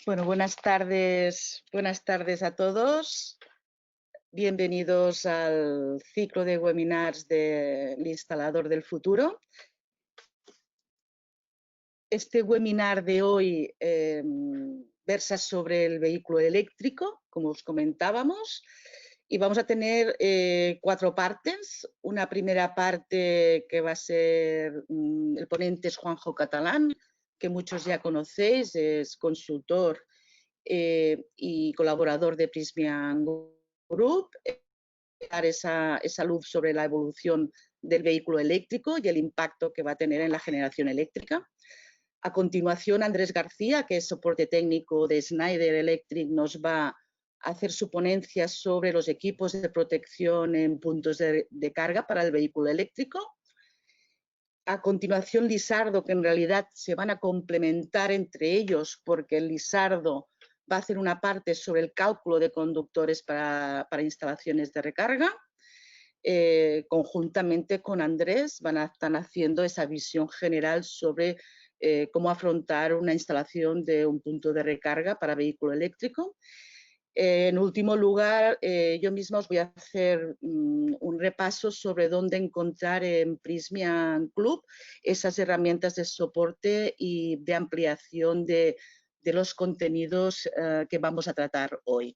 Bueno, buenas tardes a todos. Bienvenidos al ciclo de webinars del Instalador del Futuro. Este webinar de hoy versa sobre el vehículo eléctrico, como os comentábamos, y vamos a tener 4 partes. Una primera parte que va a ser, el ponente es Juanjo Catalán, que muchos ya conocéis, es consultor y colaborador de Prysmian Group, dar esa luz sobre la evolución del vehículo eléctrico y el impacto que va a tener en la generación eléctrica. A continuación, Andrés García, que es soporte técnico de Schneider Electric, nos va a hacer su ponencia sobre los equipos de protección en puntos de carga para el vehículo eléctrico. A continuación, Lisardo, que en realidad se van a complementar entre ellos porque el Lisardo va a hacer una parte sobre el cálculo de conductores para instalaciones de recarga. Conjuntamente con Andrés están haciendo esa visión general sobre cómo afrontar una instalación de un punto de recarga para vehículo eléctrico. En último lugar, yo misma os voy a hacer un repaso sobre dónde encontrar en Prysmian Club esas herramientas de soporte y de ampliación de los contenidos que vamos a tratar hoy.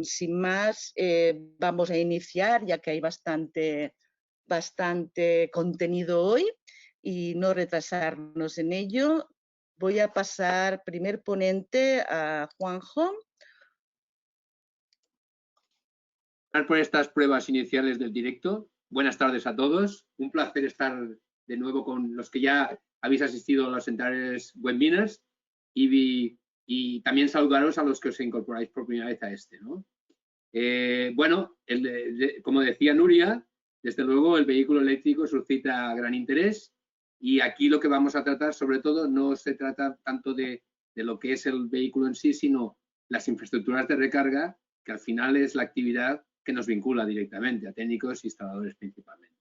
Sin más, vamos a iniciar, ya que hay bastante contenido hoy, y no retrasarnos en ello. Voy a pasar primer ponente a Juanjo. Por estas pruebas iniciales del directo. Buenas tardes a todos. Un placer estar de nuevo con los que ya habéis asistido a los anteriores webinars y también saludaros a los que os incorporáis por primera vez a este, ¿no? Bueno, como decía Nuria, desde luego el vehículo eléctrico suscita gran interés y aquí lo que vamos a tratar, sobre todo, no se trata tanto de lo que es el vehículo en sí, sino las infraestructuras de recarga, que al final es la actividad que nos vincula directamente a técnicos e instaladores principalmente.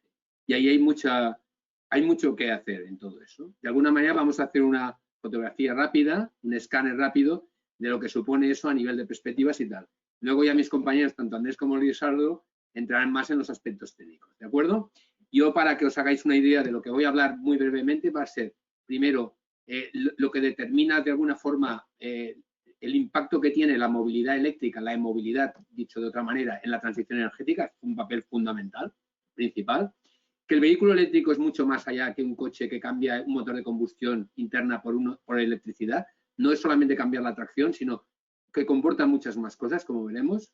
Y ahí hay mucho que hacer en todo eso. De alguna manera vamos a hacer una fotografía rápida, un escáner rápido de lo que supone eso a nivel de perspectivas y tal. Luego ya mis compañeros, tanto Andrés como Lisardo, entrarán más en los aspectos técnicos, ¿de acuerdo? Yo, para que os hagáis una idea de lo que voy a hablar muy brevemente, va a ser, primero, lo que determina de alguna forma el impacto que tiene la movilidad eléctrica, la e-movilidad, dicho de otra manera, en la transición energética, es un papel fundamental, principal. Que el vehículo eléctrico es mucho más allá que un coche que cambia un motor de combustión interna por electricidad. No es solamente cambiar la tracción, sino que comporta muchas más cosas, como veremos.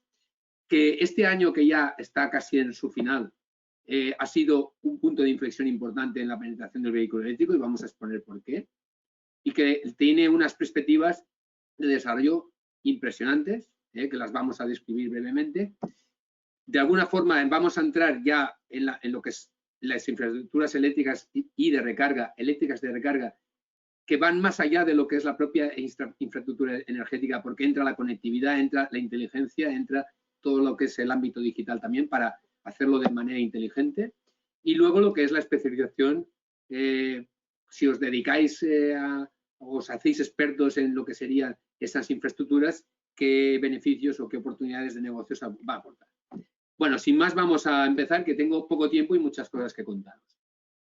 Que este año, que ya está casi en su final, ha sido un punto de inflexión importante en la penetración del vehículo eléctrico y vamos a exponer por qué. Y que tiene unas perspectivas de desarrollo impresionantes, que las vamos a describir brevemente. De alguna forma vamos a entrar ya en lo que es las infraestructuras eléctricas y de recarga, eléctricas de recarga, que van más allá de lo que es la propia infraestructura energética, porque entra la conectividad, entra la inteligencia, entra todo lo que es el ámbito digital también para hacerlo de manera inteligente. Y luego lo que es la especialización, si os dedicáis os hacéis expertos en lo que serían esas infraestructuras, qué beneficios o qué oportunidades de negocios va a aportar. Bueno, sin más vamos a empezar, que tengo poco tiempo y muchas cosas que contaros.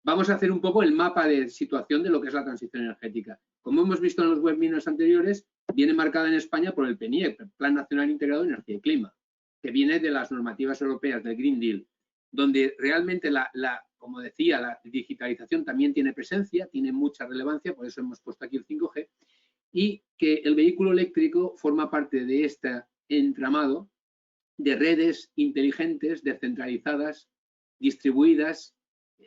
Vamos a hacer un poco el mapa de situación de lo que es la transición energética. Como hemos visto en los webinars anteriores, viene marcada en España por el PNIEC, el Plan Nacional Integrado de Energía y Clima, que viene de las normativas europeas del Green Deal, donde realmente como decía, la digitalización también tiene presencia, tiene mucha relevancia, por eso hemos puesto aquí el 5G, y que el vehículo eléctrico forma parte de este entramado de redes inteligentes, descentralizadas, distribuidas,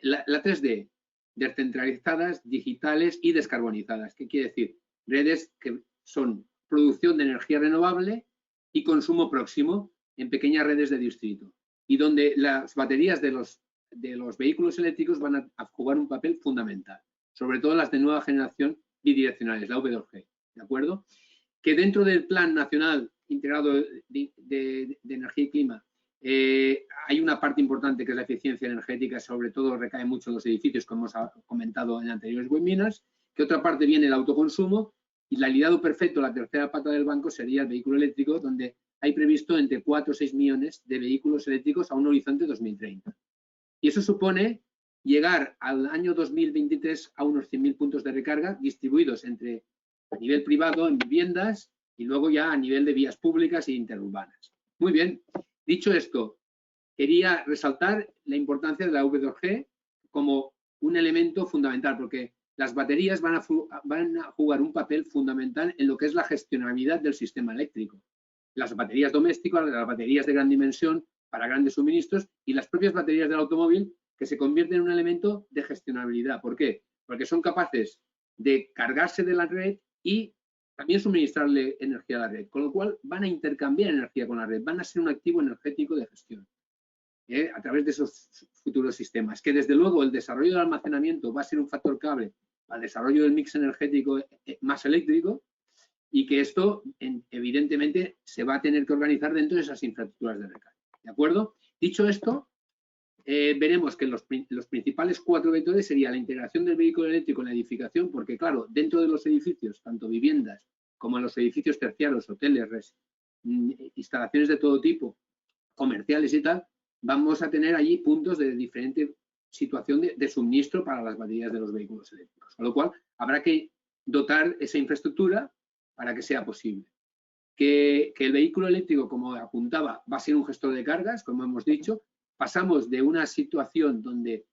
la 3D, descentralizadas, digitales y descarbonizadas. ¿Qué quiere decir? Redes que son producción de energía renovable y consumo próximo en pequeñas redes de distrito, y donde las baterías de los vehículos eléctricos van a jugar un papel fundamental, sobre todo las de nueva generación bidireccionales, la V2G, ¿de acuerdo? Que dentro del Plan Nacional Integrado de Energía y Clima hay una parte importante que es la eficiencia energética, sobre todo recae mucho en los edificios, como hemos comentado en anteriores webinars, que otra parte viene el autoconsumo Y el aliado perfecto, la tercera pata del banco, sería el vehículo eléctrico, donde hay previsto entre 4 o 6 millones de vehículos eléctricos a un horizonte 2030. Y eso supone llegar al año 2023 a unos 100.000 puntos de recarga distribuidos entre a nivel privado en viviendas y luego ya a nivel de vías públicas e interurbanas. Muy bien, dicho esto, quería resaltar la importancia de la V2G como un elemento fundamental, porque las baterías van a jugar un papel fundamental en lo que es la gestionabilidad del sistema eléctrico. Las baterías domésticas, las baterías de gran dimensión para grandes suministros y las propias baterías del automóvil, que se convierten en un elemento de gestionabilidad. ¿Por qué? Porque son capaces de cargarse de la red y también suministrarle energía a la red, con lo cual van a intercambiar energía con la red, van a ser un activo energético de gestión a través de esos futuros sistemas, que desde luego el desarrollo del almacenamiento va a ser un factor clave al desarrollo del mix energético más eléctrico y que esto evidentemente se va a tener que organizar dentro de esas infraestructuras de recarga. ¿De acuerdo? Dicho esto, veremos que los principales 4 vectores sería la integración del vehículo eléctrico en la edificación, porque claro, dentro de los edificios, tanto viviendas como en los edificios terciarios, hoteles, instalaciones de todo tipo, comerciales y tal, vamos a tener allí puntos de diferente situación de suministro para las baterías de los vehículos eléctricos. Con lo cual, habrá que dotar esa infraestructura para que sea posible. Que el vehículo eléctrico, como apuntaba, va a ser un gestor de cargas, como hemos dicho. Pasamos de una situación donde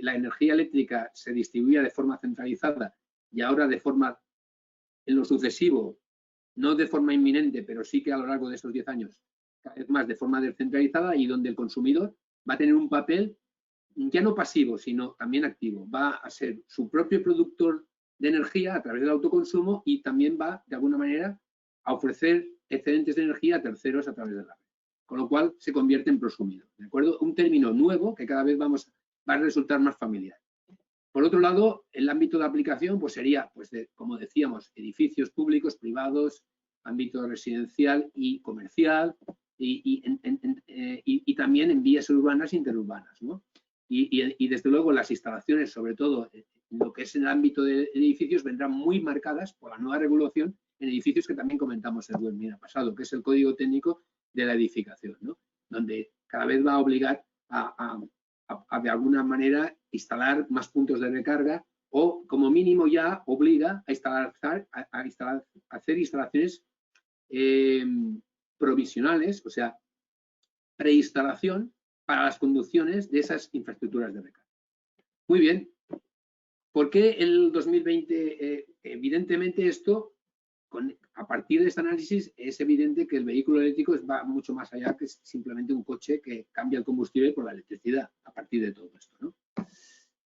la energía eléctrica se distribuía de forma centralizada y ahora de forma, en lo sucesivo, no de forma inminente, pero sí que a lo largo de estos 10 años, cada vez más de forma descentralizada y donde el consumidor va a tener un papel ya no pasivo, sino también activo. Va a ser su propio productor de energía a través del autoconsumo y también va, de alguna manera, a ofrecer excedentes de energía a terceros a través de la red. Con lo cual, se convierte en prosumidor. ¿De acuerdo? Un término nuevo que cada vez va a resultar más familiar. Por otro lado, el ámbito de aplicación pues sería, pues como decíamos, edificios públicos, privados, ámbito residencial y comercial y también en vías urbanas e interurbanas, ¿no? Y desde luego las instalaciones, sobre todo en lo que es el ámbito de edificios, vendrán muy marcadas por la nueva regulación en edificios que también comentamos el webinar pasado, que es el código técnico de la edificación, ¿no? Donde cada vez va a obligar a de alguna manera instalar más puntos de recarga o como mínimo ya obliga a hacer instalaciones provisionales, o sea, preinstalación para las conducciones de esas infraestructuras de recarga. Muy bien. ¿Por qué el 2020? Evidentemente esto, a partir de este análisis, es evidente que el vehículo eléctrico va mucho más allá que simplemente un coche que cambia el combustible por la electricidad, a partir de todo esto, ¿no?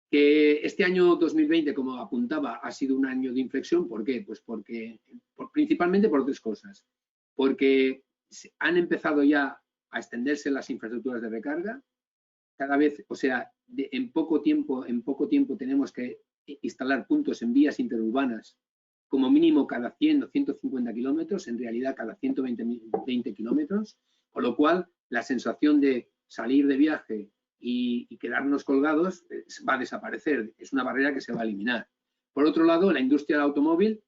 Que este año 2020, como apuntaba, ha sido un año de inflexión. ¿Por qué? Pues principalmente por 3 cosas. Porque han empezado ya a extenderse las infraestructuras de recarga. Cada vez, o sea, en poco tiempo tenemos que instalar puntos en vías interurbanas, como mínimo cada 100 o 150 kilómetros, en realidad cada 120 kilómetros, con lo cual la sensación de salir de viaje y quedarnos colgados va a desaparecer, es una barrera que se va a eliminar. Por otro lado, la industria del automóvil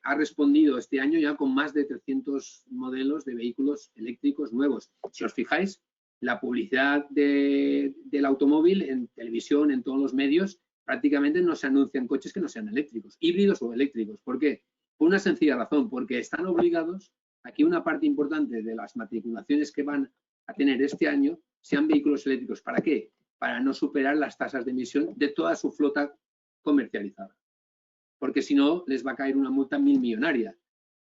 ha respondido este año ya con más de 300 modelos de vehículos eléctricos nuevos. Si os fijáis, la publicidad del automóvil en televisión, en todos los medios, prácticamente no se anuncian coches que no sean eléctricos, híbridos o eléctricos. ¿Por qué? Por una sencilla razón, porque están obligados a que una parte importante de las matriculaciones que van a tener este año sean vehículos eléctricos. ¿Para qué? Para no superar las tasas de emisión de toda su flota comercializada. Porque si no, les va a caer una multa millonaria,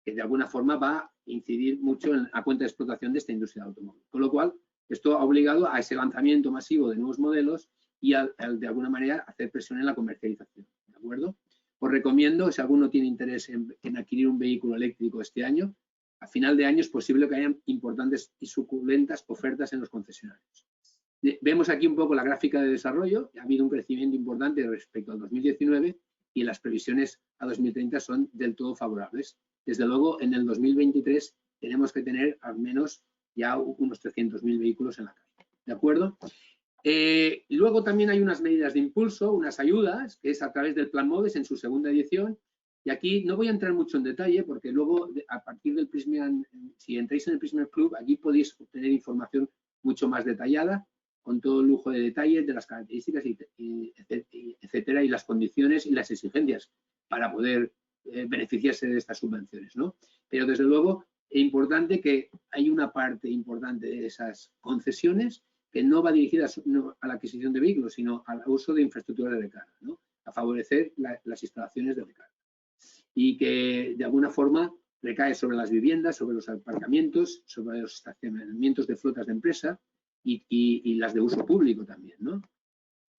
que de alguna forma va a incidir mucho en la cuenta de explotación de esta industria del automóvil. Con lo cual, esto ha obligado a ese lanzamiento masivo de nuevos modelos y de alguna manera hacer presión en la comercialización. ¿De acuerdo? Os recomiendo, si alguno tiene interés en adquirir un vehículo eléctrico este año, a final de año es posible que hayan importantes y suculentas ofertas en los concesionarios. Vemos aquí un poco la gráfica de desarrollo. Ha habido un crecimiento importante respecto al 2019 y las previsiones a 2030 son del todo favorables. Desde luego, en el 2023 tenemos que tener al menos ya unos 300.000 vehículos en la calle. ¿De acuerdo? Luego también hay unas medidas de impulso, unas ayudas, que es a través del Plan MOVES en su segunda edición, Y aquí no voy a entrar mucho en detalle porque luego, a partir del Prysmian, si entráis en el Prysmian Club, aquí podéis obtener información mucho más detallada, con todo el lujo de detalles de las características, etcétera, y las condiciones y las exigencias para poder beneficiarse de estas subvenciones, ¿no? Pero desde luego es importante que hay una parte importante de esas concesiones que no va dirigida a la adquisición de vehículos, sino al uso de infraestructuras de recarga, ¿no? A favorecer las instalaciones de recarga. Y que de alguna forma recae sobre las viviendas, sobre los aparcamientos, sobre los estacionamientos de flotas de empresa y las de uso público también, ¿no?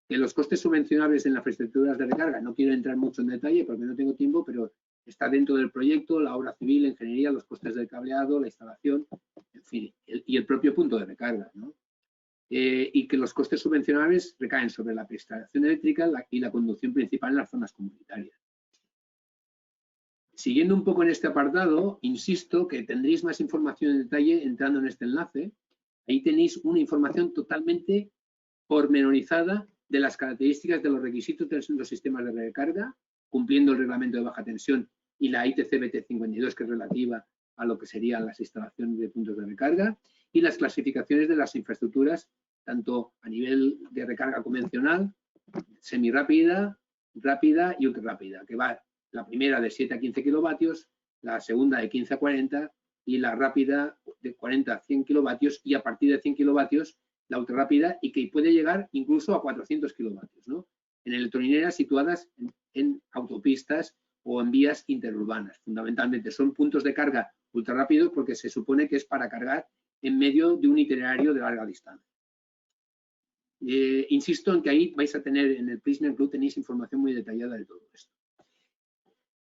Que los costes subvencionables en las infraestructuras de recarga, no quiero entrar mucho en detalle porque no tengo tiempo, pero está dentro del proyecto, la obra civil, la ingeniería, los costes del cableado, la instalación, en fin, y el propio punto de recarga, ¿no? Y que los costes subvencionables recaen sobre la prestación eléctrica y la conducción principal en las zonas comunitarias. Siguiendo un poco en este apartado, insisto que tendréis más información en detalle entrando en este enlace. Ahí tenéis una información totalmente pormenorizada de las características de los requisitos de los sistemas de recarga, cumpliendo el reglamento de baja tensión y la ITC BT52, que es relativa a lo que serían las instalaciones de puntos de recarga, y las clasificaciones de las infraestructuras, tanto a nivel de recarga convencional, semirápida, rápida y ultrarrápida, que va la primera de 7 a 15 kilovatios, la segunda de 15 a 40 y la rápida de 40 a 100 kilovatios y a partir de 100 kilovatios la ultrarrápida y que puede llegar incluso a 400 kilovatios, ¿no? En electrolineras situadas en autopistas o en vías interurbanas. Fundamentalmente son puntos de carga ultrarrápidos porque se supone que es para cargar en medio de un itinerario de larga distancia. Insisto en que ahí vais a tener, en el Prysmian Club tenéis información muy detallada de todo esto.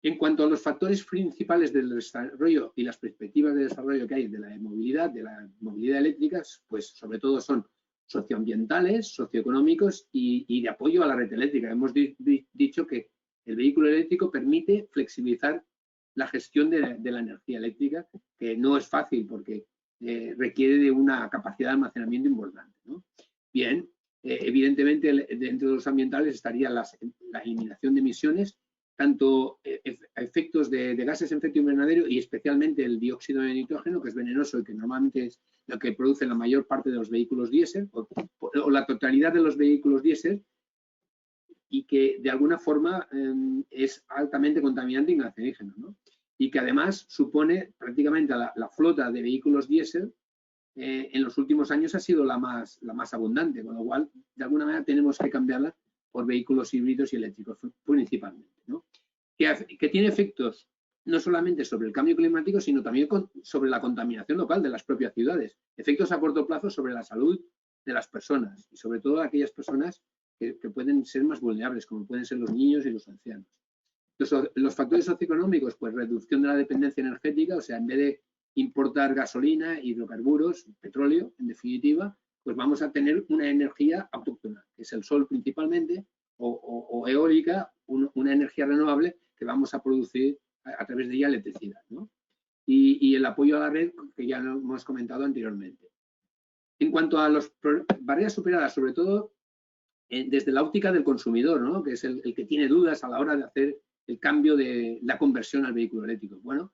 En cuanto a los factores principales del desarrollo y las perspectivas de desarrollo que hay de la movilidad eléctrica, pues sobre todo son socioambientales, socioeconómicos y de apoyo a la red eléctrica. Hemos dicho que el vehículo eléctrico permite flexibilizar la gestión de la energía eléctrica, que no es fácil porque requiere de una capacidad de almacenamiento importante, ¿no? Bien, evidentemente dentro de los ambientales estaría la eliminación de emisiones, tanto efectos de gases de efecto invernadero y especialmente el dióxido de nitrógeno, que es venenoso y que normalmente es lo que produce la mayor parte de los vehículos diésel o la totalidad de los vehículos diésel, y que de alguna forma es altamente contaminante y cancerígeno, ¿no? Y que además supone prácticamente la flota de vehículos diésel en los últimos años ha sido la más abundante, con lo cual de alguna manera tenemos que cambiarla por vehículos híbridos y eléctricos principalmente, ¿no? Que tiene efectos no solamente sobre el cambio climático, sino también sobre la contaminación local de las propias ciudades, efectos a corto plazo sobre la salud de las personas y sobre todo aquellas personas que pueden ser más vulnerables, como pueden ser los niños y los ancianos. Los factores socioeconómicos, pues reducción de la dependencia energética, o sea, en vez de importar gasolina, hidrocarburos, petróleo, en definitiva, pues vamos a tener una energía autóctona, que es el sol principalmente, o eólica, una energía renovable que vamos a producir a través de ella electricidad, ¿no? Y el apoyo a la red, que ya lo hemos comentado anteriormente. En cuanto a las barreras superadas, sobre todo desde la óptica del consumidor, ¿no? Que es el que tiene dudas a la hora de hacer el cambio de la conversión al vehículo eléctrico. Bueno,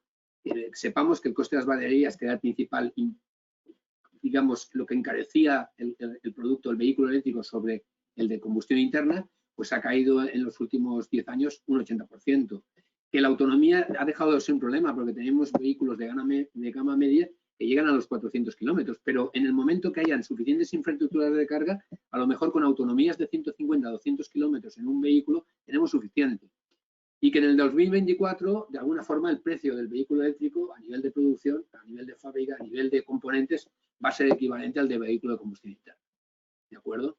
sepamos que el coste de las baterías, que era el principal, digamos, lo que encarecía el producto, el vehículo eléctrico sobre el de combustión interna, pues ha caído en los últimos 10 años un 80%. Que la autonomía ha dejado de ser un problema porque tenemos vehículos de gama media que llegan a los 400 kilómetros, pero en el momento que hayan suficientes infraestructuras de carga, a lo mejor con autonomías de 150 a 200 kilómetros en un vehículo tenemos suficiente. Y que en el 2024, de alguna forma, el precio del vehículo eléctrico a nivel de producción, a nivel de fábrica, a nivel de componentes, va a ser equivalente al de vehículo de combustión interna. ¿De acuerdo?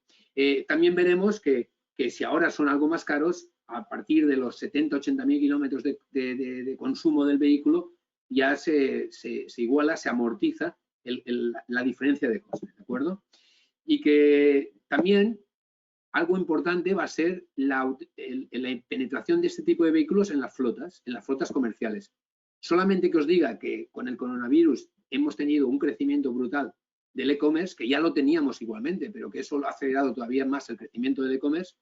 También veremos que si ahora son algo más caros, a partir de los 70-80 mil kilómetros de consumo del vehículo, ya se iguala, se amortiza la diferencia de costes, ¿de acuerdo? Y que también algo importante va a ser la penetración de este tipo de vehículos en las flotas comerciales. Solamente que os diga que con el coronavirus hemos tenido un crecimiento brutal del e-commerce, que ya lo teníamos igualmente, pero que eso lo ha acelerado todavía más el crecimiento del e-commerce,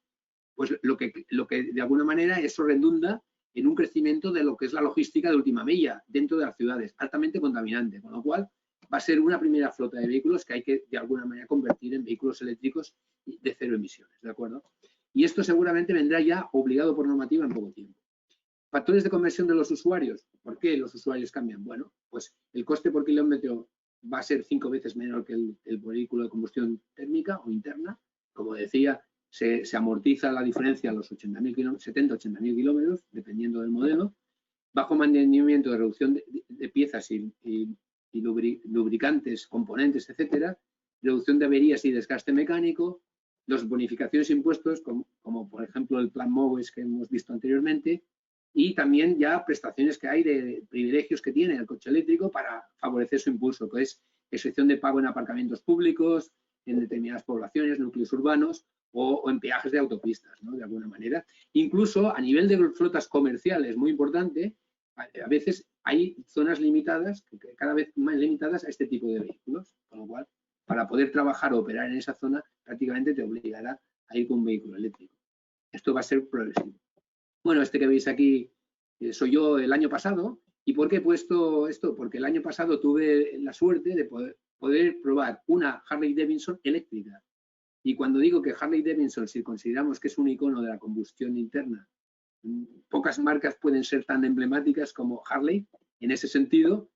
pues lo que de alguna manera eso redunda en un crecimiento de lo que es la logística de última milla dentro de las ciudades, altamente contaminante, con lo cual va a ser una primera flota de vehículos que hay que de alguna manera convertir en vehículos eléctricos de cero emisiones, ¿de acuerdo? Y esto seguramente vendrá ya obligado por normativa en poco tiempo. Factores de conversión de los usuarios. ¿Por qué los usuarios cambian? Bueno, pues el coste por kilómetro va a ser 5 veces menor que el vehículo de combustión térmica o interna. Como decía, se amortiza la diferencia a los 70-80.000 kilómetros, dependiendo del modelo. Bajo mantenimiento de reducción de piezas y lubricantes, componentes, etcétera. Reducción de averías y desgaste mecánico. Las bonificaciones impuestos, como por ejemplo el plan MOVES que hemos visto anteriormente. Y también ya prestaciones que hay de privilegios que tiene el coche eléctrico para favorecer su impulso, que es excepción de pago en aparcamientos públicos, en determinadas poblaciones, núcleos urbanos o en peajes de autopistas, ¿no? De alguna manera. Incluso a nivel de flotas comerciales, muy importante, a veces hay zonas limitadas, cada vez más limitadas a este tipo de vehículos, con lo cual, para poder trabajar o operar en esa zona, prácticamente te obligará a ir con un vehículo eléctrico. Esto va a ser progresivo. Bueno, este que veis aquí soy yo el año pasado. ¿Y por qué he puesto esto? Porque el año pasado tuve la suerte de poder probar una Harley Davidson eléctrica. Y cuando digo que Harley Davidson, si consideramos que es un icono de la combustión interna, pocas marcas pueden ser tan emblemáticas como Harley. En ese sentido,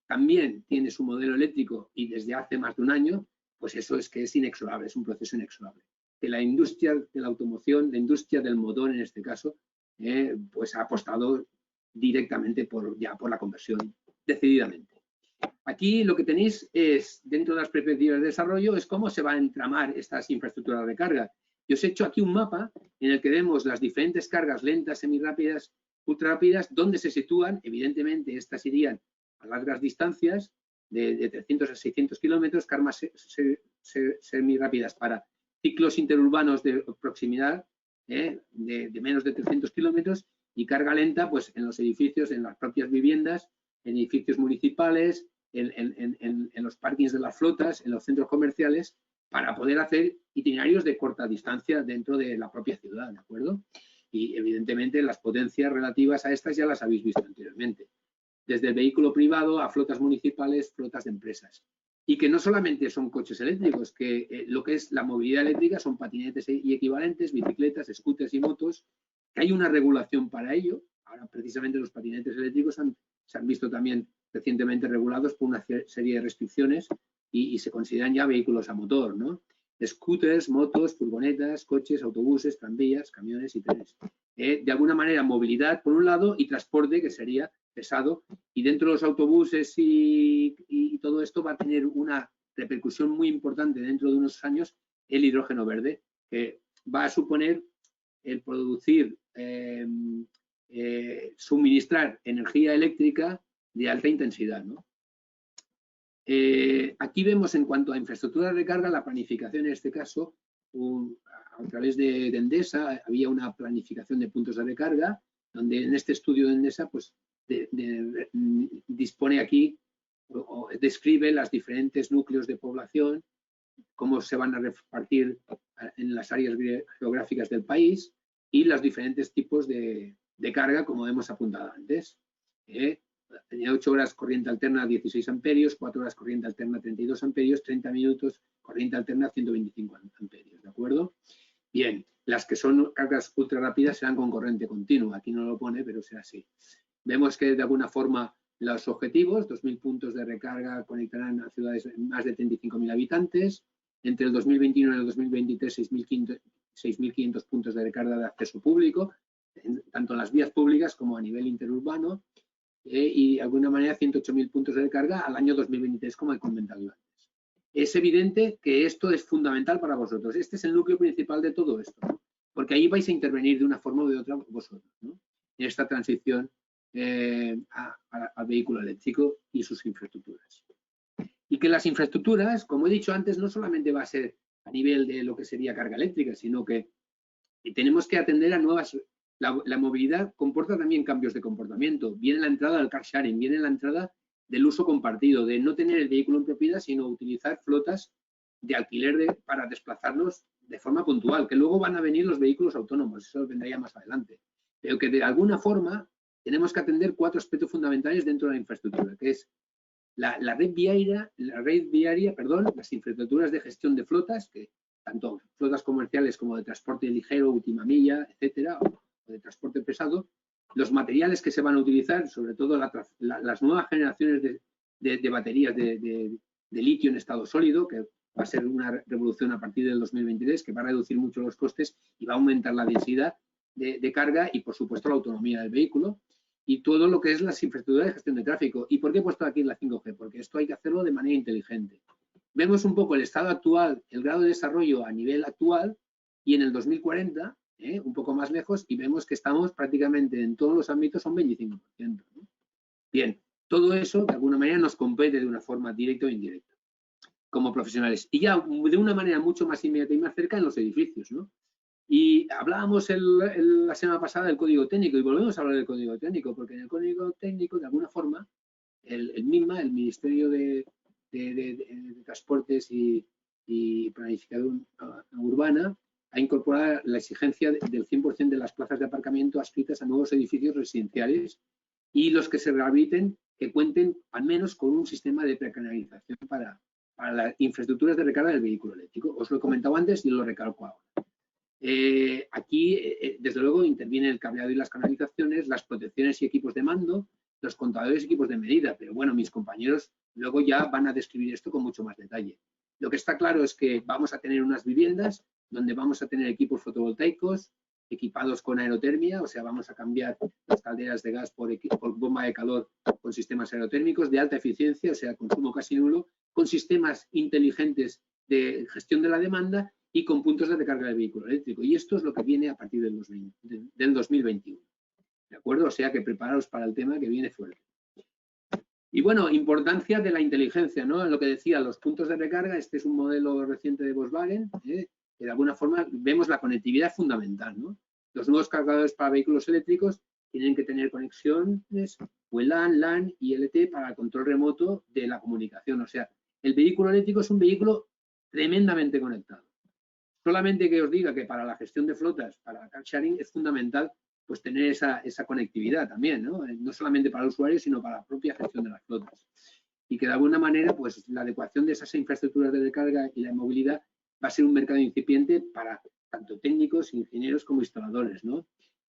también tiene su modelo eléctrico y desde hace más de un año, pues eso es que es inexorable, es un proceso inexorable. Que la industria de la automoción, la industria del motor en este caso, pues ha apostado directamente por la conversión, decididamente. Aquí lo que tenéis es, dentro de las perspectivas de desarrollo, es cómo se van a entramar estas infraestructuras de carga. Yo os he hecho aquí un mapa en el que vemos las diferentes cargas lentas, semirápidas, ultrarrápidas, donde se sitúan. Evidentemente, estas irían a largas distancias, de 300 a 600 kilómetros, cargas semirápidas para ciclos interurbanos de proximidad, de menos de 300 kilómetros, y carga lenta pues en los edificios, en las propias viviendas, en edificios municipales, en los parkings de las flotas, en los centros comerciales, para poder hacer itinerarios de corta distancia dentro de la propia ciudad, ¿de acuerdo? Y evidentemente las potencias relativas a estas ya las habéis visto anteriormente. Desde el vehículo privado a flotas municipales, flotas de empresas. Y que no solamente son coches eléctricos, que lo que es la movilidad eléctrica son patinetes y equivalentes, bicicletas, scooters y motos, que hay una regulación para ello. Ahora, precisamente, los patinetes eléctricos se han visto también recientemente regulados por una serie de restricciones y se consideran ya vehículos a motor, ¿no? Scooters, motos, furgonetas, coches, autobuses, tranvías, camiones y trenes. De alguna manera, movilidad por un lado y transporte, que sería pesado, y dentro de los autobuses y todo esto va a tener una repercusión muy importante dentro de unos años el hidrógeno verde, que va a suponer el producir, suministrar energía eléctrica de alta intensidad, ¿no? Aquí vemos en cuanto a infraestructuras de carga la planificación en este caso, a través de Endesa había una planificación de puntos de recarga, donde en este estudio de Endesa pues dispone aquí o describe los diferentes núcleos de población, cómo se van a repartir en las áreas geográficas del país y los diferentes tipos de carga, como hemos apuntado antes. Tenía 8 horas corriente alterna 16 amperios, 4 horas corriente alterna 32 amperios, 30 minutos corriente alterna 125 amperios, ¿de acuerdo? Bien, las que son cargas ultra rápidas serán con corriente continua, aquí no lo pone, pero será así. Vemos que de alguna forma los objetivos, 2.000 puntos de recarga conectarán a ciudades de más de 35.000 habitantes, entre el 2021 y el 2023 6.500 puntos de recarga de acceso público, tanto en las vías públicas como a nivel interurbano, y de alguna manera 108.000 puntos de recarga al año 2023, como he comentado antes. Es evidente que esto es fundamental para vosotros. Este es el núcleo principal de todo esto, ¿no? Porque ahí vais a intervenir de una forma o de otra vosotros, ¿no? En esta transición al vehículo eléctrico y sus infraestructuras. Y que las infraestructuras, como he dicho antes, no solamente va a ser a nivel de lo que sería carga eléctrica, sino que tenemos que atender a nuevas. La movilidad comporta también cambios de comportamiento. Viene la entrada del car sharing, viene la entrada del uso compartido, de no tener el vehículo en propiedad, sino utilizar flotas de alquiler para desplazarnos de forma puntual, que luego van a venir los vehículos autónomos, eso vendría más adelante. pero que de alguna forma tenemos que atender 4 aspectos fundamentales dentro de la infraestructura, que es la red viaria, las infraestructuras de gestión de flotas, que tanto flotas comerciales como de transporte ligero, última milla, etcétera, o de transporte pesado, los materiales que se van a utilizar, sobre todo las nuevas generaciones de baterías de litio en estado sólido, que va a ser una revolución a partir del 2023, que va a reducir mucho los costes y va a aumentar la densidad de carga y, por supuesto, la autonomía del vehículo. Y todo lo que es las infraestructuras de gestión de tráfico. ¿Y por qué he puesto aquí la 5G? Porque esto hay que hacerlo de manera inteligente. Vemos un poco el estado actual, el grado de desarrollo a nivel actual, y en el 2040, un poco más lejos, y vemos que estamos prácticamente en todos los ámbitos a un 25%. ¿no? Bien, todo eso de alguna manera nos compete de una forma directa o indirecta como profesionales. Y ya de una manera mucho más inmediata y más cerca en los edificios, ¿no? Y hablábamos la semana pasada del código técnico y volvemos a hablar del código técnico, porque en el código técnico, de alguna forma, el Ministerio de Transportes y Planificación Urbana ha incorporado la exigencia del 100% de las plazas de aparcamiento adscritas a nuevos edificios residenciales y los que se rehabiliten que cuenten al menos con un sistema de precanalización para las infraestructuras de recarga del vehículo eléctrico. Os lo he comentado antes y lo recalco ahora. Aquí, desde luego, interviene el cableado y las canalizaciones, las protecciones y equipos de mando, los contadores y equipos de medida, pero bueno, mis compañeros luego ya van a describir esto con mucho más detalle. Lo que está claro es que vamos a tener unas viviendas donde vamos a tener equipos fotovoltaicos equipados con aerotermia, o sea, vamos a cambiar las calderas de gas por bomba de calor con sistemas aerotérmicos de alta eficiencia, o sea, consumo casi nulo, con sistemas inteligentes de gestión de la demanda y con puntos de recarga del vehículo eléctrico. Y esto es lo que viene a partir del 2021. ¿De acuerdo? O sea que preparaos para el tema que viene fuerte. Y bueno, importancia de la inteligencia, ¿no? Lo que decía, los puntos de recarga, este es un modelo reciente de Volkswagen, que de alguna forma vemos la conectividad fundamental, ¿no? Los nuevos cargadores para vehículos eléctricos tienen que tener conexiones WLAN, LAN y LTE para el control remoto de la comunicación. O sea, el vehículo eléctrico es un vehículo tremendamente conectado. Solamente que os diga que para la gestión de flotas, para car sharing, es fundamental pues tener esa conectividad también, ¿no? No solamente para el usuario, sino para la propia gestión de las flotas. Y que de alguna manera, pues la adecuación de esas infraestructuras de recarga y la movilidad va a ser un mercado incipiente para tanto técnicos, ingenieros como instaladores, ¿no?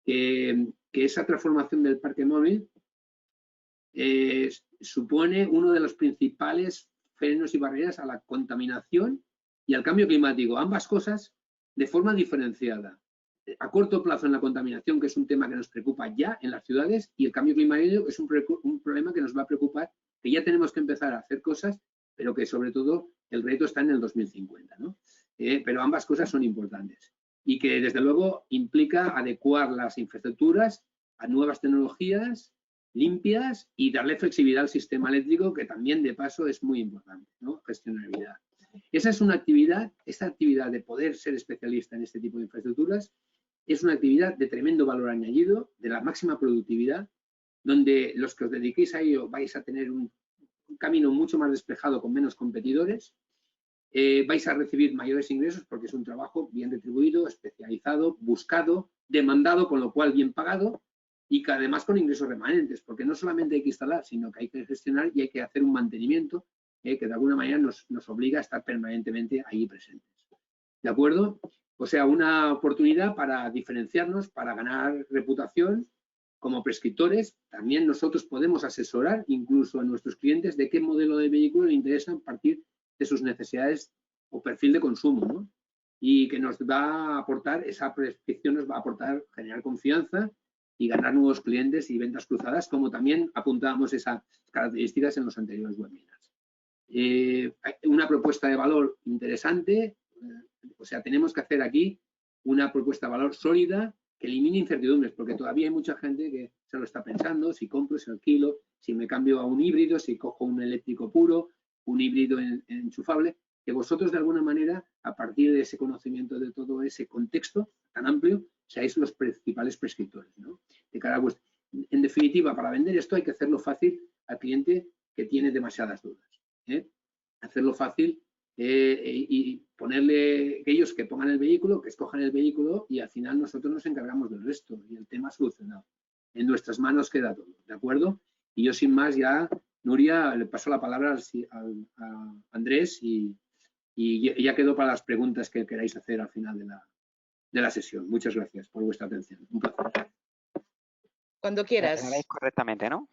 Que esa transformación del parque móvil supone uno de los principales frenos y barreras a la contaminación y al cambio climático, ambas cosas de forma diferenciada. A corto plazo en la contaminación, que es un tema que nos preocupa ya en las ciudades, y el cambio climático es un problema que nos va a preocupar, que ya tenemos que empezar a hacer cosas, pero que sobre todo el reto está en el 2050, ¿no? Pero ambas cosas son importantes y que desde luego implica adecuar las infraestructuras a nuevas tecnologías limpias y darle flexibilidad al sistema eléctrico, que también de paso es muy importante, ¿no? Gestionabilidad. Esa es una actividad, esta actividad de poder ser especialista en este tipo de infraestructuras es una actividad de tremendo valor añadido, de la máxima productividad, donde los que os dediquéis a ello vais a tener un camino mucho más despejado con menos competidores, vais a recibir mayores ingresos porque es un trabajo bien retribuido, especializado, buscado, demandado, con lo cual bien pagado y que además con ingresos remanentes, porque no solamente hay que instalar, sino que hay que gestionar y hay que hacer un mantenimiento que de alguna manera nos obliga a estar permanentemente ahí presentes. ¿De acuerdo? O sea, una oportunidad para diferenciarnos, para ganar reputación como prescriptores. También nosotros podemos asesorar incluso a nuestros clientes de qué modelo de vehículo le interesa a partir de sus necesidades o perfil de consumo, ¿no? Y que nos va a aportar, esa prescripción nos va a aportar generar confianza y ganar nuevos clientes y ventas cruzadas, como también apuntábamos esas características en los anteriores webinars. Una propuesta de valor interesante, o sea, tenemos que hacer aquí una propuesta de valor sólida que elimine incertidumbres, porque todavía hay mucha gente que se lo está pensando, si compro, si alquilo, si me cambio a un híbrido, si cojo un eléctrico puro, un híbrido enchufable, que vosotros de alguna manera, a partir de ese conocimiento de todo ese contexto tan amplio, seáis los principales prescriptores, ¿no? De cara a vuestro. En definitiva, para vender esto hay que hacerlo fácil al cliente que tiene demasiadas dudas, ¿eh? Hacerlo fácil y ponerle ellos que pongan el vehículo, que escojan el vehículo y al final nosotros nos encargamos del resto y el tema solucionado. En nuestras manos queda todo, ¿de acuerdo? Y yo sin más ya, Nuria, le paso la palabra a Andrés y ya quedo para las preguntas que queráis hacer al final de la sesión. Muchas gracias por vuestra atención. Un placer. Cuando ¿Me quieras. veis correctamente, no?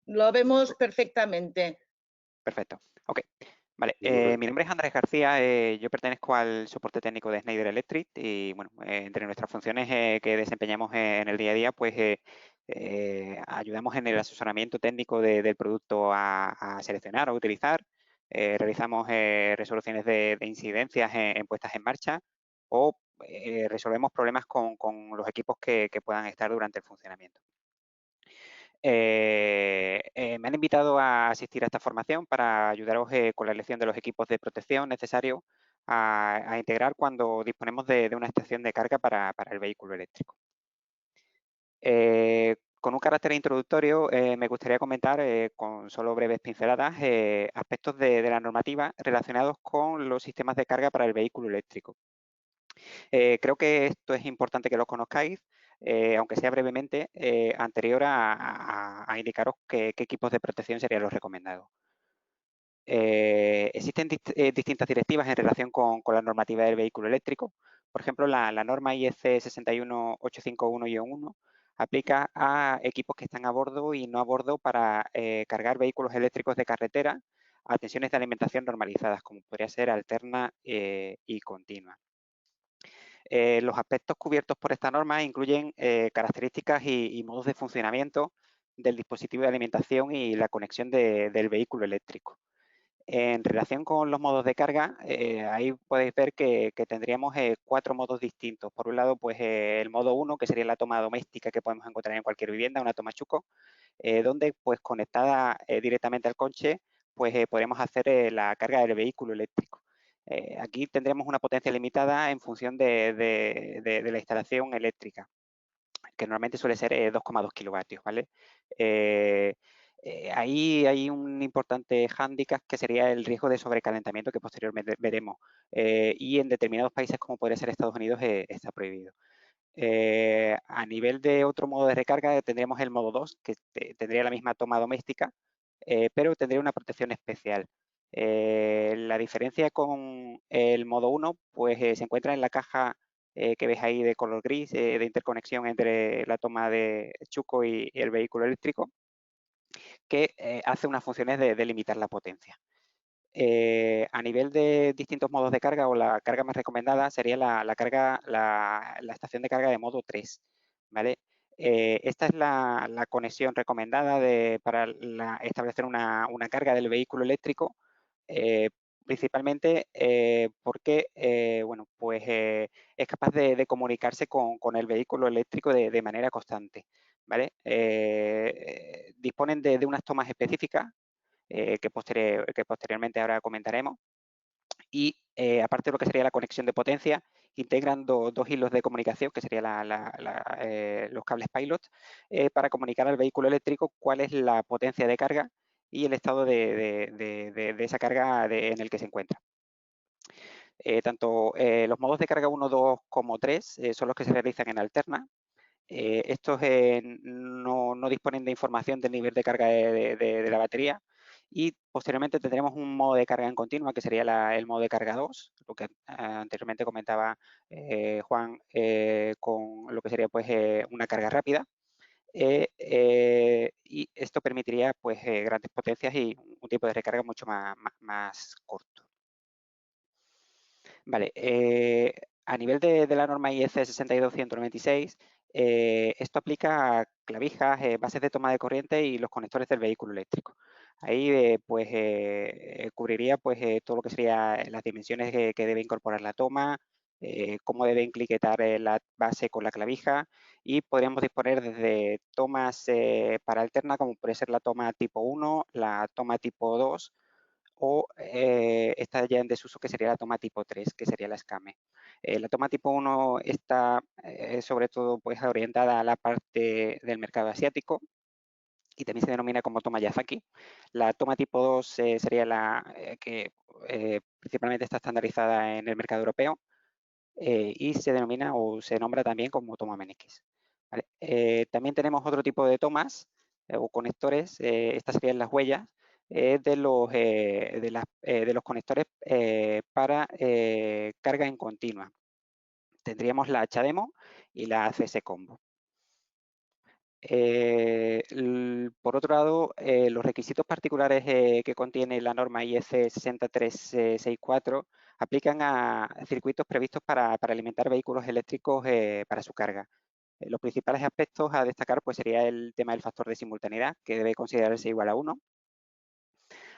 Lo vemos perfectamente. Perfecto. Ok. Vale, mi nombre es Andrés García, yo pertenezco al soporte técnico de Schneider Electric y, bueno, entre nuestras funciones que desempeñamos en el día a día, pues ayudamos en el asesoramiento técnico del producto a seleccionar o utilizar, realizamos resoluciones de incidencias en puestas en marcha o resolvemos problemas con los equipos que puedan estar durante el funcionamiento. Me han invitado a asistir a esta formación para ayudaros con la elección de los equipos de protección necesarios a integrar cuando disponemos de una estación de carga para el vehículo eléctrico. Con un carácter introductorio, me gustaría comentar con solo breves pinceladas aspectos de la normativa relacionados con los sistemas de carga para el vehículo eléctrico. Creo que esto es importante que lo conozcáis, aunque sea brevemente, anterior a indicaros qué equipos de protección serían los recomendados. Existen distintas directivas en relación con la normativa del vehículo eléctrico. Por ejemplo, la norma IEC 61851-1 aplica a equipos que están a bordo y no a bordo para cargar vehículos eléctricos de carretera a tensiones de alimentación normalizadas, como podría ser alterna y continua. Los aspectos cubiertos por esta norma incluyen características y modos de funcionamiento del dispositivo de alimentación y la conexión del vehículo eléctrico. En relación con los modos de carga, ahí podéis ver que tendríamos 4 modos distintos. Por un lado, pues el modo 1, que sería la toma doméstica que podemos encontrar en cualquier vivienda, una toma chuco, donde pues conectada directamente al coche, pues podremos hacer la carga del vehículo eléctrico. Aquí tendremos una potencia limitada en función de la instalación eléctrica, que normalmente suele ser 2,2 kilovatios, ¿vale? Ahí hay un importante hándicap que sería el riesgo de sobrecalentamiento que posteriormente veremos. Y en determinados países, como podría ser Estados Unidos, está prohibido. A nivel de otro modo de recarga tendríamos el modo 2, que tendría la misma toma doméstica, pero tendría una protección especial. La diferencia con el modo 1 pues, se encuentra en la caja que ves ahí de color gris, de interconexión entre la toma de chuco y el vehículo eléctrico, que hace unas funciones de limitar la potencia. A nivel de distintos modos de carga o la carga más recomendada sería la estación de carga de modo 3, ¿vale? Esta es la conexión recomendada para establecer una carga del vehículo eléctrico, principalmente porque bueno, pues, es capaz de comunicarse con el vehículo eléctrico de manera constante, ¿vale? Disponen de unas tomas específicas que posteriormente ahora comentaremos. Y aparte de lo que sería la conexión de potencia, integran dos hilos de comunicación, que serían los cables pilot, para comunicar al vehículo eléctrico cuál es la potencia de carga y el estado de esa carga en el que se encuentra. Tanto los modos de carga 1, 2 como 3 son los que se realizan en alterna. Estos no disponen de información del nivel de carga de la batería y posteriormente tendremos un modo de carga en continua que sería el modo de carga 2, lo que anteriormente comentaba Juan con lo que sería pues una carga rápida. Y esto permitiría pues grandes potencias y un tiempo de recarga mucho más corto. Vale, a nivel de la norma IEC 62196, esto aplica a clavijas, bases de toma de corriente y los conectores del vehículo eléctrico. Ahí pues cubriría pues todo lo que serían las dimensiones que debe incorporar la toma, cómo debe encliquetar la base con la clavija y podríamos disponer desde tomas para alterna como puede ser la toma tipo 1, la toma tipo 2 o está ya en desuso que sería la toma tipo 3, que sería la SCAME. La toma tipo 1 está sobre todo pues orientada a la parte del mercado asiático y también se denomina como toma Yazaki. La toma tipo 2 sería la que principalmente está estandarizada en el mercado europeo y se denomina o se nombra también como toma Menequis. ¿Vale? También tenemos otro tipo de tomas o conectores, estas serían las huellas de los conectores para carga en continua. Tendríamos la HDEMO y la CS Combo. Por otro lado, los requisitos particulares que contiene la norma IEC 60364 aplican a circuitos previstos para alimentar vehículos eléctricos para su carga. Los principales aspectos a destacar pues, sería el tema del factor de simultaneidad, que debe considerarse igual a 1.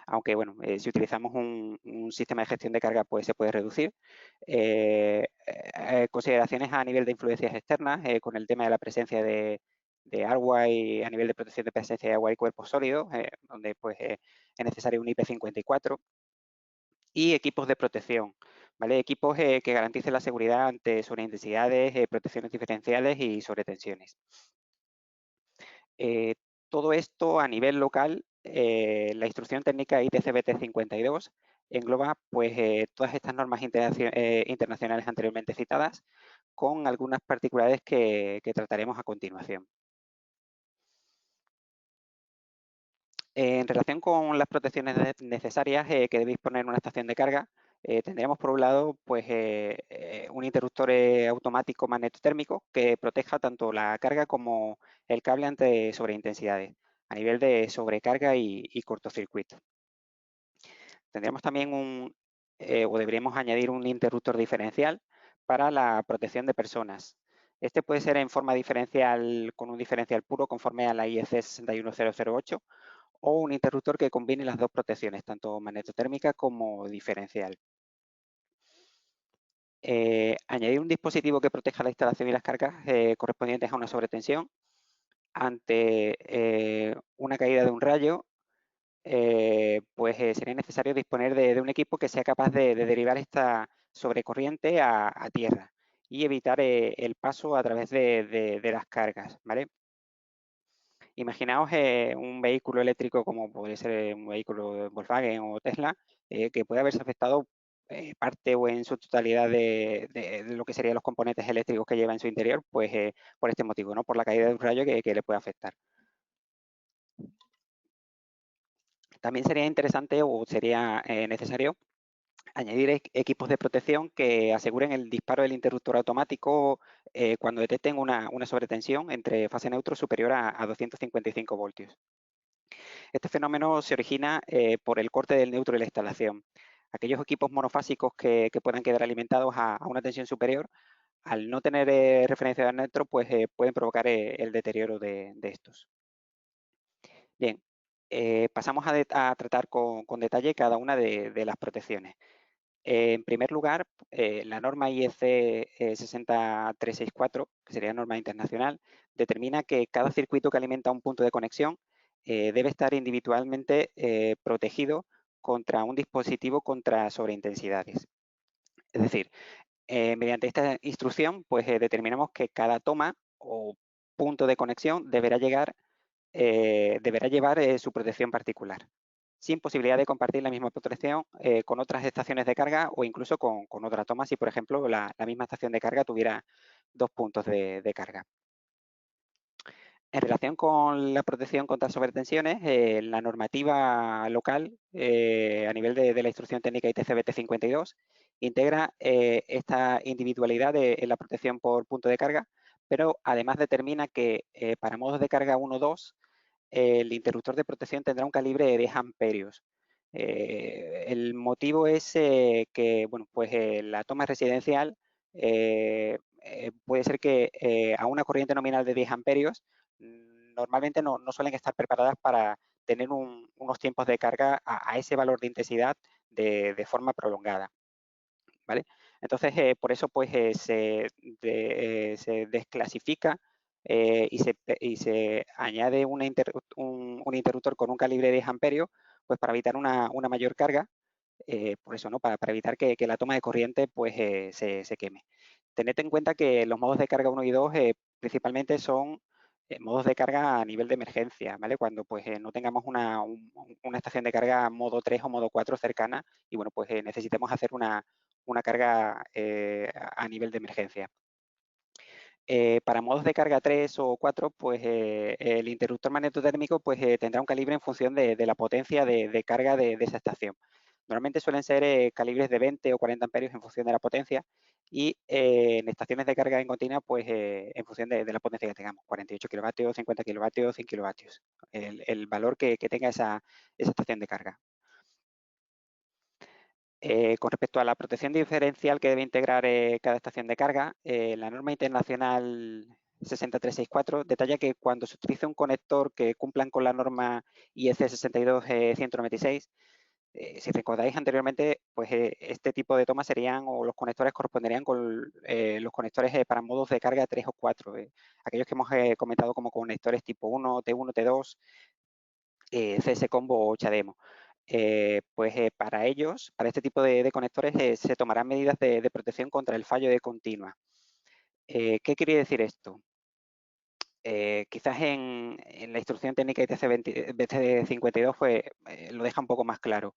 Aunque, bueno, si utilizamos un sistema de gestión de carga, pues se puede reducir. Consideraciones a nivel de influencias externas, con el tema de la presencia de agua y a nivel de protección de presencia de agua y cuerpos sólidos, donde pues, es necesario un IP54. Y equipos de protección, ¿vale? Equipos que garanticen la seguridad ante sobreintensidades, protecciones diferenciales y sobretensiones. Todo esto a nivel local, la instrucción técnica ITCBT 52 engloba pues, todas estas normas internacionales anteriormente citadas, con algunas particularidades que trataremos a continuación. En relación con las protecciones necesarias que debe disponer una estación de carga, tendríamos por un lado pues, un interruptor automático magnetotérmico que proteja tanto la carga como el cable ante sobreintensidades a nivel de sobrecarga y cortocircuito. Tendríamos también o deberíamos añadir un interruptor diferencial para la protección de personas. Este puede ser en forma diferencial con un diferencial puro conforme a la IEC 61008 o un interruptor que combine las dos protecciones, tanto magnetotérmica como diferencial. Añadir un dispositivo que proteja la instalación y las cargas correspondientes a una sobretensión ante una caída de un rayo, pues sería necesario disponer de un equipo que sea capaz de derivar esta sobrecorriente a tierra y evitar el paso a través de las cargas, ¿vale? Imaginaos un vehículo eléctrico como puede ser un vehículo de Volkswagen o Tesla, que puede haberse afectado parte o en su totalidad de lo que serían los componentes eléctricos que lleva en su interior, pues por este motivo, ¿no? Por la caída de un rayo que le puede afectar. También sería interesante o sería necesario añadir equipos de protección que aseguren el disparo del interruptor automático cuando detecten una sobretensión entre fase neutro superior a 255 voltios. Este fenómeno se origina por el corte del neutro de la instalación. Aquellos equipos monofásicos que puedan quedar alimentados a una tensión superior, al no tener referencia de neutro, pues pueden provocar el deterioro de estos. Bien, pasamos a tratar con detalle cada una de las protecciones. En primer lugar, la norma IEC 60364, que sería norma internacional, determina que cada circuito que alimenta un punto de conexión debe estar individualmente protegido contra un dispositivo contra sobreintensidades. Es decir, mediante esta instrucción, pues determinamos que cada toma o punto de conexión deberá llevar su protección particular, sin posibilidad de compartir la misma protección con otras estaciones de carga o incluso con otra toma si, por ejemplo, la misma estación de carga tuviera dos puntos de carga. En relación con la protección contra sobretensiones, la normativa local a nivel de la instrucción técnica ITCBT 52 integra esta individualidad en la protección por punto de carga, pero además determina que para modos de carga 1-2 el interruptor de protección tendrá un calibre de 10 amperios. El motivo es que bueno, pues, la toma residencial puede ser que a una corriente nominal de 10 amperios normalmente no suelen estar preparadas para tener unos tiempos de carga a ese valor de intensidad de forma prolongada. ¿Vale? Entonces, por eso pues, se desclasifica y se añade un interruptor con un calibre de 10 amperios pues, para evitar una mayor carga, por eso, ¿no? Para evitar que la toma de corriente pues, se queme. Tened en cuenta que los modos de carga 1 y 2 principalmente son modos de carga a nivel de emergencia, ¿vale? Cuando pues no tengamos una estación de carga modo 3 o modo 4 cercana y bueno, pues necesitemos hacer una carga a nivel de emergencia. Para modos de carga 3 o 4, pues el interruptor magnetotérmico pues, tendrá un calibre en función de la potencia de carga de esa estación. Normalmente suelen ser calibres de 20 o 40 amperios en función de la potencia y en estaciones de carga en continua, pues en función de la potencia que tengamos, 48 kilovatios, 50 kilovatios, 100 kilovatios, el valor que tenga esa estación de carga. Con respecto a la protección diferencial que debe integrar cada estación de carga, la norma internacional 60364 detalla que cuando se utilice un conector que cumplan con la norma IEC 62196, si recordáis anteriormente, pues este tipo de tomas serían, o los conectores corresponderían con los conectores para modos de carga 3 o 4, aquellos que hemos comentado como conectores tipo 1, T1, T2, CS Combo o HDMO. Para ellos, para este tipo de conectores, se tomarán medidas de protección contra el fallo de continua. ¿Qué quiere decir esto? Quizás en la instrucción técnica ITC 52 pues, lo deja un poco más claro.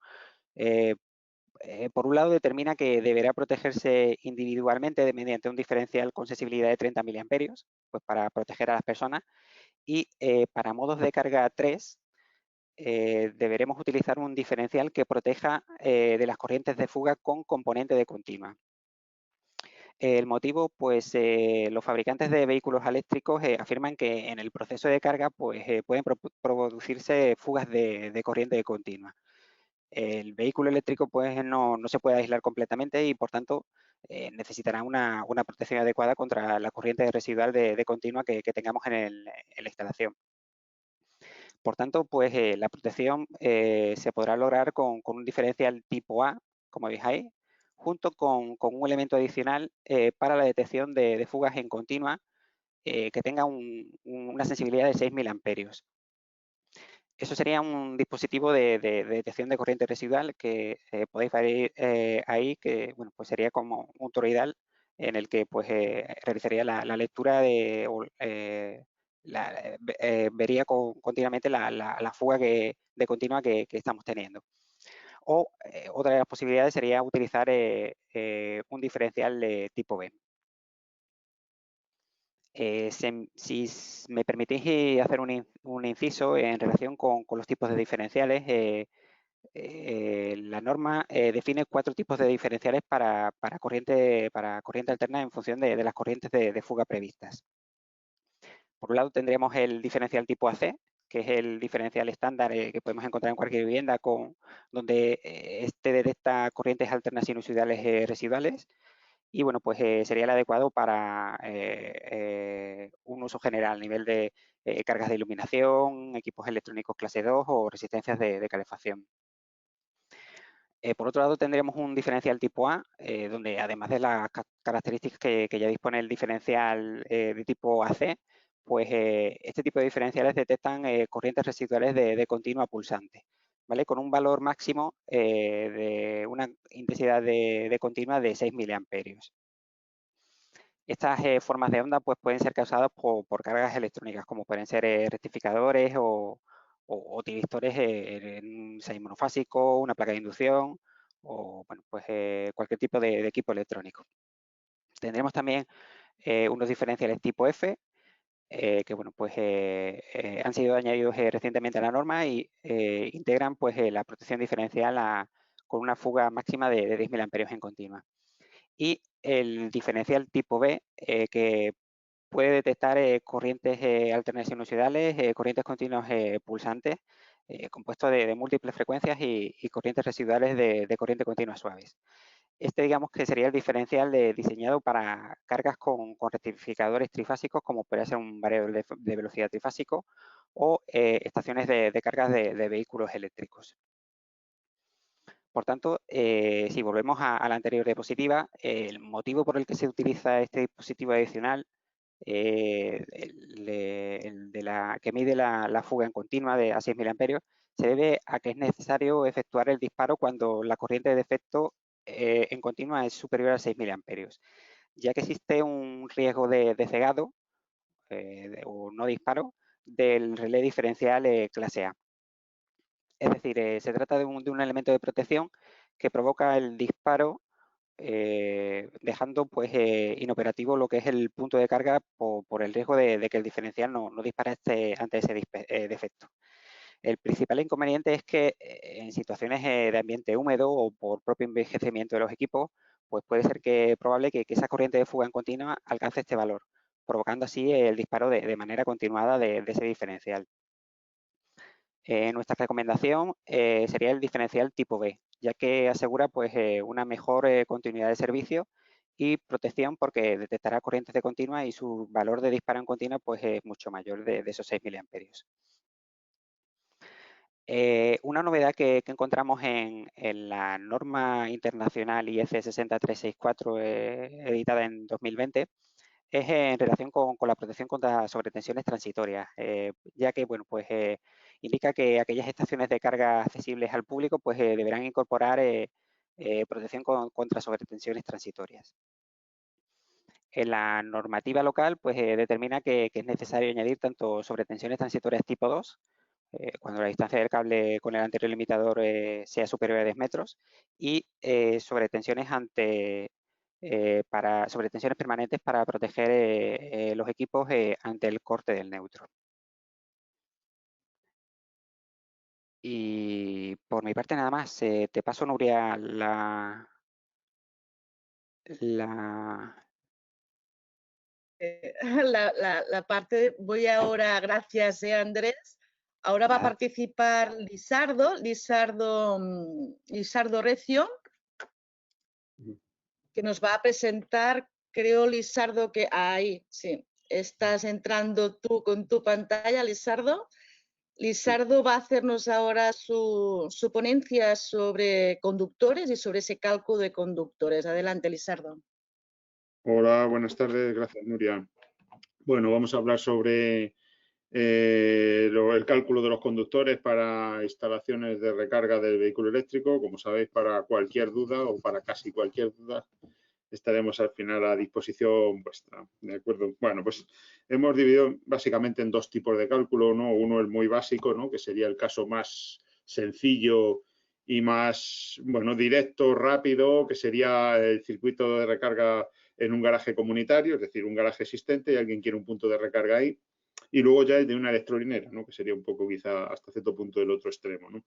Por un lado, determina que deberá protegerse individualmente mediante un diferencial con sensibilidad de 30 miliamperios, pues para proteger a las personas. Y para modos de carga 3, deberemos utilizar un diferencial que proteja de las corrientes de fuga con componente de continua. El motivo, pues los fabricantes de vehículos eléctricos afirman que en el proceso de carga pues, pueden producirse fugas de corriente de continua. El vehículo eléctrico pues no se puede aislar completamente y por tanto necesitará una protección adecuada contra la corriente residual de continua que tengamos en la instalación. Por tanto, pues la protección se podrá lograr con un diferencial tipo A, como veis ahí, junto con un elemento adicional para la detección de fugas en continua que tenga una sensibilidad de 6.000 amperios. Eso sería un dispositivo de detección de corriente residual que podéis ver ahí, que bueno, pues sería como un toroidal en el que pues, realizaría la lectura vería continuamente la fuga de continua que estamos teniendo. O otra de las posibilidades sería utilizar un diferencial de tipo B. Si me permitís hacer un inciso en relación con los tipos de diferenciales, la norma define 4 tipos de diferenciales para corriente alterna en función de las corrientes de fuga previstas. Por un lado tendríamos el diferencial tipo AC, que es el diferencial estándar que podemos encontrar en cualquier vivienda, donde este detecta corrientes alternas sinusoidales residuales. Y bueno, pues sería el adecuado para un uso general a nivel de cargas de iluminación, equipos electrónicos clase 2 o resistencias de calefacción. Por otro lado, tendríamos un diferencial tipo A, donde además de las características que ya dispone el diferencial de tipo AC, pues este tipo de diferenciales detectan corrientes residuales de continua pulsante, ¿vale? Con un valor máximo de una intensidad de continua de 6 miliamperios. Estas formas de onda pues, pueden ser causadas por cargas electrónicas, como pueden ser rectificadores o tiristores en un 6 monofásico, una placa de inducción o bueno, pues, cualquier tipo de equipo electrónico. Tendremos también unos diferenciales tipo F, que bueno, pues, han sido añadidos recientemente a la norma y integran pues, la protección diferencial con una fuga máxima de 10.000 amperios en continua. Y el diferencial tipo B, que puede detectar corrientes alternas sinusoidales, corrientes continuas pulsantes, compuestos de múltiples frecuencias y corrientes residuales de corriente continua suaves. Este, digamos, que sería el diferencial diseñado para cargas con rectificadores trifásicos, como puede ser un variador de velocidad trifásico, o estaciones de cargas de vehículos eléctricos. Por tanto, si volvemos a la anterior diapositiva, el motivo por el que se utiliza este dispositivo adicional, que mide la fuga en continua a 6.000 amperios, se debe a que es necesario efectuar el disparo cuando la corriente de efecto en continua es superior a 6.000 amperios, ya que existe un riesgo de cegado o no disparo del relé diferencial clase A. Es decir, se trata de un elemento de protección que provoca el disparo dejando pues inoperativo lo que es el punto de carga por el riesgo de que el diferencial no dispare ante ese defecto. El principal inconveniente es que en situaciones de ambiente húmedo o por propio envejecimiento de los equipos, pues puede ser probable que esa corriente de fuga en continua alcance este valor, provocando así el disparo de manera continuada de ese diferencial. Nuestra recomendación sería el diferencial tipo B, ya que asegura pues, una mejor continuidad de servicio y protección porque detectará corrientes de continua y su valor de disparo en continua pues, es mucho mayor de esos 6 miliamperios. Una novedad que encontramos en la norma internacional IEC 60364 editada en 2020 es en relación con la protección contra sobretensiones transitorias, ya que bueno, pues, indica que aquellas estaciones de carga accesibles al público pues, deberán incorporar protección contra sobretensiones transitorias. En la normativa local pues, determina que es necesario añadir tanto sobretensiones transitorias tipo 2, cuando la distancia del cable con el anterior limitador sea superior a 10 metros, y sobretensiones permanentes para proteger los equipos ante el corte del neutro. Y por mi parte nada más, te paso, Nuria, la parte, voy ahora, gracias Andrés, ahora va a participar Lisardo Recio, que nos va a presentar, creo Lisardo que ahí, sí, estás entrando tú con tu pantalla, Lisardo. Lisardo va a hacernos ahora su ponencia sobre conductores y sobre ese cálculo de conductores. Adelante, Lisardo. Hola, buenas tardes. Gracias, Nuria. Bueno, vamos a hablar sobre el cálculo de los conductores para instalaciones de recarga del vehículo eléctrico. Como sabéis, para cualquier duda o para casi cualquier duda, estaremos al final a disposición vuestra. ¿De acuerdo? Bueno, pues hemos dividido básicamente en dos tipos de cálculo, ¿no? Uno el muy básico, ¿no? Que sería el caso más sencillo y más, bueno, directo, rápido, que sería el circuito de recarga en un garaje comunitario, es decir, un garaje existente y alguien quiere un punto de recarga ahí. Y luego ya el de una electrolinera, ¿no? Que sería un poco quizá hasta cierto punto del otro extremo, ¿no?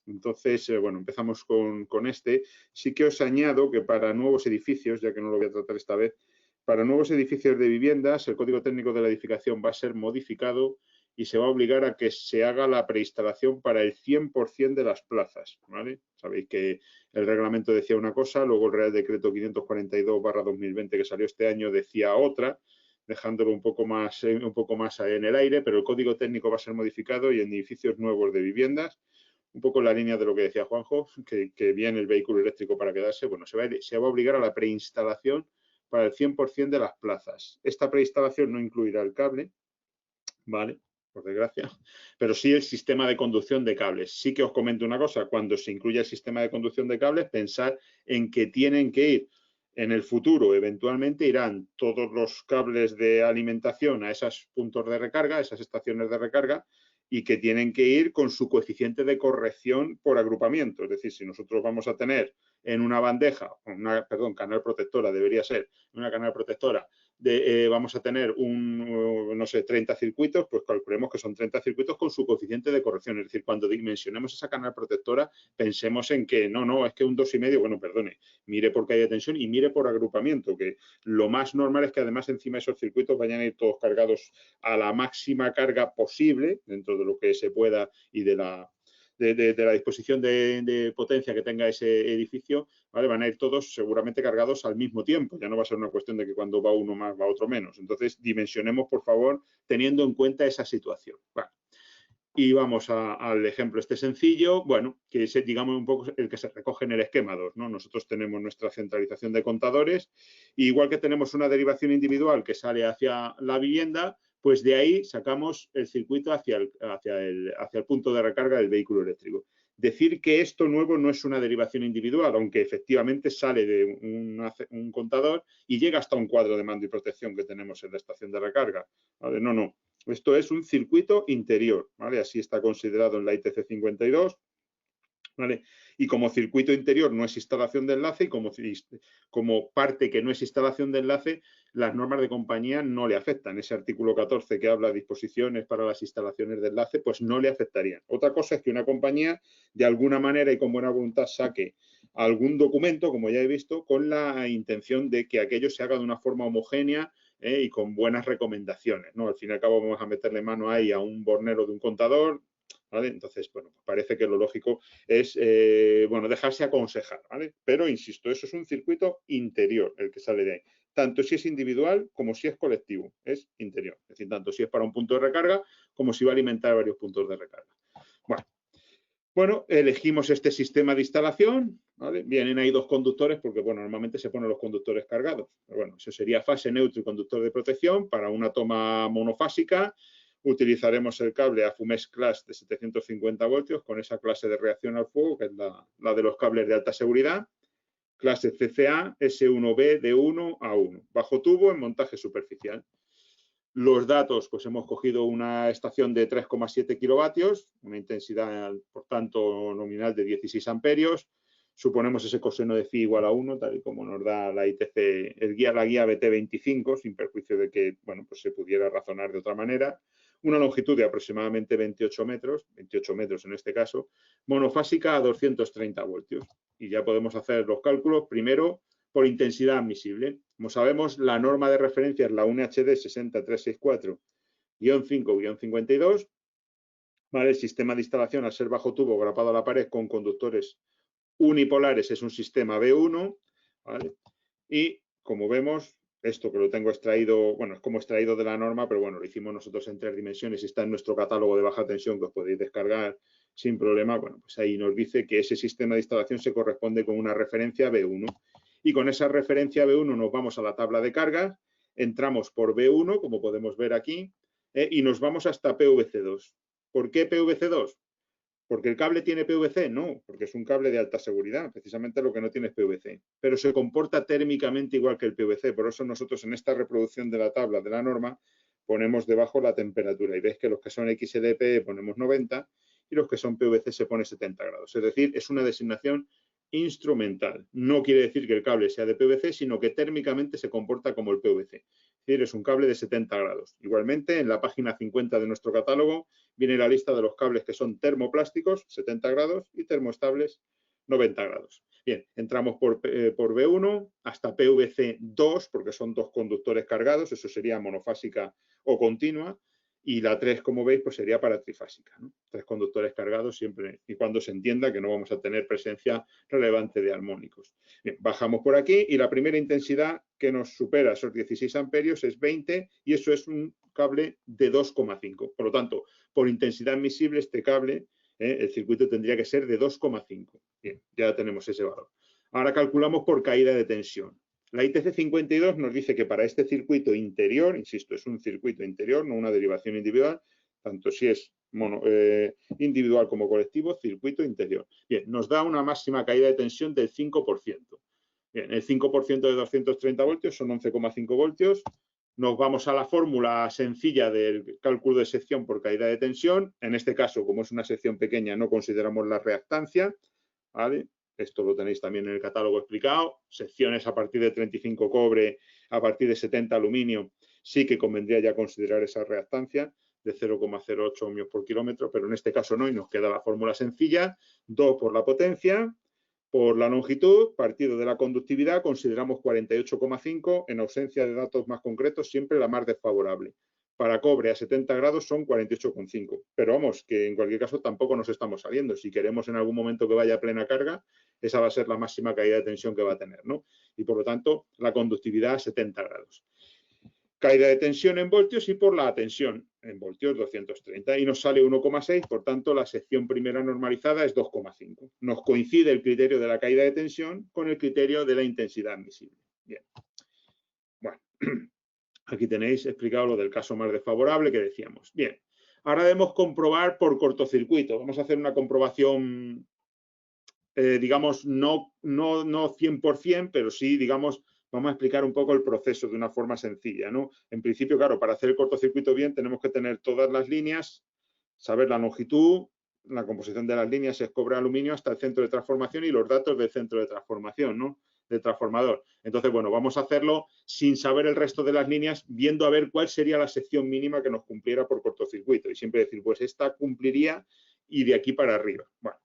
Entonces, bueno, empezamos con este. Sí que os añado que para nuevos edificios, ya que no lo voy a tratar esta vez, para nuevos edificios de viviendas, el código técnico de la edificación va a ser modificado y se va a obligar a que se haga la preinstalación para el 100% de las plazas, ¿vale? Sabéis que el reglamento decía una cosa, luego el Real Decreto 542/2020 que salió este año decía otra, dejándolo un poco más en el aire, pero el código técnico va a ser modificado y en edificios nuevos de viviendas, un poco en la línea de lo que decía Juanjo, que viene el vehículo eléctrico para quedarse, bueno, se va a obligar a la preinstalación para el 100% de las plazas. Esta preinstalación no incluirá el cable, ¿vale? Por desgracia, pero sí el sistema de conducción de cables. Sí que os comento una cosa, cuando se incluya el sistema de conducción de cables, pensar en que tienen que ir en el futuro, eventualmente irán todos los cables de alimentación a esos puntos de recarga, a esas estaciones de recarga, y que tienen que ir con su coeficiente de corrección por agrupamiento. Es decir, si nosotros vamos a tener en una bandeja, canal protectora debería ser, una canal protectora, vamos a tener no sé, 30 circuitos, pues calculemos que son 30 circuitos con su coeficiente de corrección. Es decir, cuando dimensionemos esa canal protectora, pensemos en que no, es que un 2,5, bueno, perdone, mire por caída de tensión y mire por agrupamiento, que lo más normal es que además encima de esos circuitos vayan a ir todos cargados a la máxima carga posible, dentro de lo que se pueda y de la disposición de potencia que tenga ese edificio, ¿vale? Van a ir todos seguramente cargados al mismo tiempo. Ya no va a ser una cuestión de que cuando va uno más va otro menos. Entonces, dimensionemos, por favor, teniendo en cuenta esa situación. Vale. Y vamos al ejemplo este sencillo, bueno, que es, digamos, un poco el que se recoge en el esquema 2, ¿no? Nosotros tenemos nuestra centralización de contadores, y igual que tenemos una derivación individual que sale hacia la vivienda, pues de ahí sacamos el circuito hacia el punto de recarga del vehículo eléctrico. Decir que esto nuevo no es una derivación individual, aunque efectivamente sale de un contador y llega hasta un cuadro de mando y protección que tenemos en la estación de recarga, ¿vale? No, no. Esto es un circuito interior, ¿vale? Así está considerado en la ITC 52. ¿Vale? Y como circuito interior no es instalación de enlace y como parte que no es instalación de enlace, las normas de compañía no le afectan. Ese artículo 14 que habla de disposiciones para las instalaciones de enlace, pues no le afectarían. Otra cosa es que una compañía de alguna manera y con buena voluntad saque algún documento, como ya he visto, con la intención de que aquello se haga de una forma homogénea y con buenas recomendaciones, ¿no? Al fin y al cabo vamos a meterle mano ahí a un bornero de un contador, ¿vale? Entonces, bueno, parece que lo lógico es, bueno, dejarse aconsejar, ¿vale? Pero, insisto, eso es un circuito interior el que sale de ahí. Tanto si es individual como si es colectivo, es interior. Es decir, tanto si es para un punto de recarga como si va a alimentar varios puntos de recarga. Bueno, elegimos este sistema de instalación, ¿vale? Vienen ahí dos conductores porque, bueno, normalmente se ponen los conductores cargados. Pero bueno, eso sería fase neutro y conductor de protección para una toma monofásica. Utilizaremos el cable AFUMES Class de 750 voltios con esa clase de reacción al fuego, que es la de los cables de alta seguridad. Clase CCA S1B de 1 a 1. Bajo tubo en montaje superficial. Los datos, pues hemos cogido una estación de 3,7 kilovatios, una intensidad, por tanto, nominal de 16 amperios. Suponemos ese coseno de phi igual a 1, tal y como nos da la ITC, la guía BT25, sin perjuicio de que, bueno, pues se pudiera razonar de otra manera. Una longitud de aproximadamente 28 metros en este caso, monofásica a 230 voltios. Y ya podemos hacer los cálculos, primero, por intensidad admisible. Como sabemos, la norma de referencia es la UNHD 60364-5-52. ¿Vale? El sistema de instalación, al ser bajo tubo grapado a la pared con conductores unipolares, es un sistema B1. ¿Vale? Y como vemos, esto que lo tengo extraído, bueno, es como extraído de la norma, pero bueno, lo hicimos nosotros en 3 dimensiones y está en nuestro catálogo de baja tensión que os podéis descargar sin problema. Bueno, pues ahí nos dice que ese sistema de instalación se corresponde con una referencia B1. Y con esa referencia B1 nos vamos a la tabla de cargas, entramos por B1, como podemos ver aquí, y nos vamos hasta PVC2. ¿Por qué PVC2? ¿Porque el cable tiene PVC? No, porque es un cable de alta seguridad, precisamente lo que no tiene es PVC. Pero se comporta térmicamente igual que el PVC, por eso nosotros en esta reproducción de la tabla de la norma ponemos debajo la temperatura y veis que los que son XLPE ponemos 90 y los que son PVC se pone 70 grados. Es decir, es una designación instrumental. No quiere decir que el cable sea de PVC, sino que térmicamente se comporta como el PVC. Es decir, es un cable de 70 grados. Igualmente, en la página 50 de nuestro catálogo viene la lista de los cables que son termoplásticos, 70 grados, y termoestables, 90 grados. Bien, entramos por B1 hasta PVC 2, porque son dos conductores cargados, eso sería monofásica o continua, y la 3, como veis, pues sería para trifásica, ¿no? 3 conductores cargados siempre y cuando se entienda que no vamos a tener presencia relevante de armónicos. Bien, bajamos por aquí y la primera intensidad que nos supera esos 16 amperios es 20 y eso es un cable de 2,5. Por lo tanto, por intensidad admisible este cable, el circuito tendría que ser de 2,5. Bien, ya tenemos ese valor. Ahora calculamos por caída de tensión. La ITC 52 nos dice que para este circuito interior, insisto, es un circuito interior, no una derivación individual, tanto si es individual como colectivo, circuito interior. Bien, nos da una máxima caída de tensión del 5%. Bien, el 5% de 230 voltios son 11,5 voltios. Nos vamos a la fórmula sencilla del cálculo de sección por caída de tensión. En este caso, como es una sección pequeña, no consideramos la reactancia, ¿vale? Esto lo tenéis también en el catálogo explicado. Secciones a partir de 35 cobre, a partir de 70 aluminio, sí que convendría ya considerar esa reactancia de 0,08 ohmios por kilómetro, pero en este caso no, y nos queda la fórmula sencilla, 2 por la potencia, por la longitud, partido de la conductividad, consideramos 48,5, en ausencia de datos más concretos, siempre la más desfavorable. Para cobre a 70 grados son 48,5. Pero vamos, que en cualquier caso tampoco nos estamos saliendo. Si queremos en algún momento que vaya a plena carga, esa va a ser la máxima caída de tensión que va a tener, ¿no? Y por lo tanto, la conductividad a 70 grados. Caída de tensión en voltios y por la tensión en voltios 230. Y nos sale 1,6, por tanto, la sección primera normalizada es 2,5. Nos coincide el criterio de la caída de tensión con el criterio de la intensidad admisible. Bien. Bueno. Aquí tenéis explicado lo del caso más desfavorable que decíamos. Bien, ahora debemos comprobar por cortocircuito. Vamos a hacer una comprobación, digamos, no 100%, pero sí, digamos, vamos a explicar un poco el proceso de una forma sencilla, ¿no? En principio, claro, para hacer el cortocircuito bien tenemos que tener todas las líneas, saber la longitud, la composición de las líneas es cobre aluminio hasta el centro de transformación y los datos del centro de transformación, ¿no? Del transformador. Entonces, bueno, vamos a hacerlo sin saber el resto de las líneas, viendo a ver cuál sería la sección mínima que nos cumpliera por cortocircuito. Y siempre decir, pues esta cumpliría y de aquí para arriba. Bueno,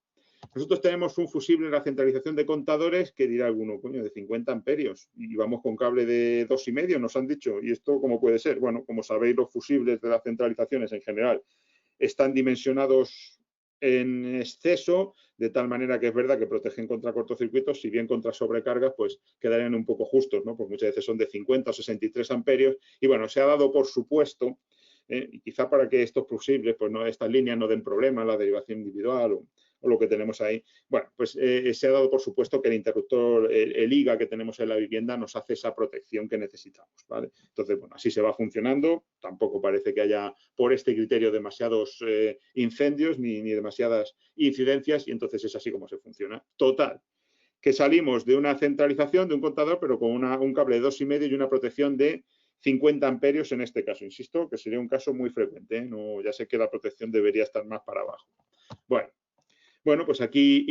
nosotros tenemos un fusible en la centralización de contadores que dirá alguno, coño, de 50 amperios y vamos con cable de 2,5, nos han dicho. ¿Y esto cómo puede ser? Bueno, como sabéis, los fusibles de las centralizaciones en general están dimensionados en exceso, de tal manera que es verdad que protegen contra cortocircuitos, si bien contra sobrecargas, pues quedarían un poco justos, ¿no? Porque muchas veces son de 50 o 63 amperios. Y bueno, se ha dado por supuesto, y quizá para que estos fusibles, pues no, estas líneas no den problema, la derivación individual o lo que tenemos ahí, bueno, pues se ha dado por supuesto que el interruptor, el IGA que tenemos en la vivienda nos hace esa protección que necesitamos, ¿vale? Entonces, bueno, así se va funcionando, tampoco parece que haya por este criterio demasiados incendios ni demasiadas incidencias y entonces es así como se funciona. Total, que salimos de una centralización, de un contador, pero con un cable de 2,5 y una protección de 50 amperios en este caso, insisto, que sería un caso muy frecuente, ¿eh? No, ya sé que la protección debería estar más para abajo. Bueno, pues aquí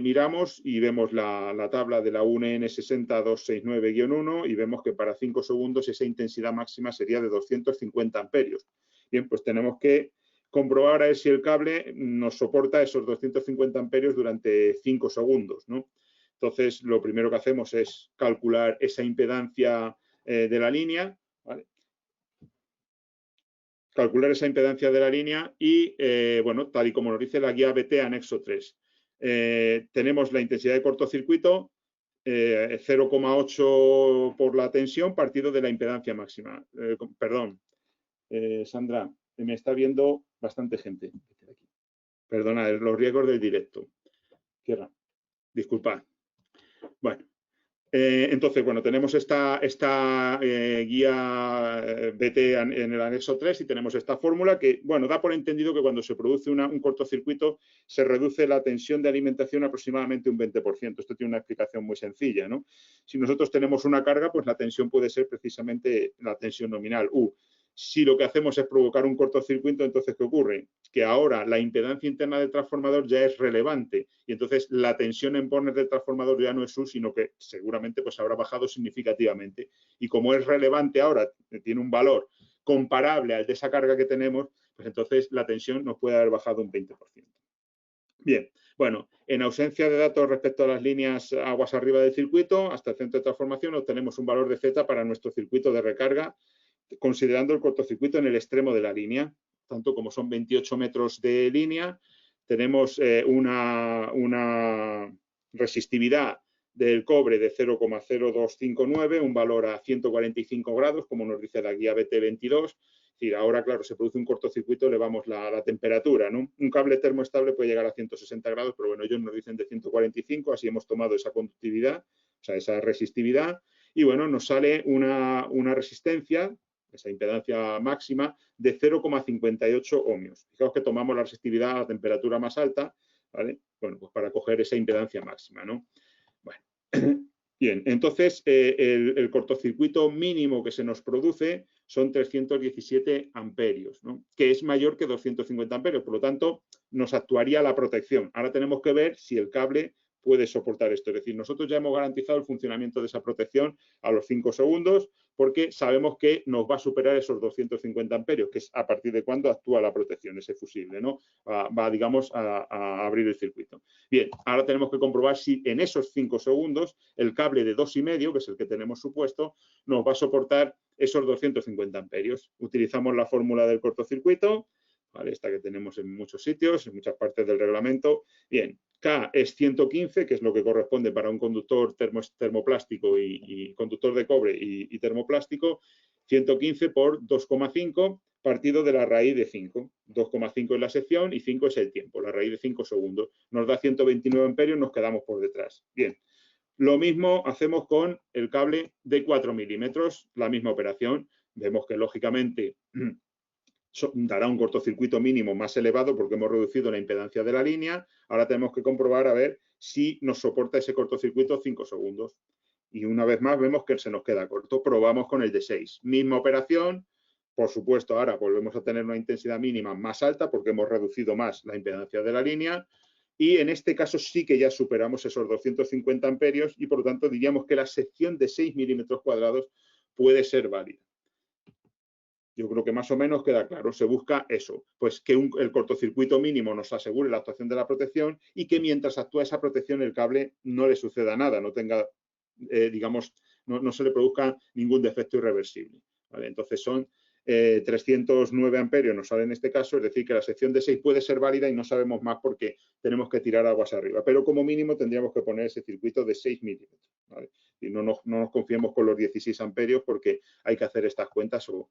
miramos y vemos la tabla de la UNN 60269-1 y vemos que para 5 segundos esa intensidad máxima sería de 250 amperios. Bien, pues tenemos que comprobar a ver si el cable nos soporta esos 250 amperios durante 5 segundos, ¿no? Entonces, lo primero que hacemos es calcular esa impedancia de la línea, ¿vale? Calcular esa impedancia de la línea y, bueno, tal y como nos dice la guía BT anexo 3. Tenemos la intensidad de cortocircuito, 0,8 por la tensión partido de la impedancia máxima. Perdón, Sandra, me está viendo bastante gente. Perdona, los riesgos del directo. Cierra. Disculpad. Bueno. Entonces, bueno, tenemos esta guía BT en el anexo 3 y tenemos esta fórmula que, bueno, da por entendido que cuando se produce un cortocircuito se reduce la tensión de alimentación aproximadamente un 20%. Esto tiene una explicación muy sencilla, ¿no? Si nosotros tenemos una carga, pues la tensión puede ser precisamente la tensión nominal, U. Si lo que hacemos es provocar un cortocircuito, entonces, ¿qué ocurre? Que ahora la impedancia interna del transformador ya es relevante y entonces la tensión en bornes del transformador ya no es U, sino que seguramente pues habrá bajado significativamente. Y como es relevante ahora, tiene un valor comparable al de esa carga que tenemos, pues entonces la tensión nos puede haber bajado un 20%. Bien, bueno, en ausencia de datos respecto a las líneas aguas arriba del circuito, hasta el centro de transformación obtenemos un valor de Z para nuestro circuito de recarga, considerando el cortocircuito en el extremo de la línea, tanto como son 28 metros de línea, tenemos una resistividad del cobre de 0,0259, un valor a 145 grados, como nos dice la guía BT22. Es decir, ahora, claro, se produce un cortocircuito, elevamos la temperatura, ¿no? Un cable termoestable puede llegar a 160 grados, pero bueno, ellos nos dicen de 145, así hemos tomado esa conductividad, o sea, esa resistividad, y bueno, nos sale una resistencia, esa impedancia máxima, de 0,58 ohmios. Fijaos que tomamos la resistividad a la temperatura más alta, ¿vale? Bueno, pues para coger esa impedancia máxima, ¿no? Bueno, bien, entonces el cortocircuito mínimo que se nos produce son 317 amperios, ¿no? Que es mayor que 250 amperios, por lo tanto, nos actuaría la protección. Ahora tenemos que ver si el cable puede soportar esto. Es decir, nosotros ya hemos garantizado el funcionamiento de esa protección a los 5 segundos porque sabemos que nos va a superar esos 250 amperios, que es a partir de cuando actúa la protección, ese fusible, ¿no? Va digamos, a abrir el circuito. Bien, ahora tenemos que comprobar si en esos 5 segundos el cable de 2,5, que es el que tenemos supuesto, nos va a soportar esos 250 amperios. Utilizamos la fórmula del cortocircuito, ¿vale? Esta que tenemos en muchos sitios, en muchas partes del reglamento. Bien, K es 115, que es lo que corresponde para un conductor termoplástico y conductor de cobre y termoplástico, 115 por 2,5 partido de la raíz de 5. 2,5 es la sección y 5 es el tiempo, la raíz de 5 segundos. Nos da 129 amperios, nos quedamos por detrás. Bien, lo mismo hacemos con el cable de 4 milímetros, la misma operación. vemos que lógicamente dará un cortocircuito mínimo más elevado porque hemos reducido la impedancia de la línea. Ahora tenemos que comprobar a ver si nos soporta ese cortocircuito 5 segundos. Y una vez más vemos que se nos queda corto. Probamos con el de 6. Misma operación. Por supuesto, ahora volvemos a tener una intensidad mínima más alta porque hemos reducido más la impedancia de la línea. Y en este caso sí que ya superamos esos 250 amperios y por lo tanto diríamos que la sección de 6 milímetros cuadrados puede ser válida. Yo creo que más o menos queda claro. Se busca eso, pues que el cortocircuito mínimo nos asegure la actuación de la protección y que mientras actúa esa protección el cable no le suceda nada, no tenga, digamos, no se le produzca ningún defecto irreversible, ¿vale? Entonces son 309 amperios nos sale en este caso, es decir, que la sección de 6 puede ser válida y no sabemos más porque tenemos que tirar aguas arriba, pero como mínimo tendríamos que poner ese circuito de 6 milímetros, ¿vale? Y no nos confiemos con los 16 amperios porque hay que hacer estas cuentas o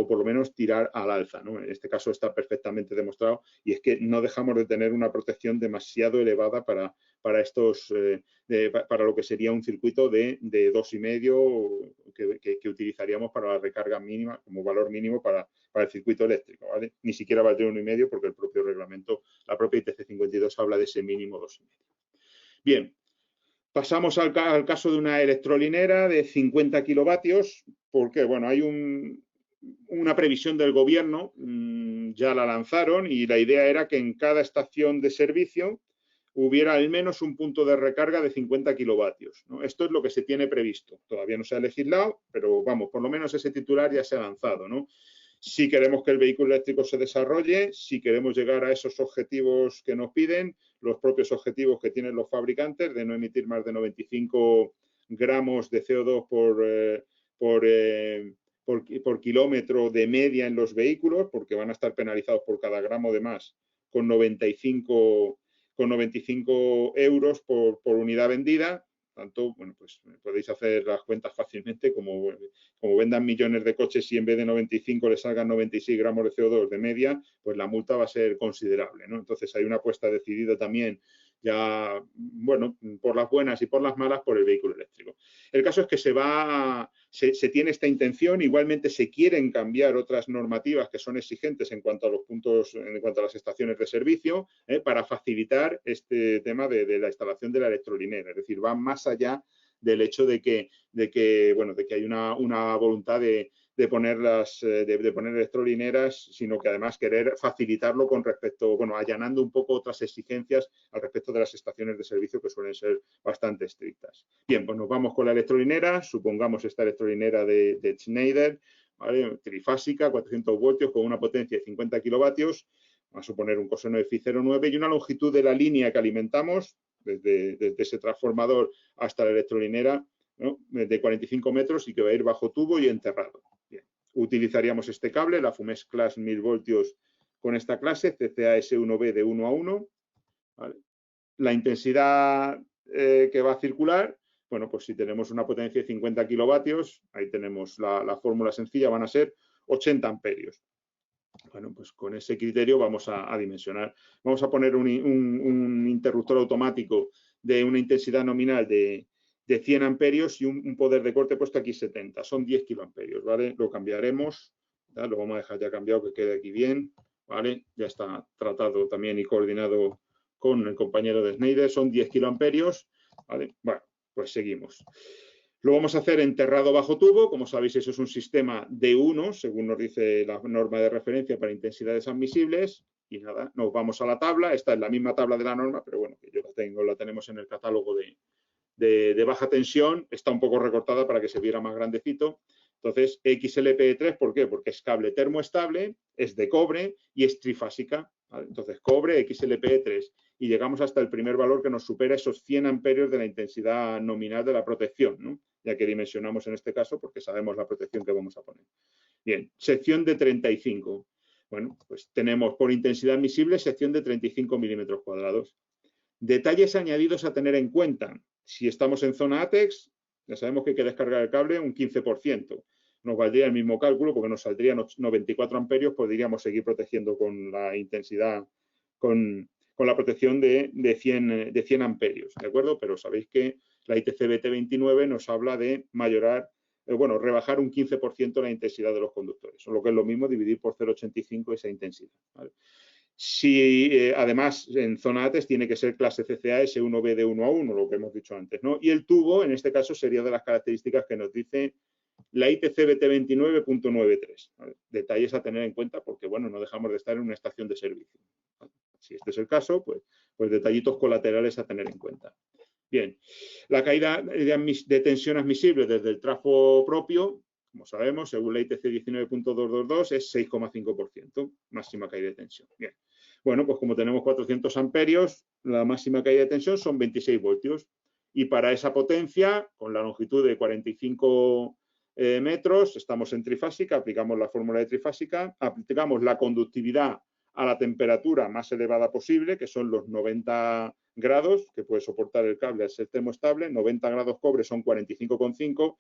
por lo menos tirar al alza, ¿no? En este caso está perfectamente demostrado y es que no dejamos de tener una protección demasiado elevada para lo que sería un circuito de 2,5 que utilizaríamos para la recarga mínima como valor mínimo para el circuito eléctrico, ¿vale? Ni siquiera valdría 1,5 porque el propio reglamento, la propia ITC 52 habla de ese mínimo 2,5. Bien. Pasamos al caso de una electrolinera de 50 kilovatios, porque bueno, hay una previsión del gobierno, ya la lanzaron y la idea era que en cada estación de servicio hubiera al menos un punto de recarga de 50 kilovatios, ¿no? Esto es lo que se tiene previsto. Todavía no se ha legislado, pero vamos, por lo menos ese titular ya se ha lanzado, ¿no? Si queremos que el vehículo eléctrico se desarrolle, si queremos llegar a esos objetivos que nos piden, los propios objetivos que tienen los fabricantes de no emitir más de 95 gramos de CO2 por kilómetro de media en los vehículos, porque van a estar penalizados por cada gramo de más con 95 euros por unidad vendida. Tanto, bueno, pues podéis hacer las cuentas fácilmente, como vendan millones de coches y en vez de 95 les salgan 96 gramos de CO2 de media, pues la multa va a ser considerable, ¿no? Entonces hay una apuesta decidida también, ya, bueno, por las buenas y por las malas, por el vehículo eléctrico. El caso es que se tiene esta intención, igualmente se quieren cambiar otras normativas que son exigentes en cuanto a los puntos, en cuanto a las estaciones de servicio, para facilitar este tema de la instalación de la electrolinera, es decir, va más allá del hecho de que hay una voluntad de poner electrolineras, sino que además querer facilitarlo con respecto, bueno, allanando un poco otras exigencias al respecto de las estaciones de servicio que suelen ser bastante estrictas. Bien, pues nos vamos con la electrolinera, supongamos esta electrolinera de Schneider, ¿vale? Trifásica, 400 voltios con una potencia de 50 kilovatios, vamos a suponer un coseno de phi 0,9 y una longitud de la línea que alimentamos desde ese transformador hasta la electrolinera, ¿no? De 45 metros y que va a ir bajo tubo y enterrado. Bien. Utilizaríamos este cable, la FUMES Class 1000 voltios con esta clase, CCAS1B de 1 a 1. ¿Vale? La intensidad que va a circular, bueno, pues si tenemos una potencia de 50 kilovatios, ahí tenemos la fórmula sencilla, van a ser 80 amperios. Bueno, pues con ese criterio vamos a dimensionar. Vamos a poner un interruptor automático de una intensidad nominal de 100 amperios y un poder de corte puesto aquí 70. Son 10 kiloamperios, ¿vale? Lo cambiaremos, ¿ya? Lo vamos a dejar ya cambiado, que quede aquí bien, ¿vale? Ya está tratado también y coordinado con el compañero de Schneider. Son 10 kiloamperios, ¿vale? Bueno, pues seguimos. Lo vamos a hacer enterrado bajo tubo. Como sabéis, eso es un sistema D1, según nos dice la norma de referencia para intensidades admisibles. Y nada, nos vamos a la tabla. Esta es la misma tabla de la norma, pero bueno, que yo la tenemos en el catálogo de baja tensión. Está un poco recortada para que se viera más grandecito. Entonces, XLPE3, ¿por qué? Porque es cable termoestable, es de cobre y es trifásica, ¿vale? Entonces, cobre, XLPE3. Y llegamos hasta el primer valor que nos supera esos 100 amperios de la intensidad nominal de la protección, ¿no? Ya que dimensionamos en este caso porque sabemos la protección que vamos a poner. Bien, sección de 35. Bueno, pues tenemos por intensidad admisible sección de 35 milímetros cuadrados. Detalles añadidos a tener en cuenta. Si estamos en zona ATEX, ya sabemos que hay que descargar el cable un 15%. Nos valdría el mismo cálculo porque nos saldrían 94 amperios, podríamos seguir protegiendo con la intensidad, con la protección de 100 amperios, ¿de acuerdo? Pero sabéis que la ITC BT29 nos habla de mayorar bueno, rebajar un 15% la intensidad de los conductores, o lo que es lo mismo, dividir por 0,85 esa intensidad, ¿vale? Si además en zona ATES tiene que ser clase CCA S1B de 1 a 1, lo que hemos dicho antes, ¿no? Y el tubo, en este caso, sería de las características que nos dice la ITC BT29.93. ¿Vale? Detalles a tener en cuenta porque, bueno, no dejamos de estar en una estación de servicio. ¿Vale? Si este es el caso, pues detallitos colaterales a tener en cuenta. Bien, la caída de tensión admisible desde el trafo propio, como sabemos, según la ITC 19.222, es 6,5%, máxima caída de tensión. Bien, bueno, pues como tenemos 400 amperios, la máxima caída de tensión son 26 voltios. Y para esa potencia, con la longitud de 45 metros, estamos en trifásica, aplicamos la fórmula de trifásica, aplicamos la conductividad a la temperatura más elevada posible, que son los 90 grados, que puede soportar el cable al ser termoestable. 90 grados cobre son 45,5.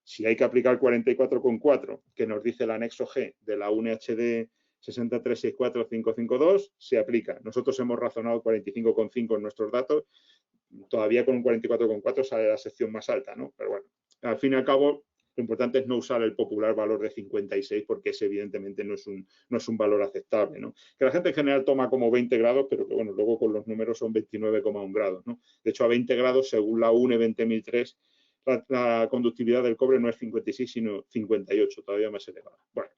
Si hay que aplicar 44,4, que nos dice el anexo G de la UNHD 6364552, se aplica. Nosotros hemos razonado 45,5 en nuestros datos. Todavía con un 44,4 sale la sección más alta, ¿no? Pero bueno, al fin y al cabo, lo importante es no usar el popular valor de 56 porque ese evidentemente no es un valor aceptable, ¿no? Que la gente en general toma como 20 grados, pero que bueno, luego con los números son 29,1 grados, ¿no? De hecho, a 20 grados, según la UNE 20003, la conductividad del cobre no es 56, sino 58, todavía más elevada. Bueno,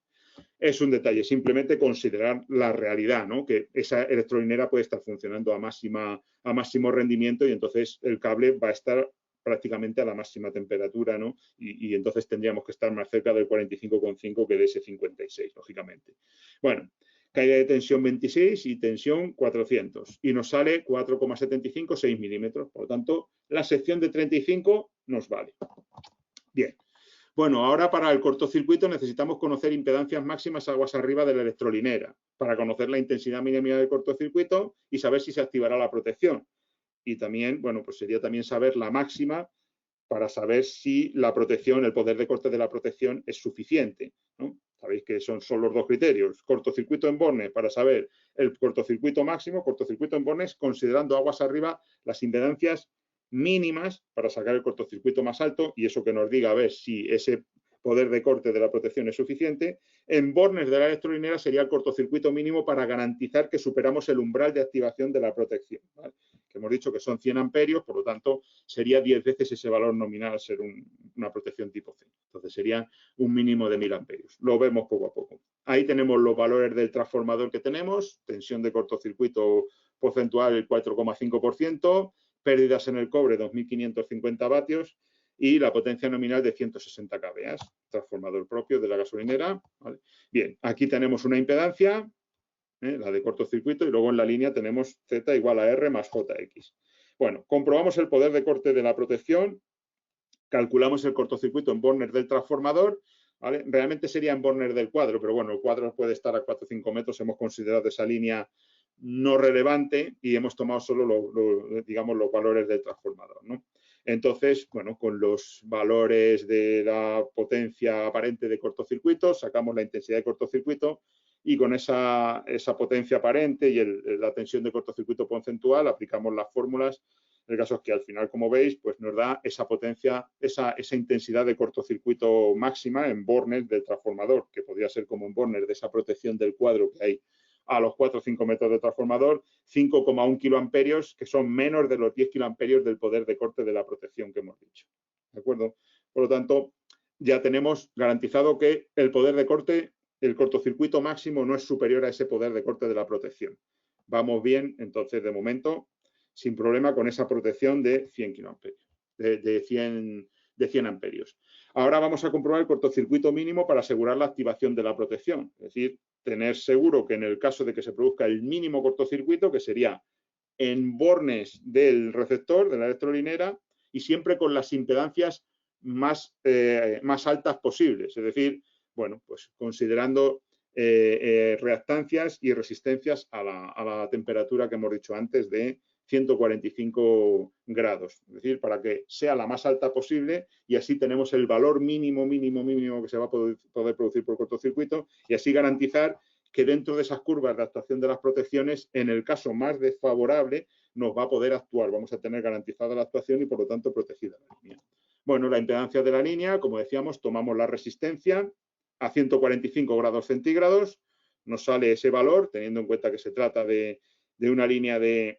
es un detalle, simplemente considerar la realidad, ¿no? Que esa electrolinera puede estar funcionando a máximo rendimiento y entonces el cable va a estar prácticamente a la máxima temperatura, ¿no? Y entonces tendríamos que estar más cerca del 45,5 que de ese 56, lógicamente. Bueno, caída de tensión 26 y tensión 400. Y nos sale 4,75, 6 milímetros. Por lo tanto, la sección de 35 nos vale. Bien. Bueno, ahora para el cortocircuito necesitamos conocer impedancias máximas aguas arriba de la electrolinera para conocer la intensidad mínima del cortocircuito y saber si se activará la protección. Y también, bueno, pues sería también saber la máxima para saber si la protección, el poder de corte de la protección es suficiente, ¿no? Sabéis que son los dos criterios. Cortocircuito en bornes para saber el cortocircuito máximo, cortocircuito en bornes considerando aguas arriba las impedancias mínimas para sacar el cortocircuito más alto y eso que nos diga a ver si ese poder de corte de la protección es suficiente. En bornes de la electrolinera sería el cortocircuito mínimo para garantizar que superamos el umbral de activación de la protección, ¿vale? Que hemos dicho que son 100 amperios, por lo tanto sería 10 veces ese valor nominal al ser una protección tipo C. Entonces sería un mínimo de 1000 amperios. Lo vemos poco a poco. Ahí tenemos los valores del transformador que tenemos, tensión de cortocircuito porcentual el 4,5%, pérdidas en el cobre 2.550 vatios y la potencia nominal de 160 kVA, transformador propio de la gasolinera, ¿vale? Bien, aquí tenemos una impedancia, la de cortocircuito, y luego en la línea tenemos Z igual a R más JX. Bueno, comprobamos el poder de corte de la protección, calculamos el cortocircuito en bornes del transformador, ¿vale? Realmente sería en bornes del cuadro, pero bueno, el cuadro puede estar a 4 o 5 metros, hemos considerado esa línea no relevante y hemos tomado solo digamos, los valores del transformador, ¿no? Entonces, bueno, con los valores de la potencia aparente de cortocircuito, sacamos la intensidad de cortocircuito y con esa potencia aparente y la tensión de cortocircuito porcentual aplicamos las fórmulas. El caso es que al final, como veis, pues nos da esa potencia, esa intensidad de cortocircuito máxima en bornes del transformador, que podría ser como en bornes de esa protección del cuadro que hay a los 4 o 5 metros de transformador, 5,1 kiloamperios, que son menos de los 10 kiloamperios del poder de corte de la protección que hemos dicho. ¿De acuerdo? Por lo tanto, ya tenemos garantizado que el poder de corte, el cortocircuito máximo no es superior a ese poder de corte de la protección. Vamos bien, entonces, de momento, sin problema con esa protección de 100 kiloamperios, de 100 amperios. Ahora vamos a comprobar el cortocircuito mínimo para asegurar la activación de la protección. Es decir, tener seguro que en el caso de que se produzca el mínimo cortocircuito, que sería en bornes del receptor, de la electrolinera, y siempre con las impedancias más altas posibles. Es decir, bueno, pues considerando reactancias y resistencias a la temperatura que hemos dicho antes de 145 grados, es decir, para que sea la más alta posible y así tenemos el valor mínimo que se va a poder producir por cortocircuito y así garantizar que dentro de esas curvas de actuación de las protecciones, en el caso más desfavorable, nos va a poder actuar, vamos a tener garantizada la actuación y por lo tanto protegida la línea. Bueno, la impedancia de la línea, como decíamos, tomamos la resistencia a 145 grados centígrados, nos sale ese valor, teniendo en cuenta que se trata de una línea de,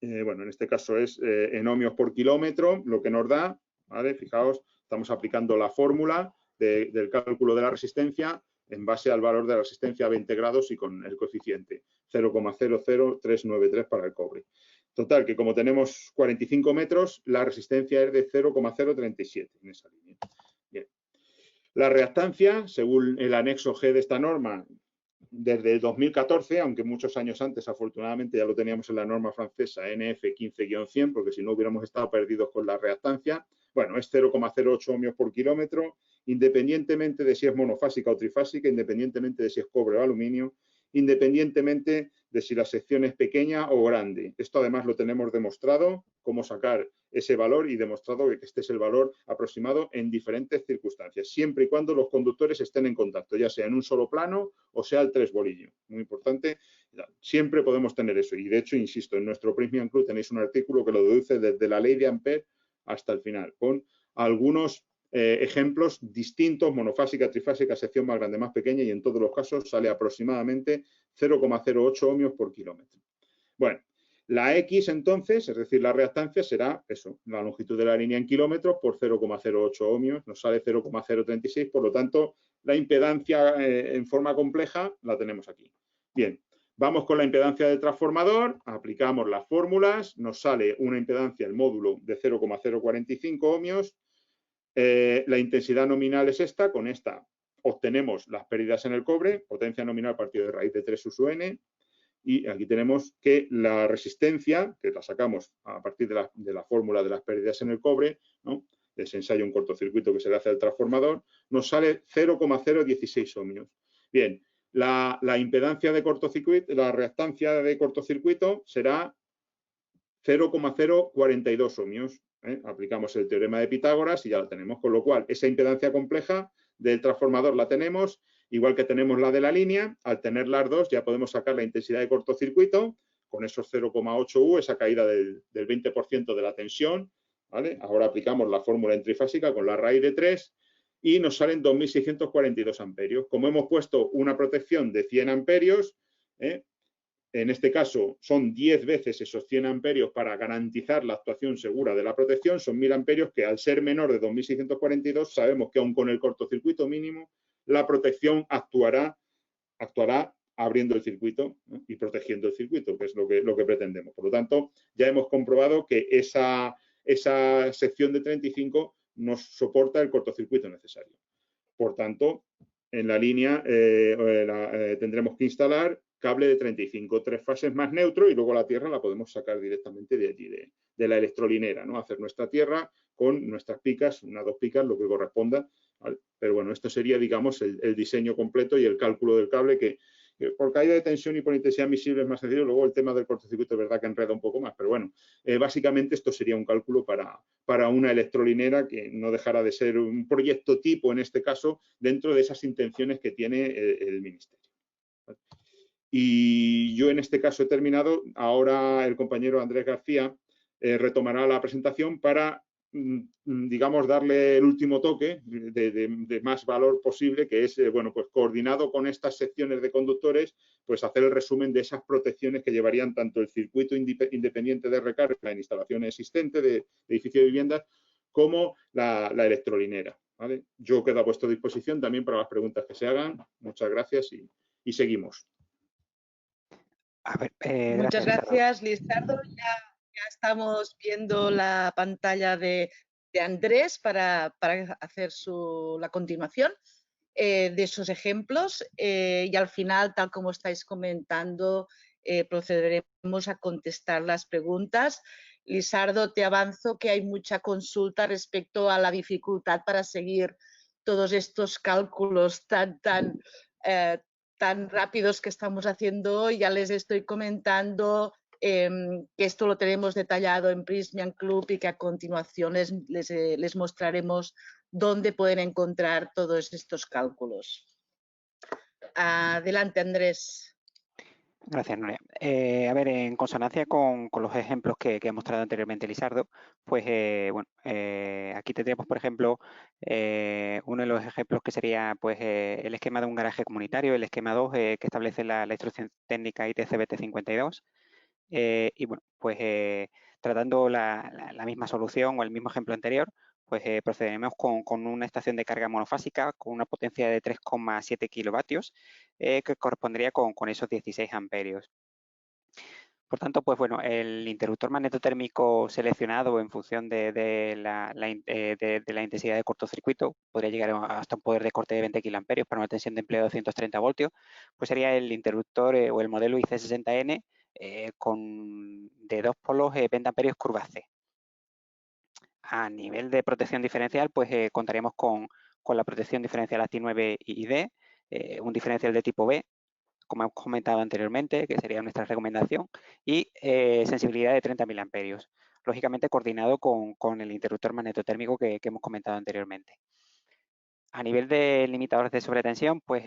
bueno, en este caso es en ohmios por kilómetro, lo que nos da, ¿vale? Fijaos, estamos aplicando la fórmula del cálculo de la resistencia en base al valor de la resistencia a 20 grados y con el coeficiente 0,00393 para el cobre. Total, que como tenemos 45 metros, la resistencia es de 0,037 en esa línea. Bien. La reactancia, según el anexo G de esta norma, desde el 2014, aunque muchos años antes, afortunadamente, ya lo teníamos en la norma francesa NF 15-100, porque si no hubiéramos estado perdidos con la reactancia, bueno, es 0,08 ohmios por kilómetro, independientemente de si es monofásica o trifásica, independientemente de si es cobre o aluminio, independientemente de si la sección es pequeña o grande. Esto además lo tenemos demostrado, cómo sacar ese valor y demostrado que este es el valor aproximado en diferentes circunstancias, siempre y cuando los conductores estén en contacto, ya sea en un solo plano o sea el tres bolillo. Muy importante, siempre podemos tener eso. Y de hecho, insisto, en nuestro Prismian Club tenéis un artículo que lo deduce desde la ley de Ampère hasta el final, con algunos ejemplos distintos, monofásica, trifásica, sección más grande, más pequeña, y en todos los casos sale aproximadamente 0,08 ohmios por kilómetro. Bueno, la X entonces, es decir, la reactancia será eso, la longitud de la línea en kilómetros por 0,08 ohmios, nos sale 0,036, por lo tanto, la impedancia en forma compleja la tenemos aquí. Bien, vamos con la impedancia del transformador, aplicamos las fórmulas, nos sale una impedancia, el módulo, de 0,045 ohmios. La intensidad nominal es esta, con esta obtenemos las pérdidas en el cobre, potencia nominal partido de raíz de 3 sub n, y aquí tenemos que la resistencia, que la sacamos a partir de la fórmula de las pérdidas en el cobre, ¿no? Se ensaya un cortocircuito que se le hace al transformador, nos sale 0,016 ohmios. Bien, la impedancia de cortocircuito, la reactancia de cortocircuito será 0,042 ohmios. Aplicamos el teorema de Pitágoras y ya lo tenemos, con lo cual esa impedancia compleja del transformador la tenemos, igual que tenemos la de la línea. Al tener las dos ya podemos sacar la intensidad de cortocircuito con esos 0,8 U, esa caída del 20% de la tensión, ¿vale? Ahora aplicamos la fórmula en trifásica con la raíz de 3 y nos salen 2.642 amperios. Como hemos puesto una protección de 100 amperios, en este caso son 10 veces esos 100 amperios para garantizar la actuación segura de la protección, son 1.000 amperios que al ser menor de 2.642 sabemos que aun con el cortocircuito mínimo la protección actuará abriendo el circuito, ¿no? Y protegiendo el circuito, que es lo que pretendemos. Por lo tanto, ya hemos comprobado que esa sección de 35 nos soporta el cortocircuito necesario. Por tanto, en la línea tendremos que instalar cable de 35, 3 fases más neutro, y luego la tierra la podemos sacar directamente de allí, de la electrolinera, ¿no? Hacer nuestra tierra con nuestras picas, 1 o 2 picas, lo que corresponda, ¿vale? Pero bueno, esto sería, digamos, el diseño completo y el cálculo del cable, que por caída de tensión y por intensidad visible es más sencillo. Luego el tema del cortocircuito es verdad que enreda un poco más, pero bueno, básicamente esto sería un cálculo para una electrolinera, que no dejará de ser un proyecto tipo, en este caso, dentro de esas intenciones que tiene el Ministerio. Y yo en este caso he terminado. Ahora el compañero Andrés García retomará la presentación para, digamos, darle el último toque de más valor posible, que es, bueno, pues coordinado con estas secciones de conductores, pues hacer el resumen de esas protecciones que llevarían tanto el circuito independiente de recarga en instalaciones existentes de edificios de viviendas, como la electrolinera, ¿vale? Yo quedo a vuestra disposición también para las preguntas que se hagan. Muchas gracias y seguimos. A ver, Muchas gracias, Lizardo. Ya estamos viendo la pantalla de Andrés para hacer la continuación de esos ejemplos, y al final, tal como estáis comentando, procederemos a contestar las preguntas. Lizardo, te avanzo que hay mucha consulta respecto a la dificultad para seguir todos estos cálculos tan rápidos que estamos haciendo hoy. Ya les estoy comentando que esto lo tenemos detallado en Prismian Club y que a continuación les mostraremos dónde pueden encontrar todos estos cálculos. Adelante, Andrés. Gracias, Nuria. A ver, en consonancia con los ejemplos que ha mostrado anteriormente Lisardo, pues bueno, aquí tendríamos, por ejemplo, uno de los ejemplos que sería pues el esquema de un garaje comunitario, el esquema 2 que establece la instrucción técnica ITCBT 52. Y bueno, pues tratando la misma solución o el mismo ejemplo anterior, pues procederemos con una estación de carga monofásica con una potencia de 3,7 kilovatios que correspondería con esos 16 amperios. Por tanto, pues bueno, el interruptor magnetotérmico seleccionado en función de la intensidad de cortocircuito podría llegar hasta un poder de corte de 20 kiloamperios para una tensión de empleo de 230 voltios, pues sería el interruptor o el modelo IC60N de dos polos 20 amperios curva C. A nivel de protección diferencial, pues contaríamos con la protección diferencial ASTI9 y D, un diferencial de tipo B, como hemos comentado anteriormente, que sería nuestra recomendación, y sensibilidad de 30 miliamperios, lógicamente coordinado con el interruptor magnetotérmico que hemos comentado anteriormente. A nivel de limitadores de sobretensión, pues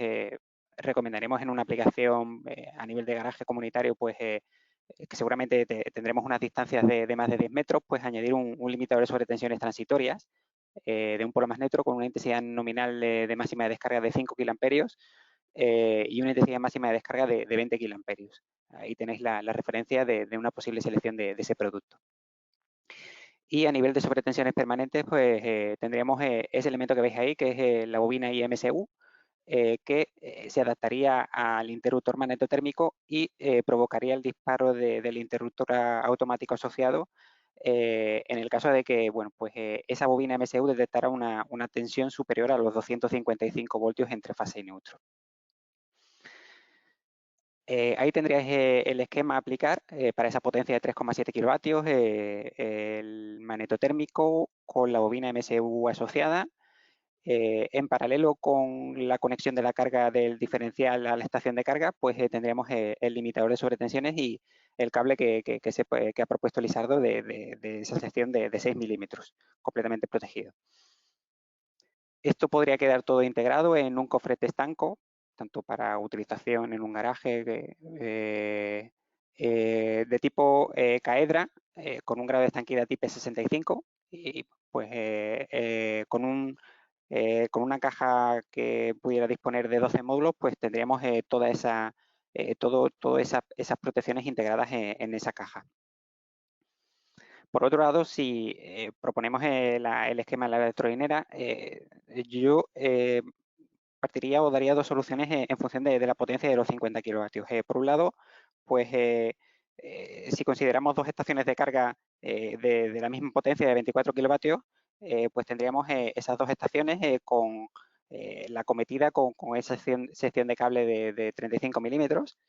recomendaremos en una aplicación a nivel de garaje comunitario, pues que seguramente tendremos unas distancias de más de 10 metros, pues añadir un limitador de sobretensiones transitorias de un polo más neutro con una intensidad nominal de máxima de descarga de 5 kiloamperios y una intensidad máxima de descarga de 20 kiloamperios. Ahí tenéis la referencia de una posible selección de ese producto. Y a nivel de sobretensiones permanentes, pues tendríamos ese elemento que veis ahí, que es la bobina IMSU, que se adaptaría al interruptor magnetotérmico y provocaría el disparo del interruptor automático asociado en el caso de que bueno, pues, esa bobina MSU detectara una tensión superior a los 255 voltios entre fase y neutro. Ahí tendríais el esquema a aplicar para esa potencia de 3,7 kilovatios, el magnetotérmico con la bobina MSU asociada, en paralelo con la conexión de la carga del diferencial a la estación de carga, pues tendríamos el limitador de sobretensiones y el cable que ha propuesto Lisardo de esa sección de 6 milímetros, completamente protegido. Esto podría quedar todo integrado en un cofrete estanco, tanto para utilización en un garaje de tipo caedra, con un grado de estanquidad tipo 65 y pues con una caja que pudiera disponer de 12 módulos, pues tendríamos todas esas protecciones integradas en esa caja. Por otro lado, si proponemos el esquema de la electrolinera, yo partiría o daría dos soluciones en función de la potencia de los 50 kilovatios. Por un lado, pues si consideramos dos estaciones de carga de la misma potencia de 24 kilovatios, pues tendríamos esas dos estaciones con la cometida con esa sección de cable de 35 milímetros.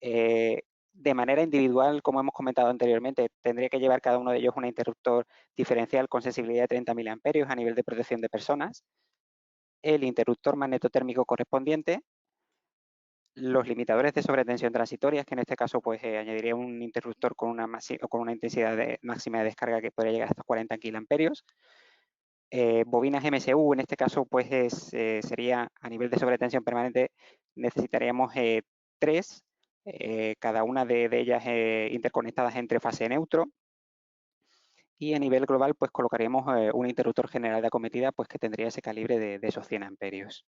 De manera individual, como hemos comentado anteriormente, tendría que llevar cada uno de ellos un interruptor diferencial con sensibilidad de 30 miliamperios a nivel de protección de personas, el interruptor magnetotérmico correspondiente, los limitadores de sobretensión transitorias, que en este caso pues añadiría un interruptor con una intensidad máxima de descarga que podría llegar hasta 40 kiloamperios, bobinas MSU, en este caso pues sería a nivel de sobretensión permanente, necesitaríamos 3, cada una de ellas interconectadas entre fase neutro, y a nivel global pues colocaríamos un interruptor general de acometida pues que tendría ese calibre de esos 100 amperios.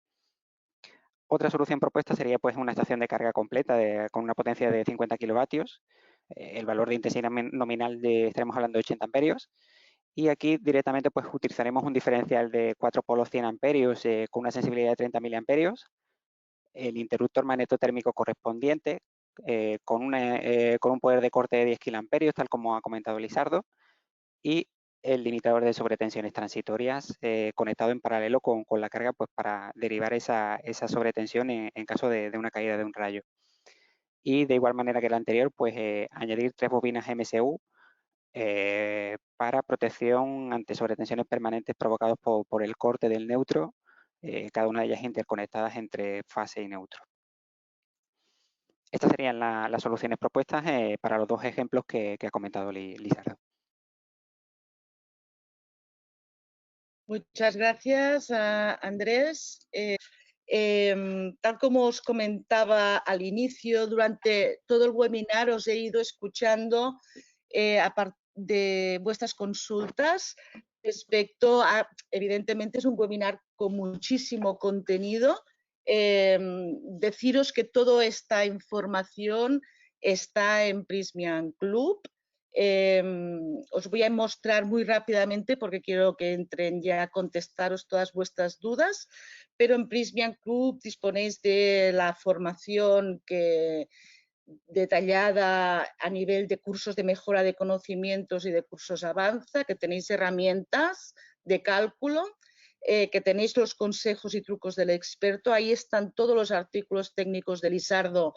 Otra solución propuesta sería pues una estación de carga completa con una potencia de 50 kilovatios, el valor de intensidad nominal estaremos hablando de 80 amperios, y aquí directamente pues utilizaremos un diferencial de 4 polos 100 amperios con una sensibilidad de 30 miliamperios, el interruptor magnetotérmico correspondiente con un poder de corte de 10 kiloamperios, tal como ha comentado Lisardo, y el limitador de sobretensiones transitorias conectado en paralelo con la carga pues para derivar esa sobretensión en caso de una caída de un rayo. Y de igual manera que el anterior, pues añadir 3 bobinas MSU para protección ante sobretensiones permanentes provocadas por el corte del neutro, cada una de ellas interconectadas entre fase y neutro. Estas serían las soluciones propuestas para los dos ejemplos que ha comentado Lisardo. Muchas gracias, Andrés. Tal como os comentaba al inicio, durante todo el webinar os he ido escuchando de vuestras consultas respecto a, evidentemente es un webinar con muchísimo contenido. Deciros que toda esta información está en Prysmian Club. Os voy a mostrar muy rápidamente porque quiero que entren ya a contestaros todas vuestras dudas, pero en Prysmian Club disponéis de la formación detallada a nivel de cursos de mejora de conocimientos y de cursos Avanza, que tenéis herramientas de cálculo, que tenéis los consejos y trucos del experto. Ahí están todos los artículos técnicos de Lizardo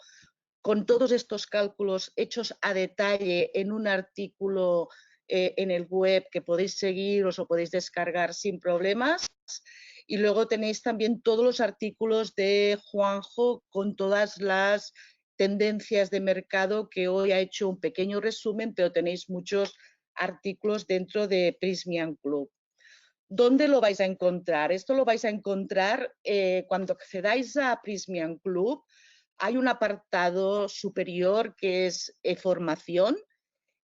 con todos estos cálculos hechos a detalle en un artículo en el web que podéis seguir, os lo podéis descargar sin problemas. Y luego tenéis también todos los artículos de Juanjo con todas las tendencias de mercado, que hoy ha hecho un pequeño resumen, pero tenéis muchos artículos dentro de Prysmian Club. ¿Dónde lo vais a encontrar? Esto lo vais a encontrar cuando accedáis a Prysmian Club. Hay un apartado superior que es formación.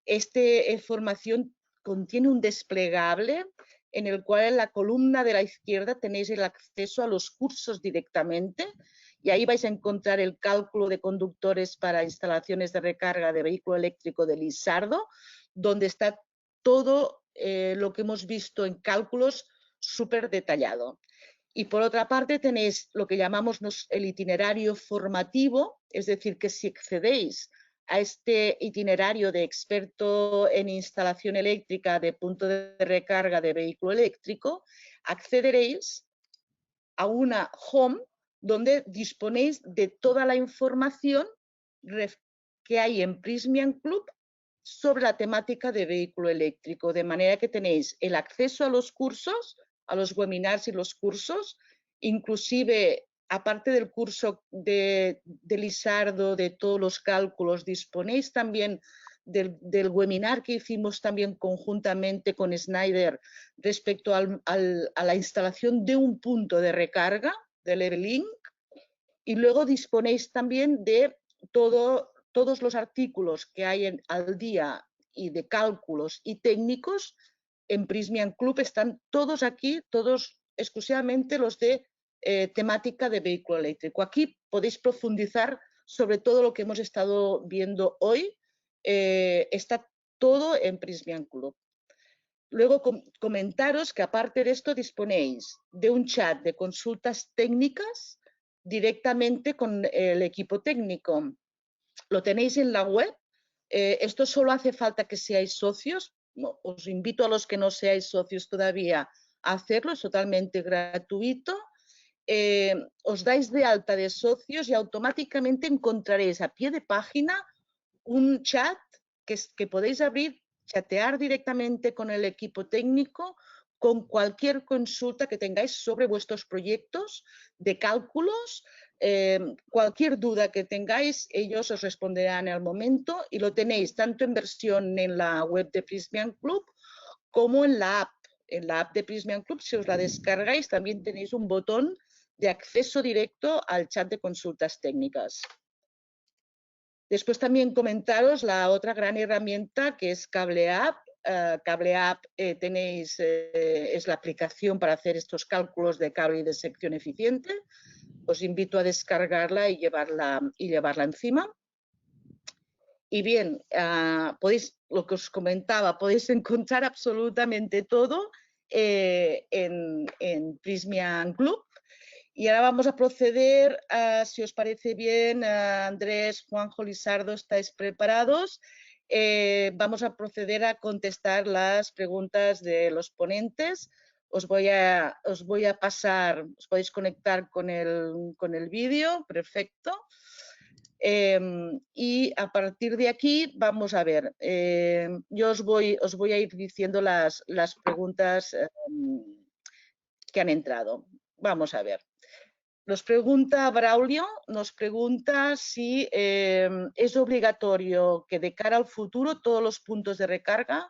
Este formación contiene un desplegable en el cual en la columna de la izquierda tenéis el acceso a los cursos directamente y ahí vais a encontrar el cálculo de conductores para instalaciones de recarga de vehículo eléctrico de Lizardo, donde está todo lo que hemos visto en cálculos súper detallado. Y por otra parte tenéis lo que llamamos el itinerario formativo, es decir, que si accedéis a este itinerario de experto en instalación eléctrica de punto de recarga de vehículo eléctrico, accederéis a una home donde disponéis de toda la información que hay en Prysmian Club sobre la temática de vehículo eléctrico, de manera que tenéis el acceso a los cursos, a los webinars y los cursos, inclusive aparte del curso de Lizardo, de todos los cálculos, disponéis también del webinar que hicimos también conjuntamente con Snyder respecto a la instalación de un punto de recarga de Levelink, y luego disponéis también de todos los artículos que hay al día y de cálculos y técnicos en Prysmian Club. Están todos aquí, todos exclusivamente los de temática de vehículo eléctrico. Aquí podéis profundizar sobre todo lo que hemos estado viendo hoy. Está todo en Prysmian Club. Luego comentaros que aparte de esto disponéis de un chat de consultas técnicas directamente con el equipo técnico. Lo tenéis en la web. Esto solo hace falta que seáis socios. No, os invito a los que no seáis socios todavía a hacerlo, es totalmente gratuito. Os dais de alta de socios y automáticamente encontraréis a pie de página un chat que podéis abrir, chatear directamente con el equipo técnico, con cualquier consulta que tengáis sobre vuestros proyectos de cálculos. Cualquier duda que tengáis, ellos os responderán al momento y lo tenéis tanto en versión en la web de Prysmian Club como en la app. En la app de Prysmian Club, si os la descargáis, también tenéis un botón de acceso directo al chat de consultas técnicas. Después también comentaros la otra gran herramienta que es CableApp. CableApp es la aplicación para hacer estos cálculos de cable y de sección eficiente. Os invito a descargarla y llevarla encima. Y bien, lo que os comentaba, podéis encontrar absolutamente todo en Prysmian Club. Y ahora vamos a proceder, si os parece bien, Andrés, Juanjo, Lizardo, ¿estáis preparados? Vamos a proceder a contestar las preguntas de los ponentes. Os voy a pasar, os podéis conectar con el vídeo, perfecto. Y a partir de aquí vamos a ver, yo os voy a ir diciendo las preguntas que han entrado. Vamos a ver. Nos pregunta Braulio, nos pregunta si es obligatorio que de cara al futuro todos los puntos de recarga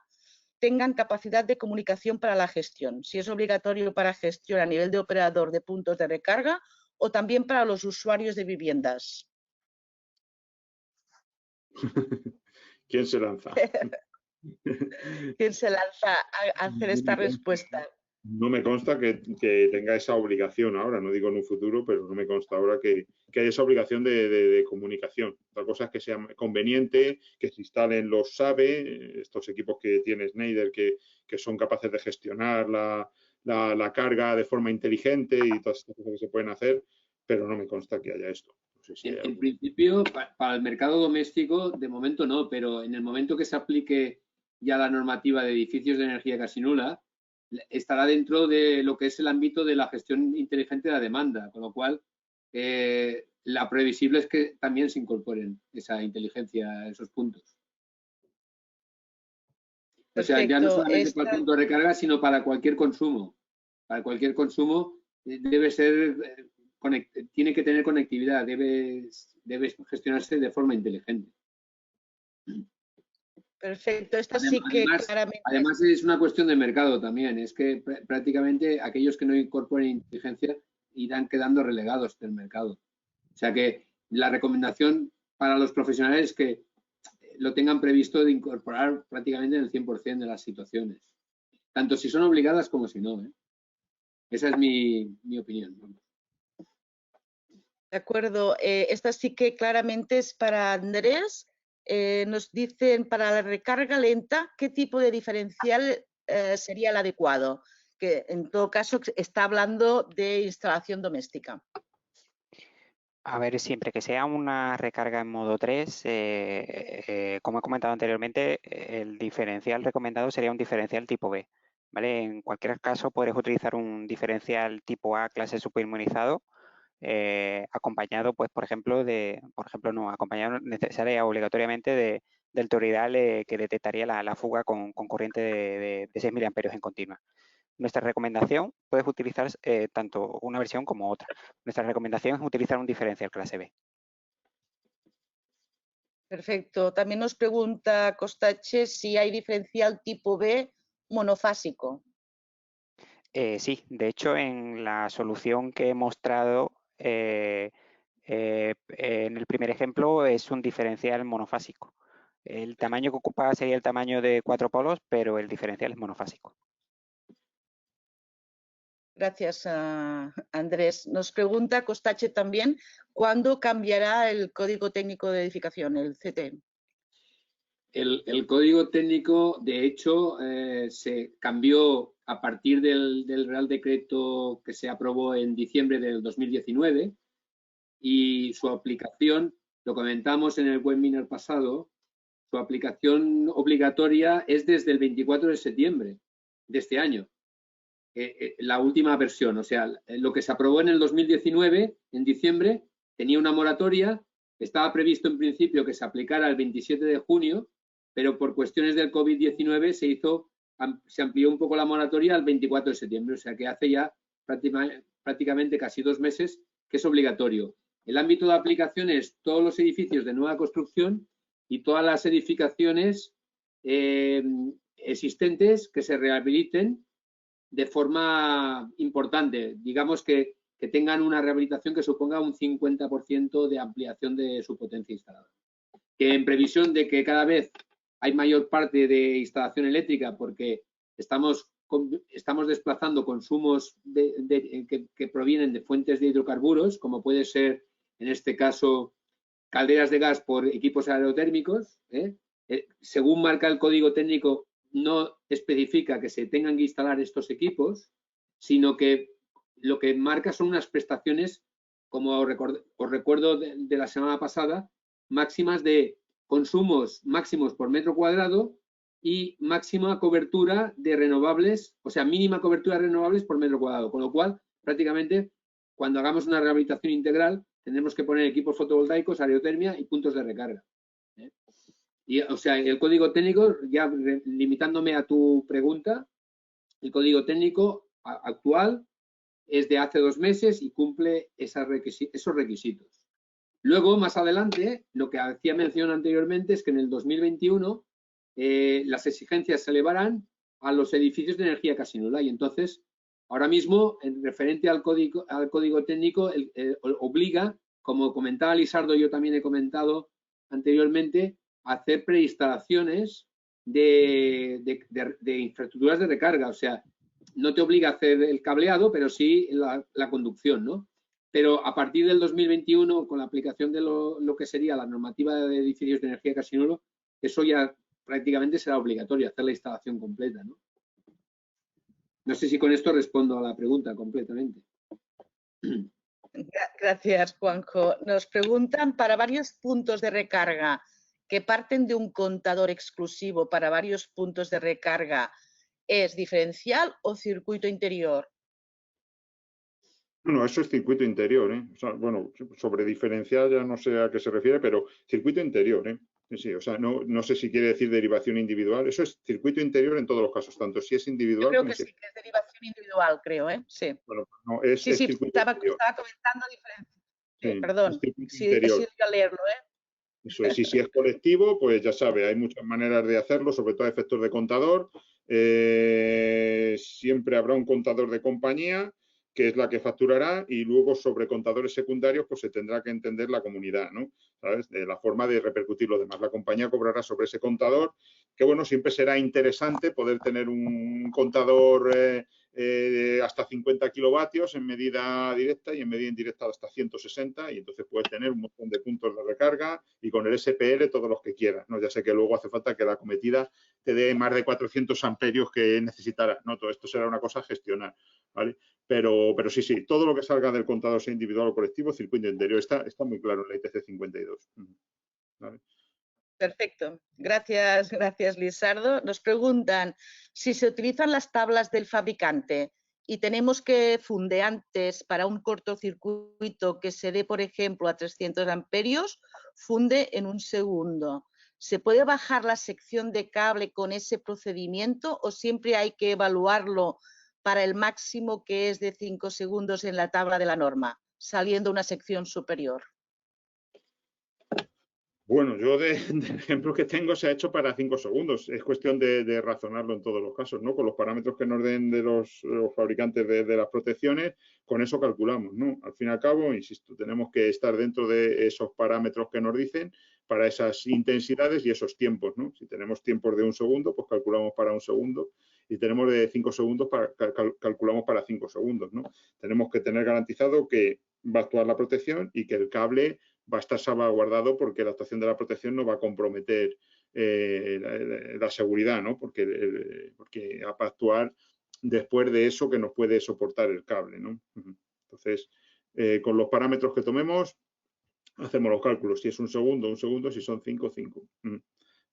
tengan capacidad de comunicación para la gestión. Si es obligatorio para gestión a nivel de operador de puntos de recarga o también para los usuarios de viviendas? ¿Quién se lanza? ¿Quién se lanza a hacer esta respuesta? No me consta que tenga esa obligación ahora, no digo en un futuro, pero no me consta ahora que haya esa obligación de comunicación. Otra cosa es que sea conveniente, que se instalen los SABE, estos equipos que tiene Schneider, que son capaces de gestionar la carga de forma inteligente y todas estas cosas que se pueden hacer, pero no me consta que haya esto. No sé si en principio, para el mercado doméstico, de momento no, pero en el momento que se aplique ya la normativa de edificios de energía casi nula, estará dentro de lo que es el ámbito de la gestión inteligente de la demanda, con lo cual la previsible es que también se incorporen esa inteligencia a esos puntos. Perfecto. O sea, ya no solamente para el punto de recarga, sino para cualquier consumo. Para cualquier consumo debe ser, tiene que tener conectividad, debe gestionarse de forma inteligente. Perfecto, esto sí que claramente... Además es una cuestión de mercado también, es que prácticamente aquellos que no incorporen inteligencia irán quedando relegados del mercado. O sea que la recomendación para los profesionales es que lo tengan previsto de incorporar prácticamente en el 100% de las situaciones, tanto si son obligadas como si no. Esa es mi opinión. De acuerdo, esta sí que claramente es para Andrés. Nos dicen para la recarga lenta, ¿qué tipo de diferencial sería el adecuado? Que en todo caso está hablando de instalación doméstica. A ver, siempre que sea una recarga en modo 3, como he comentado anteriormente, el diferencial recomendado sería un diferencial tipo B. ¿Vale? En cualquier caso, podréis utilizar un diferencial tipo A clase superinmunizado, acompañado, pues, acompañado necesaria obligatoriamente del toroidal que detectaría la fuga con corriente de 6 miliamperios en continua. Nuestra recomendación, puedes utilizar tanto una versión como otra. Nuestra recomendación es utilizar un diferencial clase B. Perfecto. También nos pregunta Costache si hay diferencial tipo B monofásico. Sí, de hecho, en la solución que he mostrado en el primer ejemplo es un diferencial monofásico. El tamaño que ocupa sería el tamaño de 4 polos, pero el diferencial es monofásico. Gracias, Andrés. Nos pregunta Costache también, ¿cuándo cambiará el código técnico de edificación, el CT? El código técnico, de hecho, se cambió a partir del Real Decreto que se aprobó en diciembre del 2019 y su aplicación, lo comentamos en el webinar pasado, su aplicación obligatoria es desde el 24 de septiembre de este año. La última versión, o sea, lo que se aprobó en el 2019, en diciembre, tenía una moratoria, estaba previsto en principio que se aplicara el 27 de junio, pero por cuestiones del COVID-19 se amplió un poco la moratoria al 24 de septiembre, o sea que hace ya prácticamente casi 2 meses que es obligatorio. El ámbito de aplicación es todos los edificios de nueva construcción y todas las edificaciones existentes que se rehabiliten de forma importante, digamos que tengan una rehabilitación que suponga un 50% de ampliación de su potencia instalada. Que en previsión de que cada vez hay mayor parte de instalación eléctrica porque estamos desplazando consumos que provienen de fuentes de hidrocarburos, como puede ser, en este caso, calderas de gas por equipos aerotérmicos. Según marca el código técnico, no especifica que se tengan que instalar estos equipos, sino que lo que marca son unas prestaciones, como os recuerdo de la semana pasada, máximas de consumos máximos por metro cuadrado y máxima cobertura de renovables, o sea, mínima cobertura de renovables por metro cuadrado, con lo cual, prácticamente, cuando hagamos una rehabilitación integral, tendremos que poner equipos fotovoltaicos, aerotermia y puntos de recarga. Y, o sea, el código técnico, ya limitándome a tu pregunta, el código técnico actual es de hace 2 meses y cumple esos requisitos. Luego, más adelante, lo que hacía mención anteriormente es que en el 2021 las exigencias se elevarán a los edificios de energía casi nula y entonces Ahora mismo, en referente al código técnico, obliga, como comentaba Lisardo, yo también he comentado anteriormente, a hacer preinstalaciones de infraestructuras de recarga. O sea, no te obliga a hacer el cableado, pero sí la conducción, ¿no? Pero a partir del 2021, con la aplicación de lo que sería la normativa de edificios de energía casi nulo, eso ya prácticamente será obligatorio, hacer la instalación completa, ¿no? No sé si con esto respondo a la pregunta completamente. Gracias, Juanjo. Nos preguntan, para varios puntos de recarga que parten de un contador exclusivo para varios puntos de recarga, ¿es diferencial o circuito interior? No, eso es circuito interior, ¿eh? O sea, bueno, sobre diferencial ya no sé a qué se refiere, pero circuito interior, ¿eh? Sí, o sea, no sé si quiere decir derivación individual. Eso es circuito interior en todos los casos, tanto si es individual Yo creo como que si sí, que es derivación individual, creo, ¿eh? Sí. Bueno, no, es Sí, circuito estaba interior. comentando diferencia. Sí, Sí, perdón, es circuito sí, he interior. sido yo a leerlo, ¿eh? Eso es, y si es colectivo, pues ya sabe, hay muchas maneras de hacerlo, sobre todo a efectos de contador. Siempre habrá un contador de compañía, que es la que facturará, y luego sobre contadores secundarios, pues se tendrá que entender la comunidad, ¿no? ¿Sabes? De la forma de repercutir los demás. La compañía cobrará sobre ese contador, que bueno, siempre será interesante poder tener un contador hasta 50 kilovatios en medida directa y en medida indirecta hasta 160, y entonces puedes tener un montón de puntos de recarga y con el SPL todos los que quieras, ¿no? Ya sé que luego hace falta que la cometida te dé más de 400 amperios que necesitarás, ¿no? Todo esto será una cosa a gestionar, ¿vale? Pero sí, todo lo que salga del contador, sea individual o colectivo, circuito interior, está muy claro en la ITC 52. ¿Vale? Perfecto. Gracias, Lisardo. Nos preguntan si se utilizan las tablas del fabricante y tenemos que fundeantes para un cortocircuito que se dé, por ejemplo, a 300 amperios, funde en un segundo. ¿Se puede bajar la sección de cable con ese procedimiento o siempre hay que evaluarlo para el máximo, que es de 5 segundos en la tabla de la norma, saliendo una sección superior? Bueno, yo del ejemplo que tengo se ha hecho para 5 segundos. Es cuestión de razonarlo en todos los casos, ¿no? Con los parámetros que nos den de los fabricantes de las protecciones, con eso calculamos, ¿no? Al fin y al cabo, insisto, tenemos que estar dentro de esos parámetros que nos dicen para esas intensidades y esos tiempos, ¿no? Si tenemos tiempos de 1 segundo, pues calculamos para 1 segundo. Y tenemos de 5 segundos, calculamos para 5 segundos, ¿no? Tenemos que tener garantizado que va a actuar la protección y que el cable va a estar salvaguardado porque la actuación de la protección no va a comprometer la seguridad, ¿no? Porque va a actuar después de eso que nos puede soportar el cable, ¿no? Entonces, con los parámetros que tomemos, hacemos los cálculos. Si es 1 segundo, 1 segundo, si son 5, 5.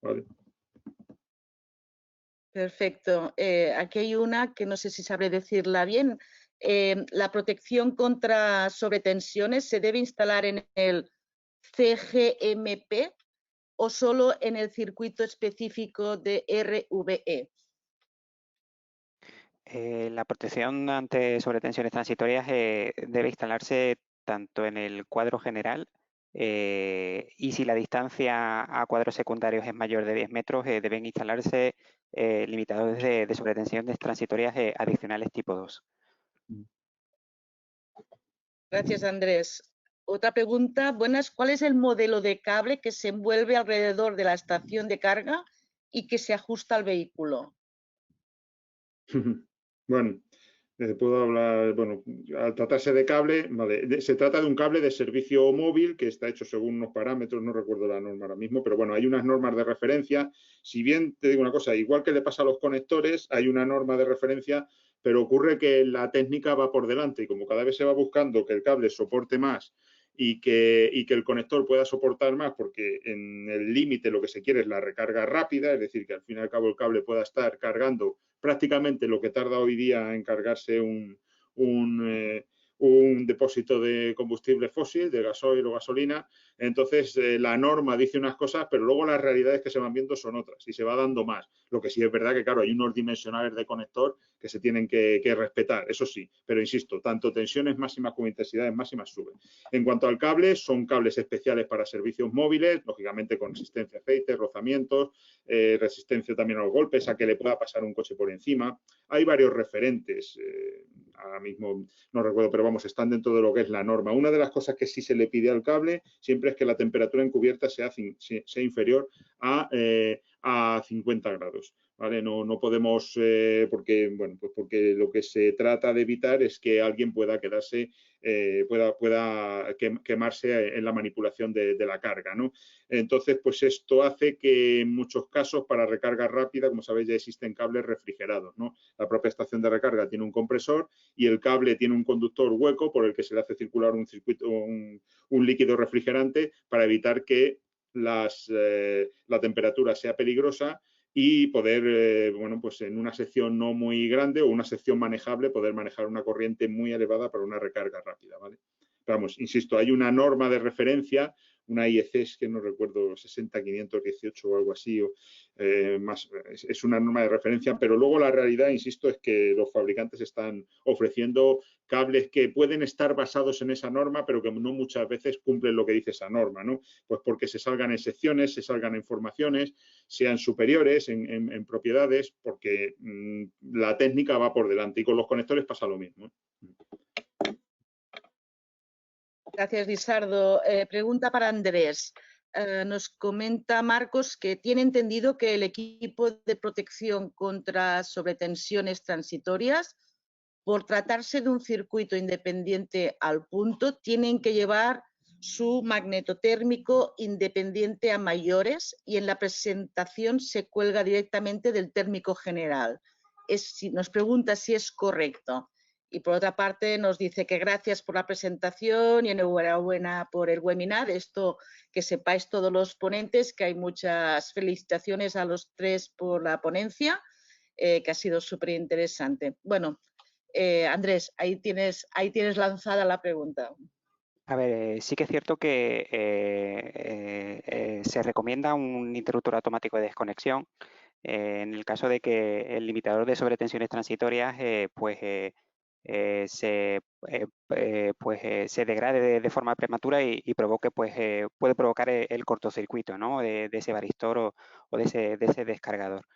¿Vale? Perfecto. Aquí hay una que no sé si sabré decirla bien. ¿La protección contra sobretensiones se debe instalar en el CGMP o solo en el circuito específico de RVE? La protección ante sobretensiones transitorias debe instalarse tanto en el cuadro general y si la distancia a cuadros secundarios es mayor de 10 metros, deben instalarse limitadores de sobretensiones transitorias adicionales tipo 2. Gracias, Andrés. Otra pregunta. Buenas, ¿cuál es el modelo de cable que se envuelve alrededor de la estación de carga y que se ajusta al vehículo? Bueno, puedo hablar, bueno, al tratarse de cable, vale, se trata de un cable de servicio móvil que está hecho según unos parámetros, no recuerdo la norma ahora mismo, pero bueno, hay unas normas de referencia. Si bien te digo una cosa, igual que le pasa a los conectores, hay una norma de referencia, pero ocurre que la técnica va por delante y como cada vez se va buscando que el cable soporte más y que el conector pueda soportar más, porque en el límite lo que se quiere es la recarga rápida, es decir, que al fin y al cabo el cable pueda estar cargando prácticamente lo que tarda hoy día en cargarse un depósito de combustible fósil, de gasoil o gasolina. Entonces, la norma dice unas cosas, pero luego las realidades que se van viendo son otras y se va dando más. Lo que sí es verdad que, claro, hay unos dimensionales de conector que se tienen que respetar, eso sí. Pero, insisto, tanto tensiones máximas como intensidades máximas suben. En cuanto al cable, son cables especiales para servicios móviles, lógicamente con resistencia a aceite, rozamientos, resistencia también a los golpes, a que le pueda pasar un coche por encima. Hay varios referentes. ahora mismo no recuerdo, pero vamos, están dentro de lo que es la norma. Una de las cosas que sí se le pide al cable siempre es que la temperatura encubierta sea inferior a 50 grados. ¿Vale? No podemos, porque lo que se trata de evitar es que alguien pueda quedarse, pueda quemarse en la manipulación de la carga, ¿no? Entonces, pues esto hace que en muchos casos para recarga rápida, como sabéis, ya existen cables refrigerados, ¿no? La propia estación de recarga tiene un compresor y el cable tiene un conductor hueco por el que se le hace circular un circuito, un líquido refrigerante para evitar que la temperatura sea peligrosa y poder, bueno, pues en una sección no muy grande o una sección manejable, poder manejar una corriente muy elevada para una recarga rápida, ¿vale? Pero vamos, insisto, hay una norma de referencia, una IEC, es que no recuerdo, 60518 o algo así, es una norma de referencia, pero luego la realidad, insisto, es que los fabricantes están ofreciendo cables que pueden estar basados en esa norma, pero que no muchas veces cumplen lo que dice esa norma, ¿no? Pues porque se salgan en secciones, se salgan en formaciones, sean superiores en propiedades, porque la técnica va por delante y con los conectores pasa lo mismo. Gracias, Lizardo. Pregunta para Andrés. Nos comenta Marcos que tiene entendido que el equipo de protección contra sobretensiones transitorias, por tratarse de un circuito independiente al punto, tienen que llevar su magnetotérmico independiente a mayores y en la presentación se cuelga directamente del térmico general. Nos pregunta si es correcto. Y por otra parte nos dice que gracias por la presentación y enhorabuena por el webinar. Esto que sepáis todos los ponentes, que hay muchas felicitaciones a los tres por la ponencia, que ha sido súper interesante. Bueno, Andrés, ahí tienes lanzada la pregunta. A ver, sí que es cierto que se recomienda un interruptor automático de desconexión en el caso de que el limitador de sobretensiones transitorias se degrade de forma prematura y provoque, puede provocar el cortocircuito, ¿no? de ese varistor o de ese descargador.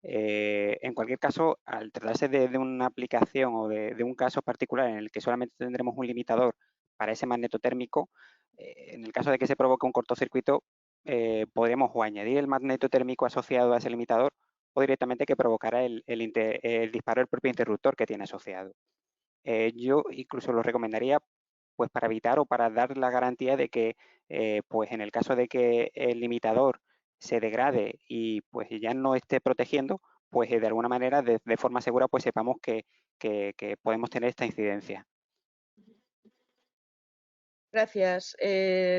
En cualquier caso, al tratarse de una aplicación o de un caso particular en el que solamente tendremos un limitador para ese magnetotérmico, en el caso de que se provoque un cortocircuito, podremos o añadir el magnetotérmico asociado a ese limitador o directamente que provocara el disparo del propio interruptor que tiene asociado. Yo incluso lo recomendaría pues para evitar o para dar la garantía de que pues en el caso de que el limitador se degrade y pues ya no esté protegiendo, pues de alguna manera de forma segura pues sepamos que podemos tener esta incidencia. Gracias.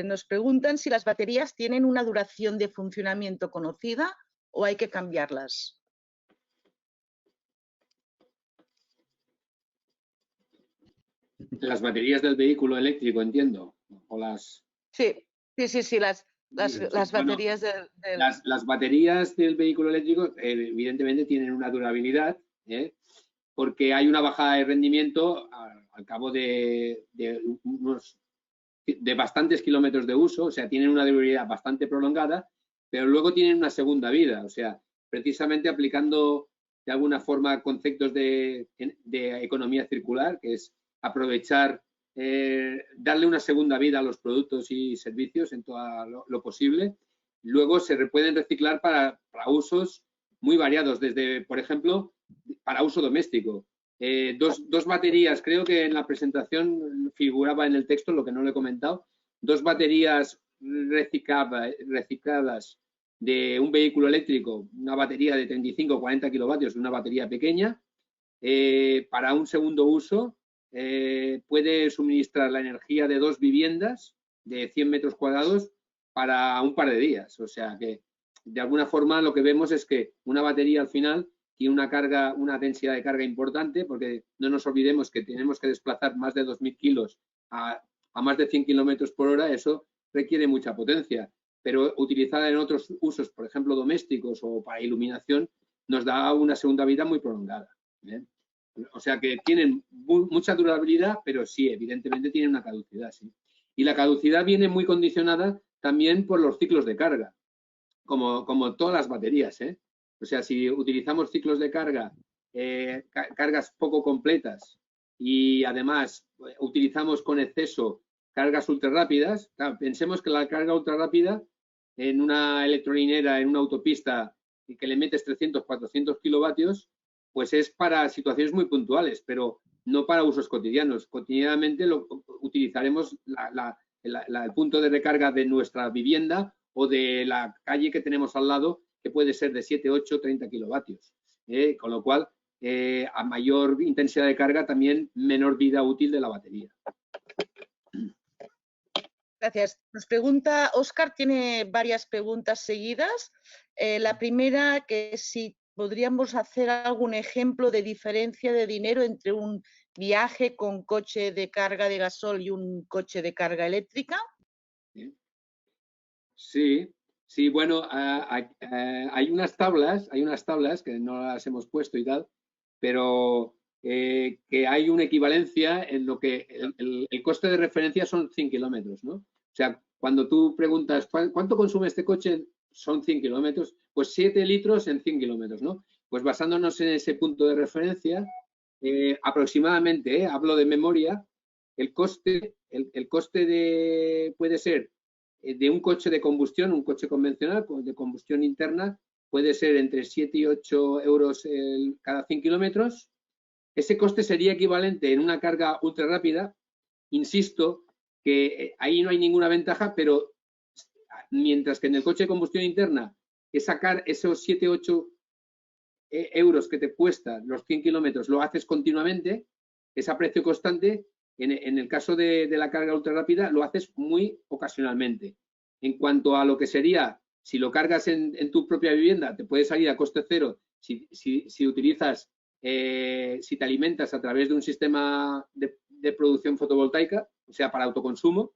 Nos preguntan si las baterías tienen una duración de funcionamiento conocida o hay que cambiarlas. Las baterías del vehículo eléctrico, entiendo. O las... Sí, las baterías Las baterías del vehículo eléctrico evidentemente tienen una durabilidad, porque hay una bajada de rendimiento al cabo de bastantes kilómetros de uso, o sea, tienen una durabilidad bastante prolongada, pero luego tienen una segunda vida, o sea, precisamente aplicando de alguna forma conceptos de economía circular, que es aprovechar, darle una segunda vida a los productos y servicios en todo lo posible. Luego se pueden reciclar para usos muy variados, desde, por ejemplo, para uso doméstico. Dos baterías, creo que en la presentación figuraba en el texto, lo que no lo he comentado, 2 baterías recicladas de un vehículo eléctrico, una batería de 35 o 40 kilovatios, una batería pequeña, para un segundo uso, puede suministrar la energía de 2 viviendas de 100 metros cuadrados para un par de días. O sea que, de alguna forma, lo que vemos es que una batería al final tiene una densidad de carga importante, porque no nos olvidemos que tenemos que desplazar más de 2.000 kilos a más de 100 kilómetros por hora. Eso requiere mucha potencia, pero utilizada en otros usos, por ejemplo, domésticos o para iluminación, nos da una segunda vida muy prolongada. O sea que tienen mucha durabilidad, pero sí, evidentemente tienen una caducidad, sí. Y la caducidad viene muy condicionada también por los ciclos de carga, como todas las baterías, O sea, si utilizamos ciclos de carga, cargas poco completas, y además utilizamos con exceso cargas ultra rápidas, claro, pensemos que la carga ultra rápida en una electrolinera, en una autopista, y que le metes 300, 400 kilovatios, pues es para situaciones muy puntuales, pero no para usos cotidianos. Cotidianamente utilizaremos el punto de recarga de nuestra vivienda o de la calle que tenemos al lado, que puede ser de 7, 8, 30 kilovatios. Con lo cual, a mayor intensidad de carga, también menor vida útil de la batería. Gracias. Nos pregunta, Óscar tiene varias preguntas seguidas. La primera, que si podríamos hacer algún ejemplo de diferencia de dinero entre un viaje con coche de carga de gasol y un coche de carga eléctrica. Sí, sí, bueno, hay unas tablas que no las hemos puesto y tal, pero que hay una equivalencia en lo que el coste de referencia son 100 kilómetros, ¿no? O sea, cuando tú preguntas ¿cuánto consume este coche? Son 100 kilómetros, pues 7 litros en 100 kilómetros, ¿no? Pues basándonos en ese punto de referencia, aproximadamente, hablo de memoria, el coste puede ser de un coche de combustión, un coche convencional de combustión interna, puede ser entre 7 y 8 euros cada 100 kilómetros. Ese coste sería equivalente en una carga ultra rápida. Insisto que ahí no hay ninguna ventaja, pero mientras que en el coche de combustión interna es sacar esos 7, 8 euros que te cuesta los 100 kilómetros, lo haces continuamente, es a precio constante. En el caso de la carga ultra rápida, lo haces muy ocasionalmente. En cuanto a lo que sería, si lo cargas en tu propia vivienda, te puede salir a coste cero si utilizas, si te alimentas a través de un sistema de producción fotovoltaica, o sea, para autoconsumo.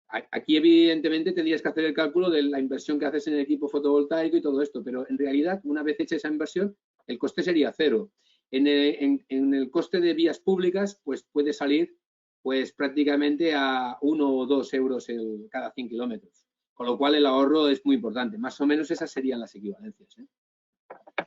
Aquí, evidentemente, tendrías que hacer el cálculo de la inversión que haces en el equipo fotovoltaico y todo esto, pero en realidad, una vez hecha esa inversión, el coste sería cero. En el coste de vías públicas, pues puede salir pues prácticamente a 1 o 2 euros cada 100 kilómetros, con lo cual el ahorro es muy importante. Más o menos esas serían las equivalencias.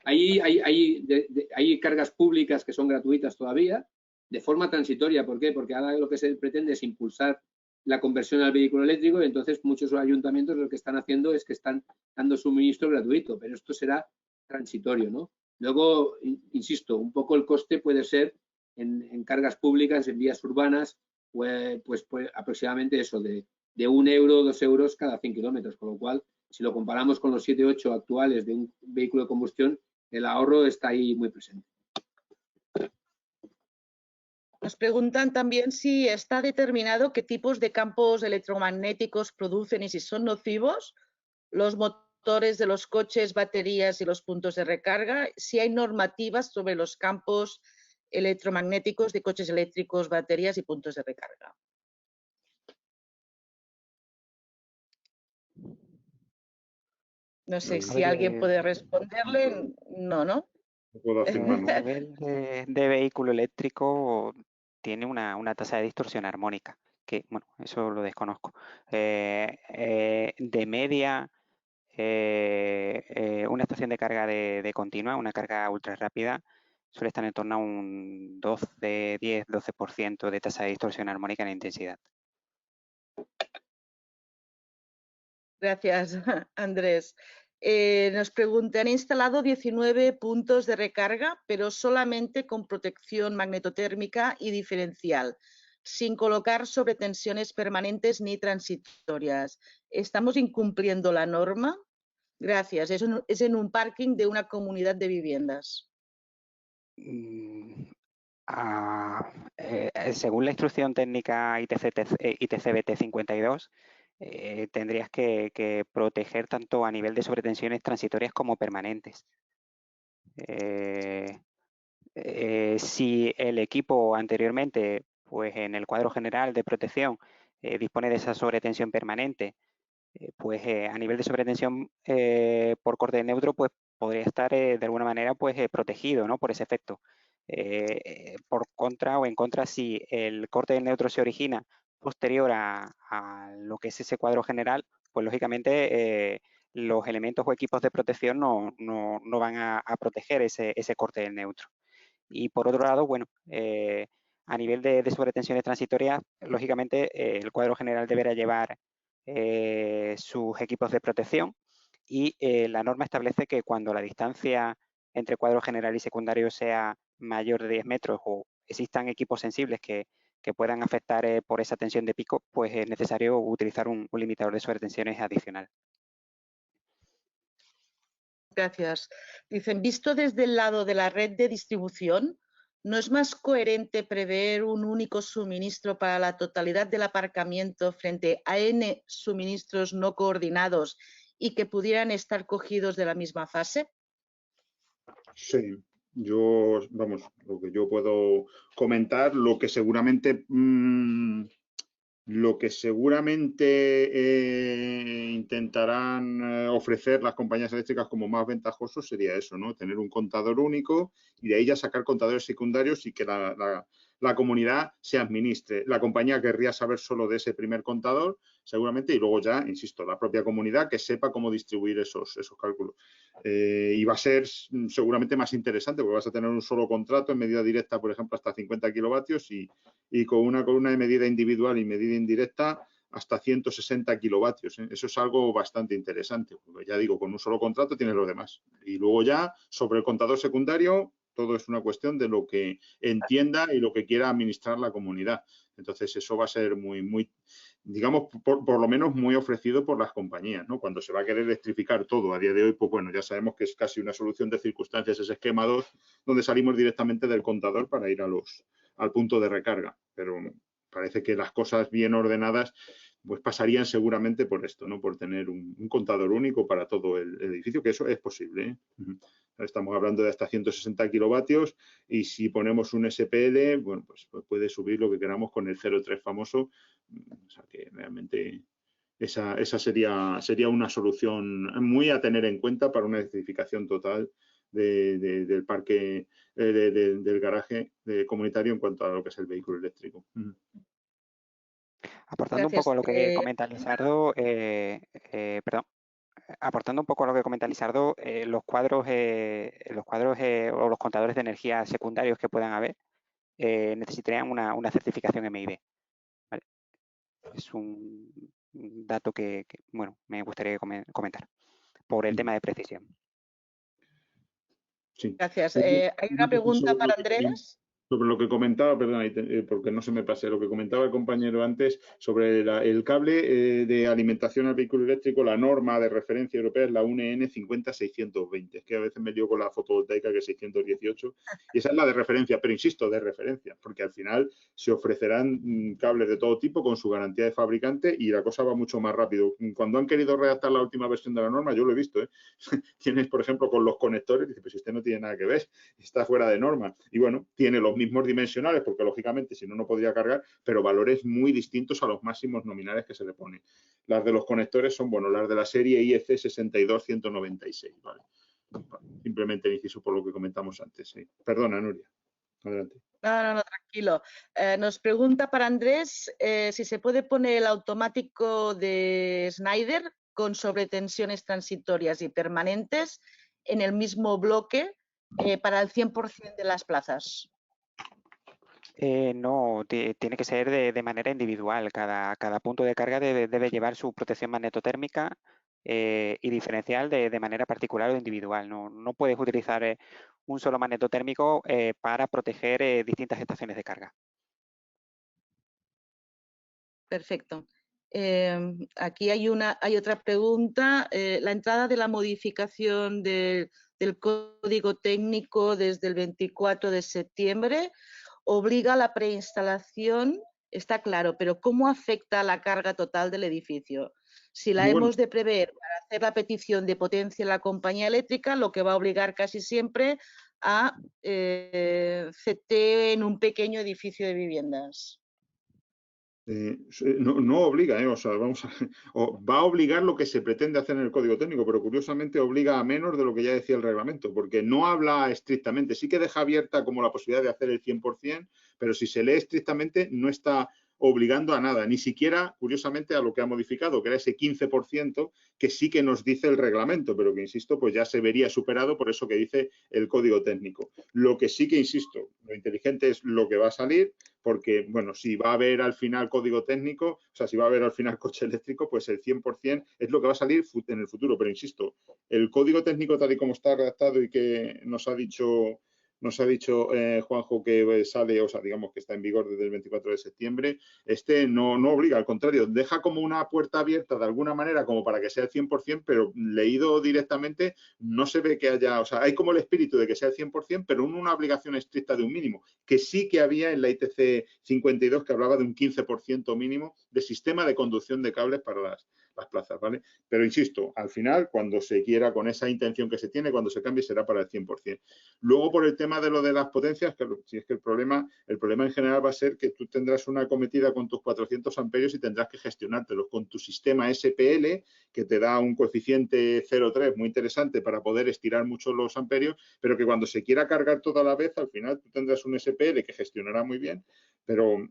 Hay cargas públicas que son gratuitas todavía, de forma transitoria. ¿Por qué? Porque ahora lo que se pretende es impulsar la conversión al vehículo eléctrico y entonces muchos ayuntamientos lo que están haciendo es que están dando suministro gratuito, pero esto será transitorio, ¿no? Luego, insisto, un poco el coste puede ser en cargas públicas, en vías urbanas, pues aproximadamente eso, de 1 euro, 2 euros cada 100 kilómetros, con lo cual, si lo comparamos con los 7, 8 actuales de un vehículo de combustión, el ahorro está ahí muy presente. Nos preguntan también si está determinado qué tipos de campos electromagnéticos producen y si son nocivos los motores de los coches, baterías y los puntos de recarga, si hay normativas sobre los campos electromagnéticos de coches eléctricos, baterías y puntos de recarga. No sé si alguien puede responderle. No, ¿no? No puedo afirmar. A nivel de vehículo eléctrico tiene una tasa de distorsión armónica, que, bueno, eso lo desconozco. De media, una estación de carga de continua, una carga ultra rápida, suele estar en torno a un 10-12% de tasa de distorsión armónica en intensidad. Gracias, Andrés. Nos preguntan, han instalado 19 puntos de recarga, pero solamente con protección magnetotérmica y diferencial, sin colocar sobretensiones permanentes ni transitorias. ¿Estamos incumpliendo la norma? Gracias. Es en un parking de una comunidad de viviendas. Según la instrucción técnica ITCBT 52, tendrías que proteger tanto a nivel de sobretensiones transitorias como permanentes. Si el equipo anteriormente, pues en el cuadro general de protección, dispone de esa sobretensión permanente, pues a nivel de sobretensión por corte neutro, pues podría estar de alguna manera pues protegido, ¿no? Por ese efecto. Por contra o en contra, si el corte del neutro se origina posterior a lo que es ese cuadro general, pues lógicamente los elementos o equipos de protección no van a proteger ese corte del neutro. Y por otro lado, bueno, A nivel de sobretensiones transitorias, lógicamente, el cuadro general deberá llevar sus equipos de protección y la norma establece que cuando la distancia entre cuadro general y secundario sea mayor de 10 metros o existan equipos sensibles que puedan afectar por esa tensión de pico, pues es necesario utilizar un limitador de sobretensiones adicional. Gracias. Dicen, visto desde el lado de la red de distribución, ¿no es más coherente prever un único suministro para la totalidad del aparcamiento frente a N suministros no coordinados y que pudieran estar cogidos de la misma fase? Sí, yo, vamos, lo que yo puedo comentar, lo que seguramente intentarán ofrecer las compañías eléctricas como más ventajoso sería eso, ¿no? Tener un contador único y de ahí ya sacar contadores secundarios y que la comunidad se administre. La compañía querría saber solo de ese primer contador, seguramente, y luego ya, insisto, la propia comunidad que sepa cómo distribuir esos cálculos. Y va a ser seguramente más interesante porque vas a tener un solo contrato en medida directa, por ejemplo, hasta 50 kilovatios y con una columna de medida individual y medida indirecta hasta 160 kilovatios. Eso es algo bastante interesante, porque ya digo, con un solo contrato tienes los demás. Y luego ya, sobre el contador secundario, todo es una cuestión de lo que entienda y lo que quiera administrar la comunidad. Entonces, eso va a ser muy digamos, por lo menos muy ofrecido por las compañías, ¿no? Cuando se va a querer electrificar todo a día de hoy, pues bueno, ya sabemos que es casi una solución de circunstancias ese esquema 2, donde salimos directamente del contador para ir al punto de recarga. Pero parece que las cosas bien ordenadas pues pasarían seguramente por esto, ¿no? Por tener un contador único para todo el edificio, que eso es posible, ¿eh? Estamos hablando de hasta 160 kilovatios y si ponemos un SPL, bueno, pues puede subir lo que queramos con el 0,3 famoso. O sea que realmente esa sería una solución muy a tener en cuenta para una electrificación total del parque, del garaje comunitario en cuanto a lo que es el vehículo eléctrico. Aportando un poco a lo que comenta Lizardo, aportando un poco a lo que comenta Lizardo, los cuadros o los contadores de energía secundarios que puedan haber necesitarían una certificación MID. ¿Vale? Es un dato que, bueno, me gustaría comentar por el tema de precisión. Sí. Gracias. ¿Hay una pregunta para Andrés? Sobre lo que comentaba, perdón, porque no se me pase, lo que comentaba el compañero antes sobre el cable de alimentación al vehículo eléctrico, la norma de referencia europea es la UNE 50620. Es que a veces me lío con la fotovoltaica que es 618 y esa es la de referencia, pero insisto, de referencia, porque al final se ofrecerán cables de todo tipo con su garantía de fabricante y la cosa va mucho más rápido. Cuando han querido redactar la última versión de la norma, yo lo he visto, ¿eh? Tienes, por ejemplo, con los conectores, dice, pues este no tiene nada que ver, está fuera de norma. Y bueno, tiene los mismos dimensionales, porque lógicamente si no, no podría cargar, pero valores muy distintos a los máximos nominales que se le ponen. Las de los conectores son, bueno, las de la serie IEC 62196, ¿vale? Simplemente el inciso por lo que comentamos antes. ¿Sí? Perdona, Nuria. Adelante. No, tranquilo. Nos pregunta para Andrés si se puede poner el automático de Schneider con sobretensiones transitorias y permanentes en el mismo bloque para el 100% de las plazas. No, tiene que ser de manera individual. Cada punto de carga debe llevar su protección magnetotérmica y diferencial de manera particular o individual. No puedes utilizar un solo magnetotérmico para proteger distintas estaciones de carga. Perfecto. Aquí hay otra pregunta. La entrada de la modificación del código técnico desde el 24 de septiembre obliga a la preinstalación, está claro, pero ¿cómo afecta a la carga total del edificio? Si la hemos de prever para hacer la petición de potencia a la compañía eléctrica, lo que va a obligar casi siempre a CT en un pequeño edificio de viviendas. No obliga, o sea, va a obligar lo que se pretende hacer en el código técnico, pero curiosamente obliga a menos de lo que ya decía el reglamento, porque no habla estrictamente, sí que deja abierta como la posibilidad de hacer el 100%, pero si se lee estrictamente no está obligando a nada, ni siquiera, curiosamente, a lo que ha modificado, que era ese 15% que sí que nos dice el reglamento, pero que, insisto, pues ya se vería superado por eso que dice el código técnico. Lo que sí que, insisto, lo inteligente es lo que va a salir, porque, bueno, si va a haber al final código técnico, o sea, si va a haber al final coche eléctrico, pues el 100% es lo que va a salir en el futuro. Pero insisto, el código técnico tal y como está redactado y que nos ha dicho Juanjo que sale, o sea, digamos que está en vigor desde el 24 de septiembre, no obliga, al contrario, deja como una puerta abierta de alguna manera como para que sea el 100%, pero leído directamente no se ve que haya, o sea, hay como el espíritu de que sea el 100%, pero una obligación estricta de un mínimo, que sí que había en la ITC 52, que hablaba de un 15% mínimo de sistema de conducción de cables para las plazas, ¿vale? Pero insisto, al final, cuando se quiera, con esa intención que se tiene, cuando se cambie será para el 100%. Luego, por el tema de lo de las potencias, que si es que el problema en general va a ser que tú tendrás una acometida con tus 400 amperios y tendrás que gestionártelos con tu sistema SPL, que te da un coeficiente 0,3 muy interesante para poder estirar mucho los amperios, pero que cuando se quiera cargar toda la vez, al final tú tendrás un SPL que gestionará muy bien, pero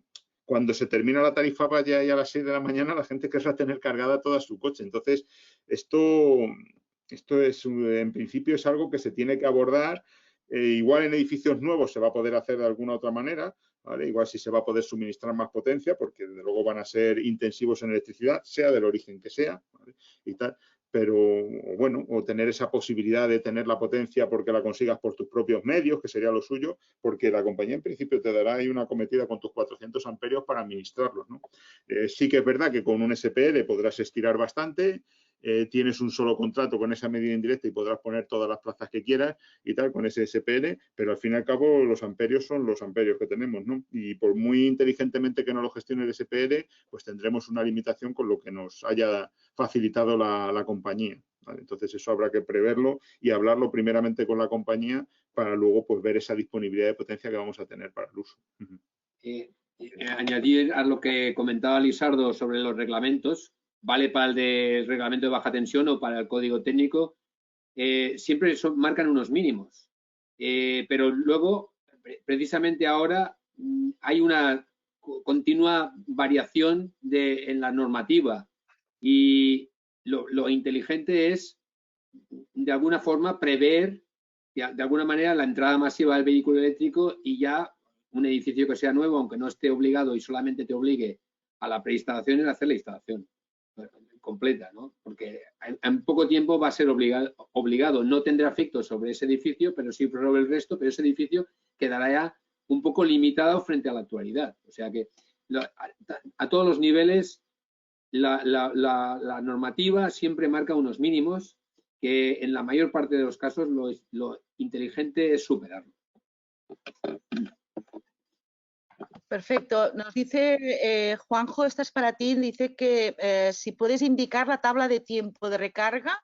cuando se termina la tarifa vaya y a las 6 de la mañana, la gente querrá tener cargada toda su coche. Entonces, esto es, en principio, es algo que se tiene que abordar. Igual en edificios nuevos se va a poder hacer de alguna otra manera, ¿vale? Igual sí se va a poder suministrar más potencia, porque desde luego van a ser intensivos en electricidad, sea del origen que sea, ¿vale? Y tal. Pero, bueno, o tener esa posibilidad de tener la potencia porque la consigas por tus propios medios, que sería lo suyo, porque la compañía en principio te dará ahí una acometida con tus 400 amperios para administrarlos, ¿no? Sí que es verdad que con un SPL podrás estirar bastante, tienes un solo contrato con esa medida indirecta y podrás poner todas las plazas que quieras y tal con ese SPL, pero al fin y al cabo los amperios son los amperios que tenemos, ¿no? Y por muy inteligentemente que no lo gestione el SPL, pues tendremos una limitación con lo que nos haya facilitado la compañía, ¿vale? Entonces eso habrá que preverlo y hablarlo primeramente con la compañía para luego pues ver esa disponibilidad de potencia que vamos a tener para el uso. Añadir a lo que comentaba Lisardo sobre los reglamentos, vale para el de reglamento de baja tensión o para el código técnico, siempre marcan unos mínimos, pero luego, precisamente ahora, hay una continua variación en la normativa y lo inteligente es, de alguna forma, prever de alguna manera la entrada masiva del vehículo eléctrico y ya un edificio que sea nuevo, aunque no esté obligado y solamente te obligue a la preinstalación, es hacer la instalación completa, ¿no? Porque en poco tiempo va a ser obligado. No tendrá efecto sobre ese edificio, pero sí sobre el resto, pero ese edificio quedará ya un poco limitado frente a la actualidad. O sea que a todos los niveles la normativa siempre marca unos mínimos que en la mayor parte de los casos lo inteligente es superarlo. Perfecto. Nos dice Juanjo, esta es para ti, dice que si puedes indicar la tabla de tiempo de recarga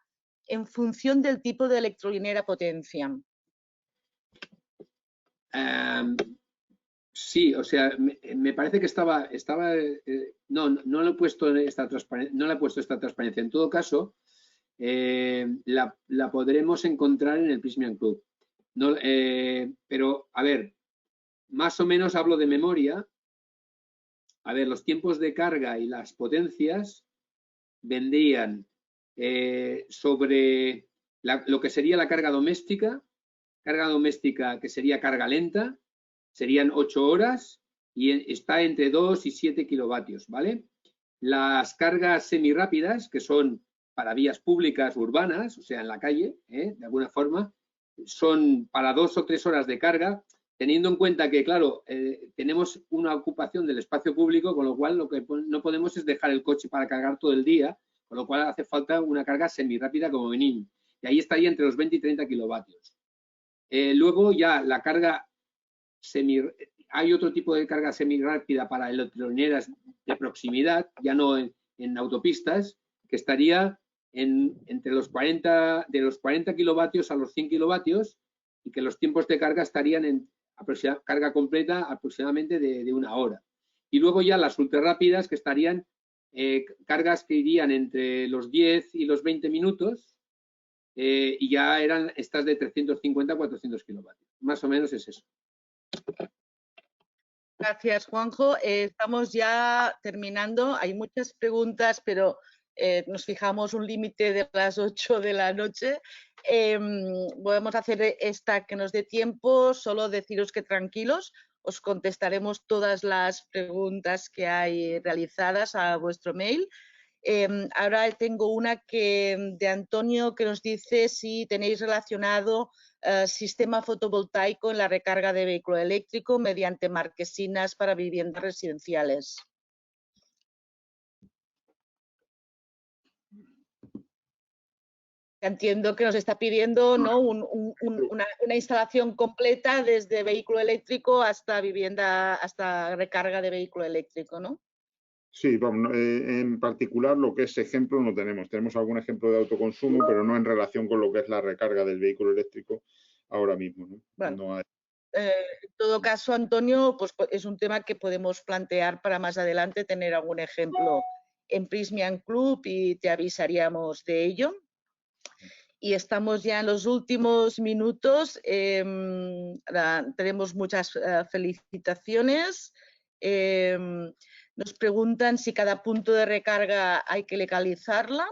en función del tipo de electrolinera potencia. Sí, o sea, me parece que estaba no le he puesto esta transparencia. En todo caso, la podremos encontrar en el Prysmian Club. No, pero, a ver, más o menos hablo de memoria. A ver, los tiempos de carga y las potencias vendrían sobre lo que sería la carga doméstica que sería carga lenta, serían 8 horas y está entre 2 y 7 kilovatios, ¿vale? Las cargas semirápidas, que son para vías públicas urbanas, o sea, en la calle, de alguna forma, son para 2 o 3 horas de carga, teniendo en cuenta que, claro, tenemos una ocupación del espacio público, con lo cual lo que no podemos es dejar el coche para cargar todo el día, con lo cual hace falta una carga semirápida como mínimo. Y ahí estaría entre los 20 y 30 kilovatios. Luego ya la carga hay otro tipo de carga semirápida para electrolineras de proximidad, ya no en autopistas, que estaría entre los 40 kilovatios a los 100 kilovatios y que los tiempos de carga estarían en carga completa aproximadamente de 1 hora. Y luego ya las ultrarrápidas, que estarían cargas que irían entre los 10 y los 20 minutos, y ya eran estas de 350 a 400 kilovatios. Más o menos es eso. Gracias, Juanjo. Estamos ya terminando. Hay muchas preguntas, pero nos fijamos un límite de las 8 de la noche. Podemos hacer esta que nos dé tiempo. Solo deciros que tranquilos. os contestaremos todas las preguntas que hay realizadas a vuestro mail. Ahora tengo una de Antonio que nos dice si tenéis relacionado sistema fotovoltaico en la recarga de vehículo eléctrico mediante marquesinas para viviendas residenciales. Entiendo que nos está pidiendo, ¿no?, una instalación completa desde vehículo eléctrico hasta vivienda, hasta recarga de vehículo eléctrico, ¿no? Sí, vamos, en particular lo que es ejemplo no tenemos. Tenemos algún ejemplo de autoconsumo, pero no en relación con lo que es la recarga del vehículo eléctrico ahora mismo, ¿no? Bueno, No hay. en todo caso, Antonio, pues es un tema que podemos plantear para más adelante, tener algún ejemplo en Prysmian Club y te avisaríamos de ello. Y estamos ya en los últimos minutos. Tenemos muchas felicitaciones. Nos preguntan si cada punto de recarga hay que legalizarla.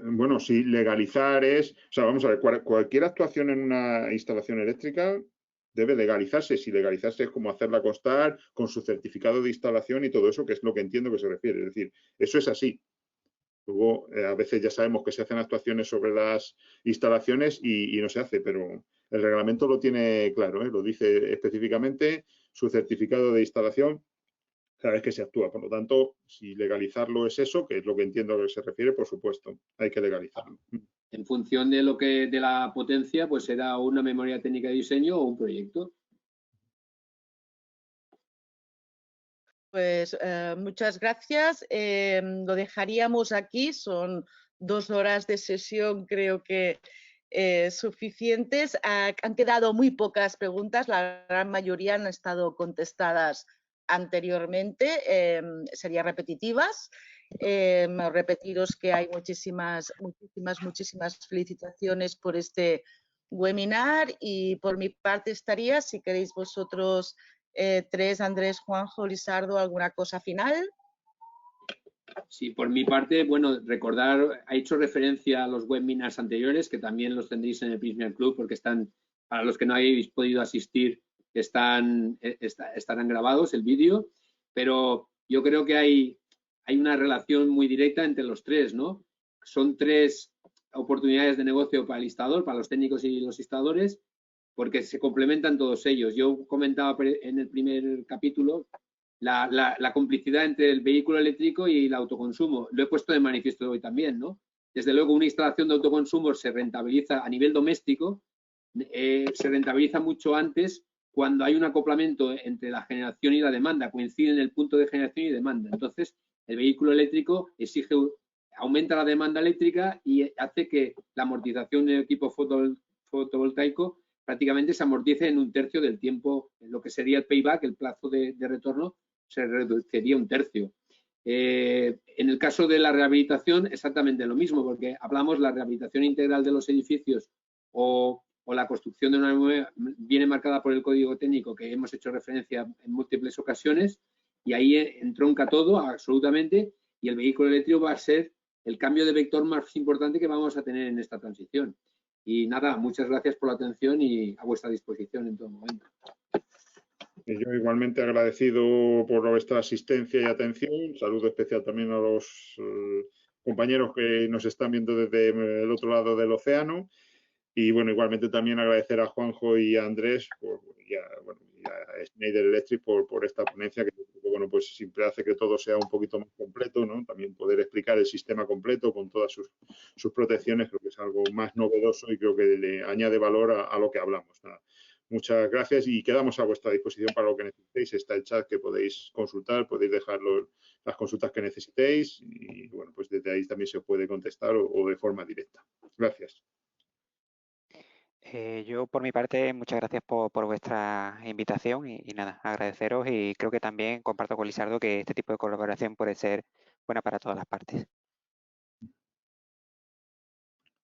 Bueno, sí, legalizar es, o sea, vamos a ver, cualquier actuación en una instalación eléctrica debe legalizarse. Si legalizarse es como hacerla constar con su certificado de instalación y todo eso, que es lo que entiendo que se refiere. Es decir, eso es así. Luego, a veces ya sabemos que se hacen actuaciones sobre las instalaciones y no se hace, pero el reglamento lo tiene claro, lo dice específicamente, su certificado de instalación cada vez que se actúa. Por lo tanto, si legalizarlo es eso, que es lo que entiendo a lo que se refiere, por supuesto, hay que legalizarlo. En función de de la potencia, pues será una memoria técnica de diseño o un proyecto. Pues muchas gracias. Lo dejaríamos aquí. Son 2 horas de sesión, creo que suficientes. Han quedado muy pocas preguntas. La gran mayoría han estado contestadas anteriormente. Serían repetitivas. Repetiros que hay muchísimas felicitaciones por este webinar y por mi parte estaría, si queréis vosotros 3, Andrés, Juanjo, Lisardo, ¿alguna cosa final? Sí, por mi parte, bueno, recordar, ha hecho referencia a los webinars anteriores, que también los tendréis en el Prysmian Club, porque están, para los que no hayáis podido asistir, estarán grabados el vídeo, pero yo creo que hay una relación muy directa entre los tres, ¿no? Son 3 oportunidades de negocio para el instalador, para los técnicos y los instaladores, porque se complementan todos ellos. Yo comentaba en el primer capítulo la complicidad entre el vehículo eléctrico y el autoconsumo. Lo he puesto de manifiesto hoy también, ¿no? Desde luego, una instalación de autoconsumo se rentabiliza a nivel doméstico, se rentabiliza mucho antes cuando hay un acoplamiento entre la generación y la demanda, coincide en el punto de generación y demanda. Entonces, el vehículo eléctrico aumenta la demanda eléctrica y hace que la amortización del equipo fotovoltaico prácticamente se amortice en 1/3 del tiempo, en lo que sería el payback, el plazo de retorno, se reduciría 1/3. En el caso de la rehabilitación, exactamente lo mismo, porque hablamos de la rehabilitación integral de los edificios o la construcción de una nueva, viene marcada por el código técnico que hemos hecho referencia en múltiples ocasiones, y ahí entronca todo absolutamente, y el vehículo eléctrico va a ser el cambio de vector más importante que vamos a tener en esta transición. Y nada, muchas gracias por la atención y a vuestra disposición en todo momento. Yo igualmente agradecido por vuestra asistencia y atención. Un saludo especial también a los compañeros que nos están viendo desde el otro lado del océano. Y bueno, igualmente también agradecer a Juanjo y a Andrés y a Schneider Electric por esta ponencia que bueno, pues siempre hace que todo sea un poquito más completo, ¿no? También poder explicar el sistema completo con todas sus protecciones, creo que es algo más novedoso y creo que le añade valor a lo que hablamos. Nada. Muchas gracias y quedamos a vuestra disposición para lo que necesitéis. Está el chat que podéis consultar, podéis dejar las consultas que necesitéis y bueno, pues desde ahí también se puede contestar o de forma directa. Gracias. Yo, por mi parte, muchas gracias por vuestra invitación y nada, agradeceros y creo que también comparto con Lisardo que este tipo de colaboración puede ser buena para todas las partes.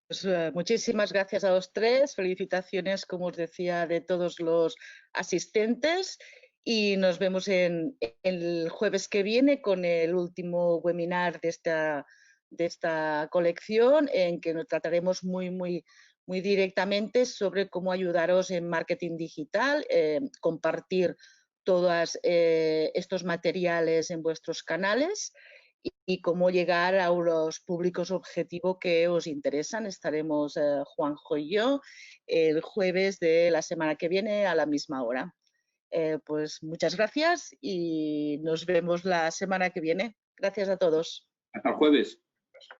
Pues, muchísimas gracias a los 3, felicitaciones, como os decía, de todos los asistentes y nos vemos el jueves que viene con el último webinar de esta colección en que nos trataremos muy muy directamente sobre cómo ayudaros en marketing digital, compartir todos estos materiales en vuestros canales y cómo llegar a los públicos objetivos que os interesan. Estaremos Juanjo y yo el jueves de la semana que viene a la misma hora. Pues muchas gracias y nos vemos la semana que viene. Gracias a todos. Hasta el jueves.